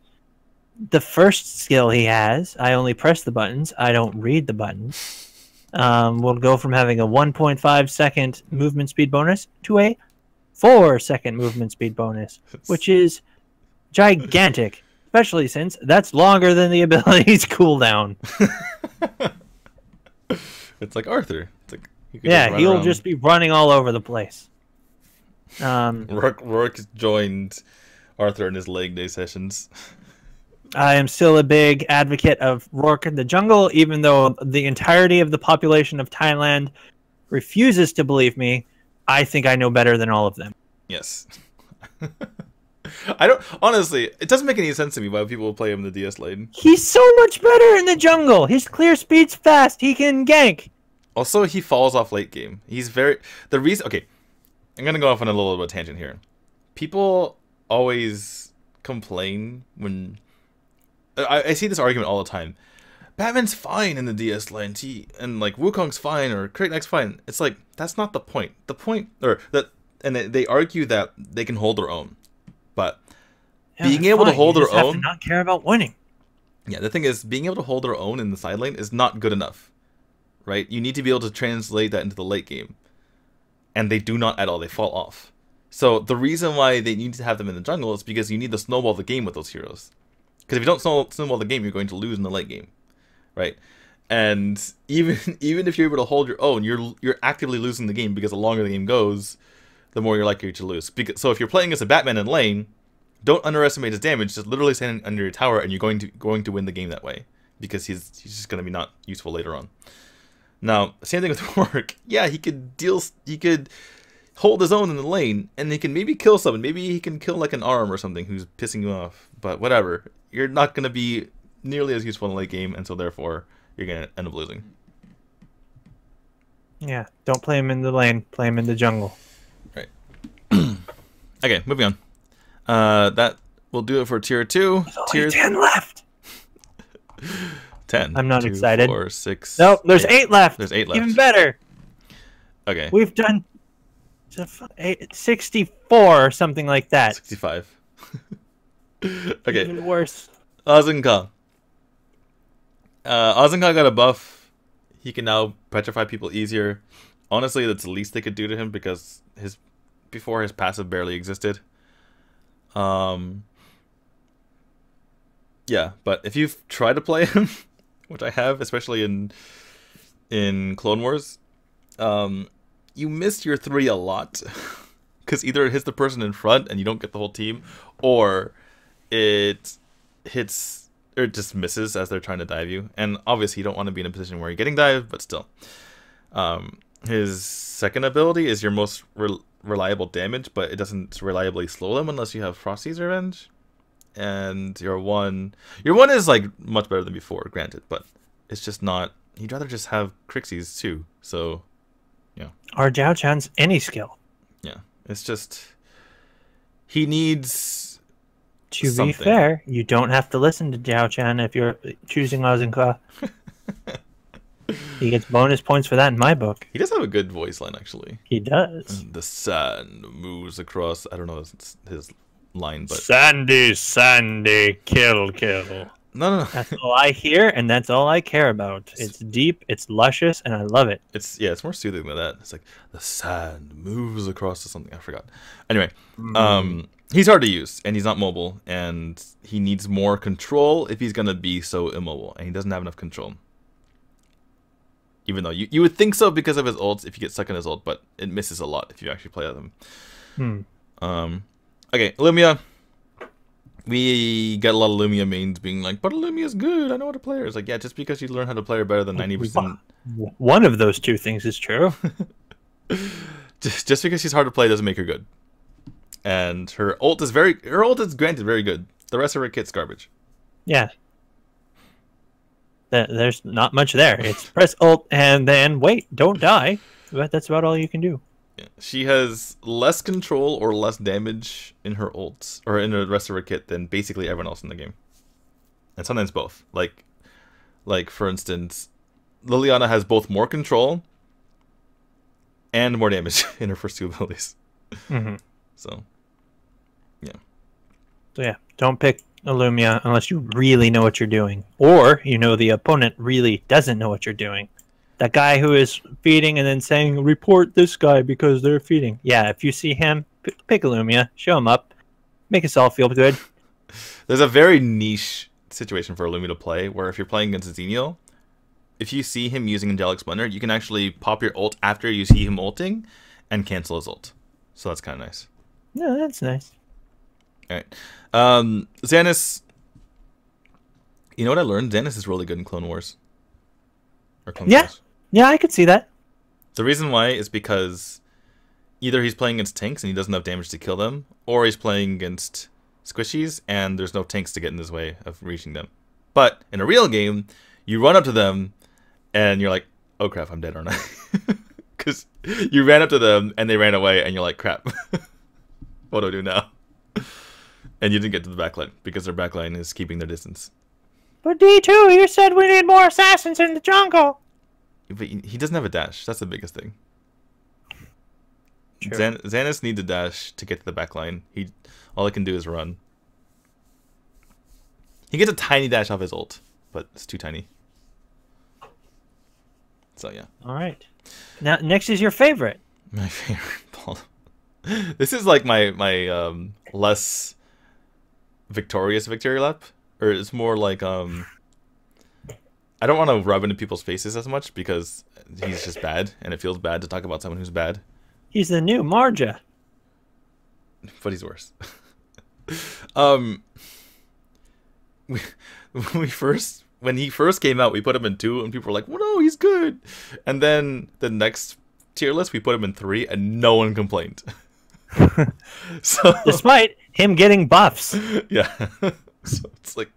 the first skill he has. I only press the buttons. I don't read the buttons. Will go from having a 1.5 second movement speed bonus to a 4-second movement speed bonus, which is gigantic, especially since that's longer than the ability's cooldown.
It's like Arthur. It's like
he'll around. Just be running all over the place.
Rourke joined Arthur in his leg day sessions.
I am still a big advocate of Rourke in the jungle, even though the entirety of the population of Thailand refuses to believe me. I think I know better than all of them.
Yes. I don't, honestly, it doesn't make any sense to me why people play him in the DS lane.
He's so much better in the jungle. His clear speed's fast. He can gank.
Also, he falls off late game. He's very, okay, I'm going to go off on a little bit of a tangent here. People always complain when, I see this argument all the time. Batman's fine in the DS lane, and like Wukong's fine or Kraken's fine. It's like, that's not the point. The point, and they argue that they can hold their own, but being able to hold their own,
not care about winning.
Yeah, the thing is, being able to hold their own in the side lane is not good enough, right? You need to be able to translate that into the late game, and they do not at all. They fall off. So the reason why they need to have them in the jungle is because you need to snowball the game with those heroes. Because if you don't snowball the game, you're going to lose in the late game, right? And even if you're able to hold your own, you're actively losing the game, because the longer the game goes, the more you're likely to lose. So if you're playing as a Batman in lane, don't underestimate his damage. Just literally standing under your tower, and you're going to win the game that way, because he's just going to be not useful later on. Now, same thing with Rourke. Yeah, he could hold his own in the lane, and he can maybe kill someone. Maybe he can kill like an arm or something who's pissing you off. But whatever, you're not going to be nearly as useful in the late game, and so therefore you're going to end up losing.
Yeah, don't play him in the lane. Play him in the jungle.
Right. Okay, moving on. That will do it for tier 2.
There's only 10 left.
10.
I'm not
2,
excited.
4, 6.
Nope, there's 8 left.
There's 8 left.
Even better.
Okay.
We've done 64 or something like that.
65. Okay.
Even worse.
Azzen'Ka. Azzen'Ka got a buff. He can now petrify people easier. Honestly, that's the least they could do to him, because before his passive barely existed. Yeah, but if you've tried to play him, which I have, especially in Clone Wars, you missed your 3 a lot. Because either it hits the person in front and you don't get the whole team, or it hits, or it just misses as they're trying to dive you. And obviously you don't want to be in a position where you're getting dived, but still. His second ability is your most reliable damage, but it doesn't reliably slow them unless you have Frosty's Revenge. and your one is like much better than before, granted, but it's just not. He'd rather just have Crixies too. So, yeah.
Or Zhao Chan's any skill.
Yeah, it's just he needs.
To
something.
be fair, you don't have to listen to Zhao Chan if you're choosing Azzen'Ka. He gets bonus points for that in my book.
He does have a good voice line, actually.
He does.
The sand moves across. I don't know his line, but
Sandy, Sandy, kill.
no.
That's all I hear, and that's all I care about. It's deep, it's luscious, and I love it.
It's more soothing than that. It's like the sand moves across to something. I forgot. Anyway, he's hard to use, and he's not mobile, and he needs more control if he's gonna be so immobile, and he doesn't have enough control. Even though you would think so because of his ults if you get stuck in his ult, but it misses a lot if you actually play them. Okay, Lumia. We get a lot of Lumia mains being like, but Lumia's good, I know how to play her. It's like, yeah, just because you learn how to play her better than 90%.
One of those two things is true.
just because she's hard to play doesn't make her good. And her ult is granted very good. The rest of her kit's garbage.
Yeah. There's not much there. It's press ult and then wait, don't die. But that's about all you can do.
Yeah. She has less control or less damage in her ults or in the rest of her kit than basically everyone else in the game. And sometimes both. Like for instance, Liliana has both more control and more damage in her first two abilities. So, yeah.
Don't pick Lumia unless you really know what you're doing, or you know the opponent really doesn't know what you're doing. That guy who is feeding and then saying, report this guy because they're feeding. Yeah, if you see him, pick a Lumia, show him up, make us all feel good.
There's a very niche situation for a Lumia to play, where if you're playing against Xenial, if you see him using Angelic Splendor, you can actually pop your ult after you see him ulting and cancel his ult. So that's kind of nice.
Yeah, that's nice.
Alright. Xannis. You know what I learned? Xannis is really good in Clone Wars. Or Clone Wars.
Yeah, I could see that.
The reason why is because either he's playing against tanks and he doesn't have damage to kill them, or he's playing against squishies and there's no tanks to get in his way of reaching them. But in a real game, you run up to them and you're like, oh crap, I'm dead, aren't I? Because you ran up to them and they ran away and you're like, crap. What do I do now? And you didn't get to the backline because their backline is keeping their distance.
But D2, you said we need more assassins in the jungle.
But he doesn't have a dash. That's the biggest thing.
Sure.
Xannis needs a dash to get to the backline. All he can do is run. He gets a tiny dash off his ult, but it's too tiny. So yeah.
All right. Now next is your favorite.
My favorite ball. This is like my less victorious victory lap, or it's more like I don't want to rub into people's faces as much because he's just bad, and it feels bad to talk about someone who's bad.
He's the new Marja.
But he's worse. When he first came out, we put him in 2, and people were like, "Well, no, he's good." And then the next tier list, we put him in 3, and no one complained. So
despite him getting buffs.
Yeah. So it's like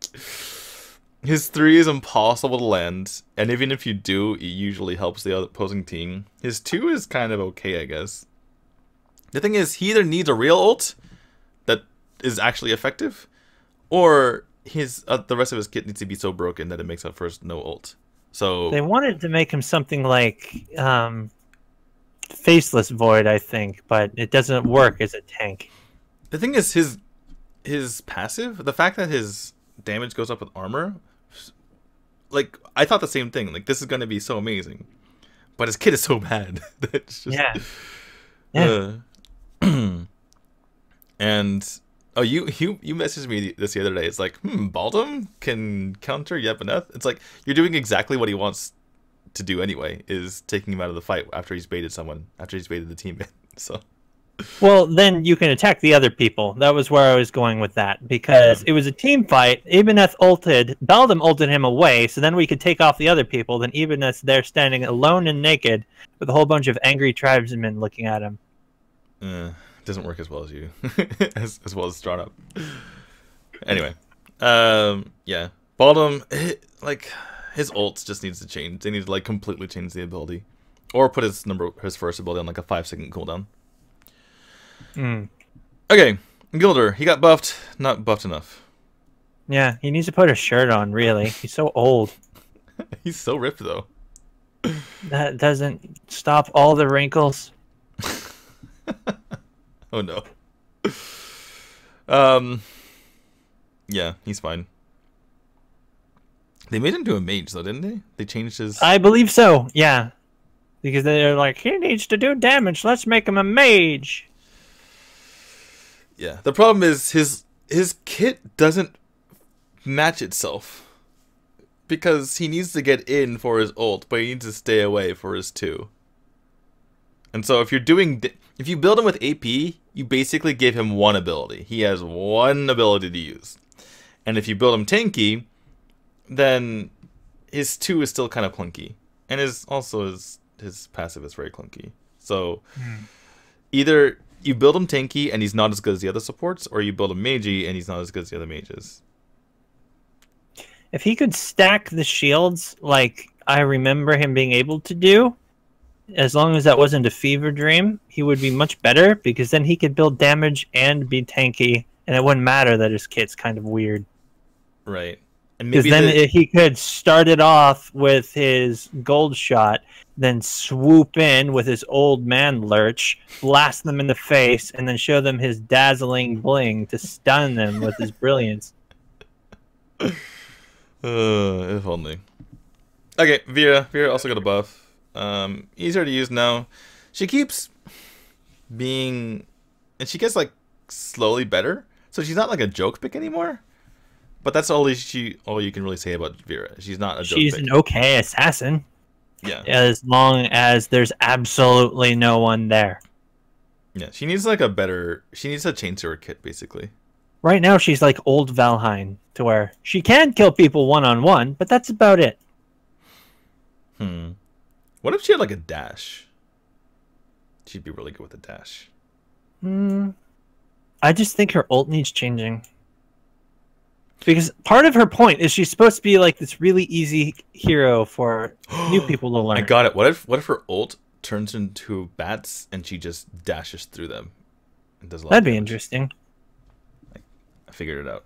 his 3 is impossible to land, and even if you do, it usually helps the opposing team. His 2 is kind of okay, I guess. The thing is, he either needs a real ult that is actually effective, or the rest of his kit needs to be so broken that it makes up for his no ult. So
they wanted to make him something like Faceless Void, I think, but it doesn't work as a tank.
The thing is, his passive, the fact that his damage goes up with armor, like, I thought the same thing. Like, this is going to be so amazing. But his kit is so bad. That it's just,
yeah.
And, oh, you messaged me this the other day. It's like, Baldum can counter Yebuneth? It's like, you're doing exactly what he wants to do anyway, is taking him out of the fight after he's baited someone, after he's baited the teammate. So...
Well, then you can attack the other people. That was where I was going with that, because it was a team fight. Ibanez ulted, Baldum ulted him away, so then we could take off the other people. Then Ibanez there standing alone and naked with a whole bunch of angry tribesmen looking at him.
It doesn't work as well as you, as well as drawn up. Anyway, yeah, Baldum, like his ults just needs to change. They need to like completely change the ability, or put his first ability on like a 5-second cooldown. Okay, Gilder, he got buffed, not buffed enough.
Yeah, he needs to put a shirt on. Really, he's so old.
He's so ripped though.
That doesn't stop all the wrinkles.
Oh no. Yeah, he's fine. They made him do a mage though, didn't they? They changed his...
I believe so, yeah. Because they're like, he needs to do damage, let's make him a mage.
Yeah, the problem is his kit doesn't match itself. Because he needs to get in for his ult, but he needs to stay away for his 2. And so if you build him with AP, you basically give him one ability. He has one ability to use. And if you build him tanky, then his 2 is still kind of clunky. And his passive is very clunky. So either you build him tanky and he's not as good as the other supports, or you build him magey and he's not as good as the other mages.
If he could stack the shields like I remember him being able to do, as long as that wasn't a fever dream, he would be much better, because then he could build damage and be tanky, and it wouldn't matter that his kit's kind of weird.
Right. And
because then he could start it off with his gold shot, then swoop in with his old man lurch, blast them in the face, and then show them his dazzling bling to stun them with his brilliance.
If only. Okay, Vera also got a buff. Easier to use now. She keeps being, and she gets like slowly better. So she's not like a joke pick anymore. But that's all you can really say about Vera. She's not a joke pick.
She's an okay assassin.
Yeah.
As long as there's absolutely no one there.
Yeah, she needs like she needs to change her kit basically.
Right now she's like old Valheim, to where she can kill people one-on-one, but that's about it.
What if she had like a dash? She'd be really good with a dash.
I just think her ult needs changing. Because part of her point is she's supposed to be like this really easy hero for new people to learn.
I got it. What if her ult turns into bats and she just dashes through them and does a lot
That'd
of
be
damage?
Interesting.
I figured it out.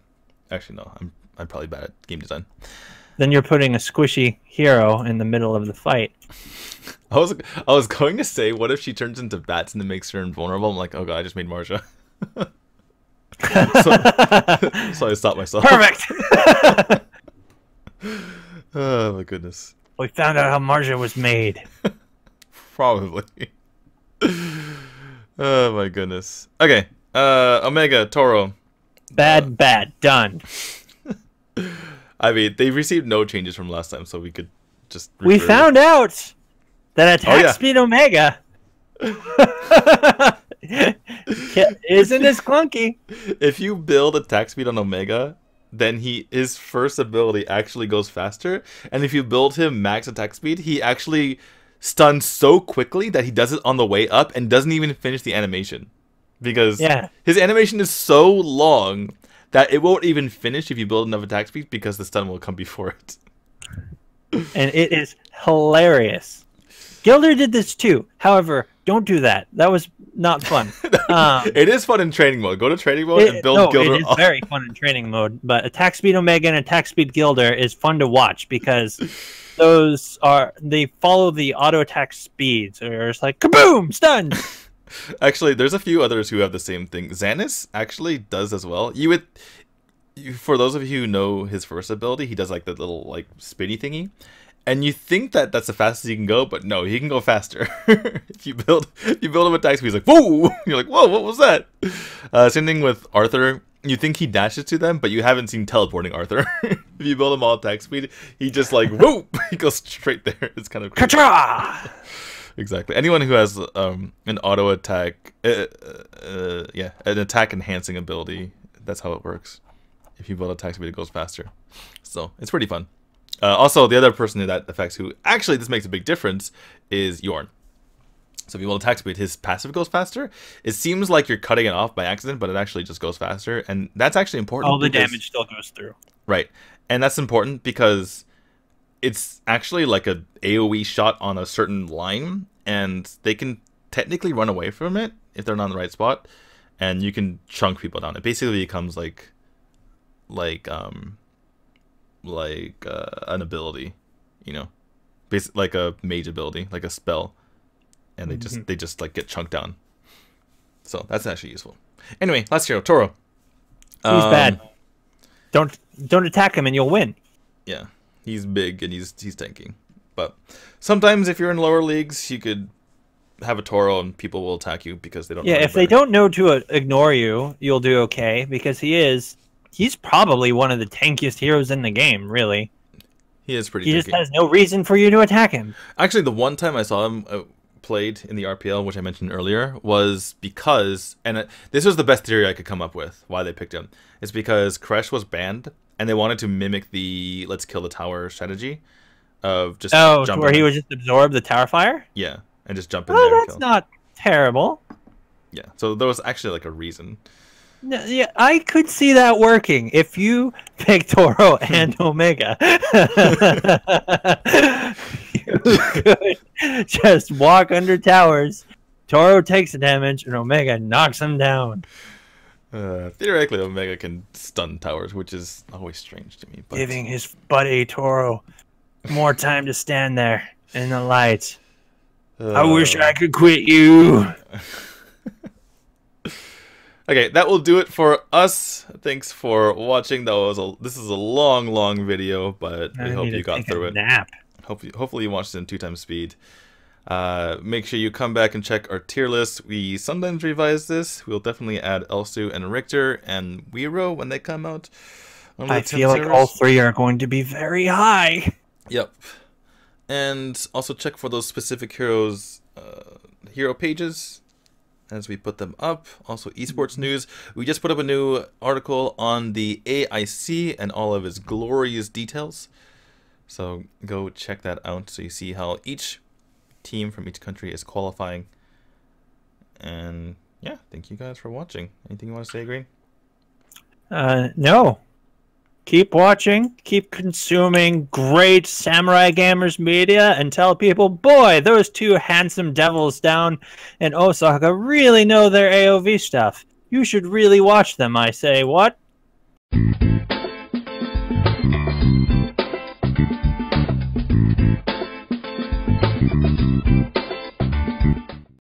Actually, no. I'm probably bad at game design.
Then you're putting a squishy hero in the middle of the fight.
I was going to say, what if she turns into bats and it makes her invulnerable? I'm like, oh god, I just made Marja. so I stopped myself.
Perfect.
Oh my goodness.
We found out how Marja was made.
Probably. Oh my goodness. Okay. Omega Toro.
Bad. Done.
I mean, they've received no changes from last time, so we could just...
We found out that attack speed Omega isn't as clunky.
If you build attack speed on Omega, then his first ability actually goes faster. And if you build him max attack speed, he actually stuns so quickly that he does it on the way up and doesn't even finish the animation. Because his animation is so long that it won't even finish if you build enough attack speed, because the stun will come before it.
And it is hilarious. Gilder did this too. However, don't do that. That was not fun.
It is fun in training mode. Go to training mode and build Gilder.
It is very fun in training mode. But attack speed Omega and attack speed Gilder is fun to watch, because they follow the auto attack speeds. Or it's like kaboom, stunned.
Actually, there's a few others who have the same thing. Xanis actually does as well. For those of you who know his first ability, he does like the little like spinny thingy, and you think that that's the fastest he can go, but no, he can go faster. if you build him attack speed, he's like whoa! You're like whoa, what was that? Same thing with Arthur. You think he dashes to them, but you haven't seen teleporting Arthur. If you build him all attack speed, he just like whoop, he goes straight there. It's kind of crazy.
Ka-cha!
Exactly. Anyone who has an auto attack, an attack enhancing ability, that's how it works. If you build attack speed, it goes faster. So it's pretty fun. Also, the other person that affects who actually this makes a big difference is Yorn. So if you will attack speed, his passive goes faster. It seems like you're cutting it off by accident, but it actually just goes faster. And that's actually important.
All the damage still goes through.
Right. And that's important because it's actually like a AoE shot on a certain line, and they can technically run away from it if they're not in the right spot, and you can chunk people down. It basically becomes like an ability, you know, like a mage ability, like a spell. And they just like get chunked down. So that's actually useful. Anyway, last hero, Toro.
He's bad. Don't attack him and you'll win.
Yeah, he's big and he's tanky. But sometimes if you're in lower leagues, you could have a Toro and people will attack you because they don't.
Yeah, if they don't know to ignore you, you'll do okay because he's probably one of the tankiest heroes in the game. Really,
he is pretty.
He
tanky.
just has no reason for you to attack him.
Actually, the one time I saw him played in the RPL, which I mentioned earlier, was because, and this was the best theory I could come up with why they picked him. It's because Kresh was banned, and they wanted to mimic the "let's kill the tower" strategy of just
jumping where he would just absorb the tower fire.
Yeah, and just jump in there.
Oh, that's not terrible.
Yeah, so there was actually like a reason.
No, yeah, I could see that working if you pick Toro and Omega. You could just walk under towers. Toro takes the damage, and Omega knocks him down.
Theoretically, Omega can stun towers, which is always strange to me. But...
giving his buddy Toro more time to stand there in the light. I wish I could quit you.
Okay, that will do it for us. Thanks for watching. This is a long video, but we hope you got through it.
Nap.
Hopefully you watched it in 2x speed. Make sure you come back and check our tier list. We sometimes revise this. We'll definitely add Elsu and Richter and Weiro when they come out.
I feel like all three are going to be very high.
Yep. And also check for those specific heroes, hero pages as we put them up. Also esports news. We just put up a new article on the AIC and all of its glorious details. So go check that out so you see how each team from each country is qualifying. And yeah, thank you guys for watching. Anything you want to say, Green?
No. Keep watching, keep consuming great Samurai Gamers media, and tell people, boy, those two handsome devils down in Osaka really know their AOV stuff. You should really watch them, I say. What?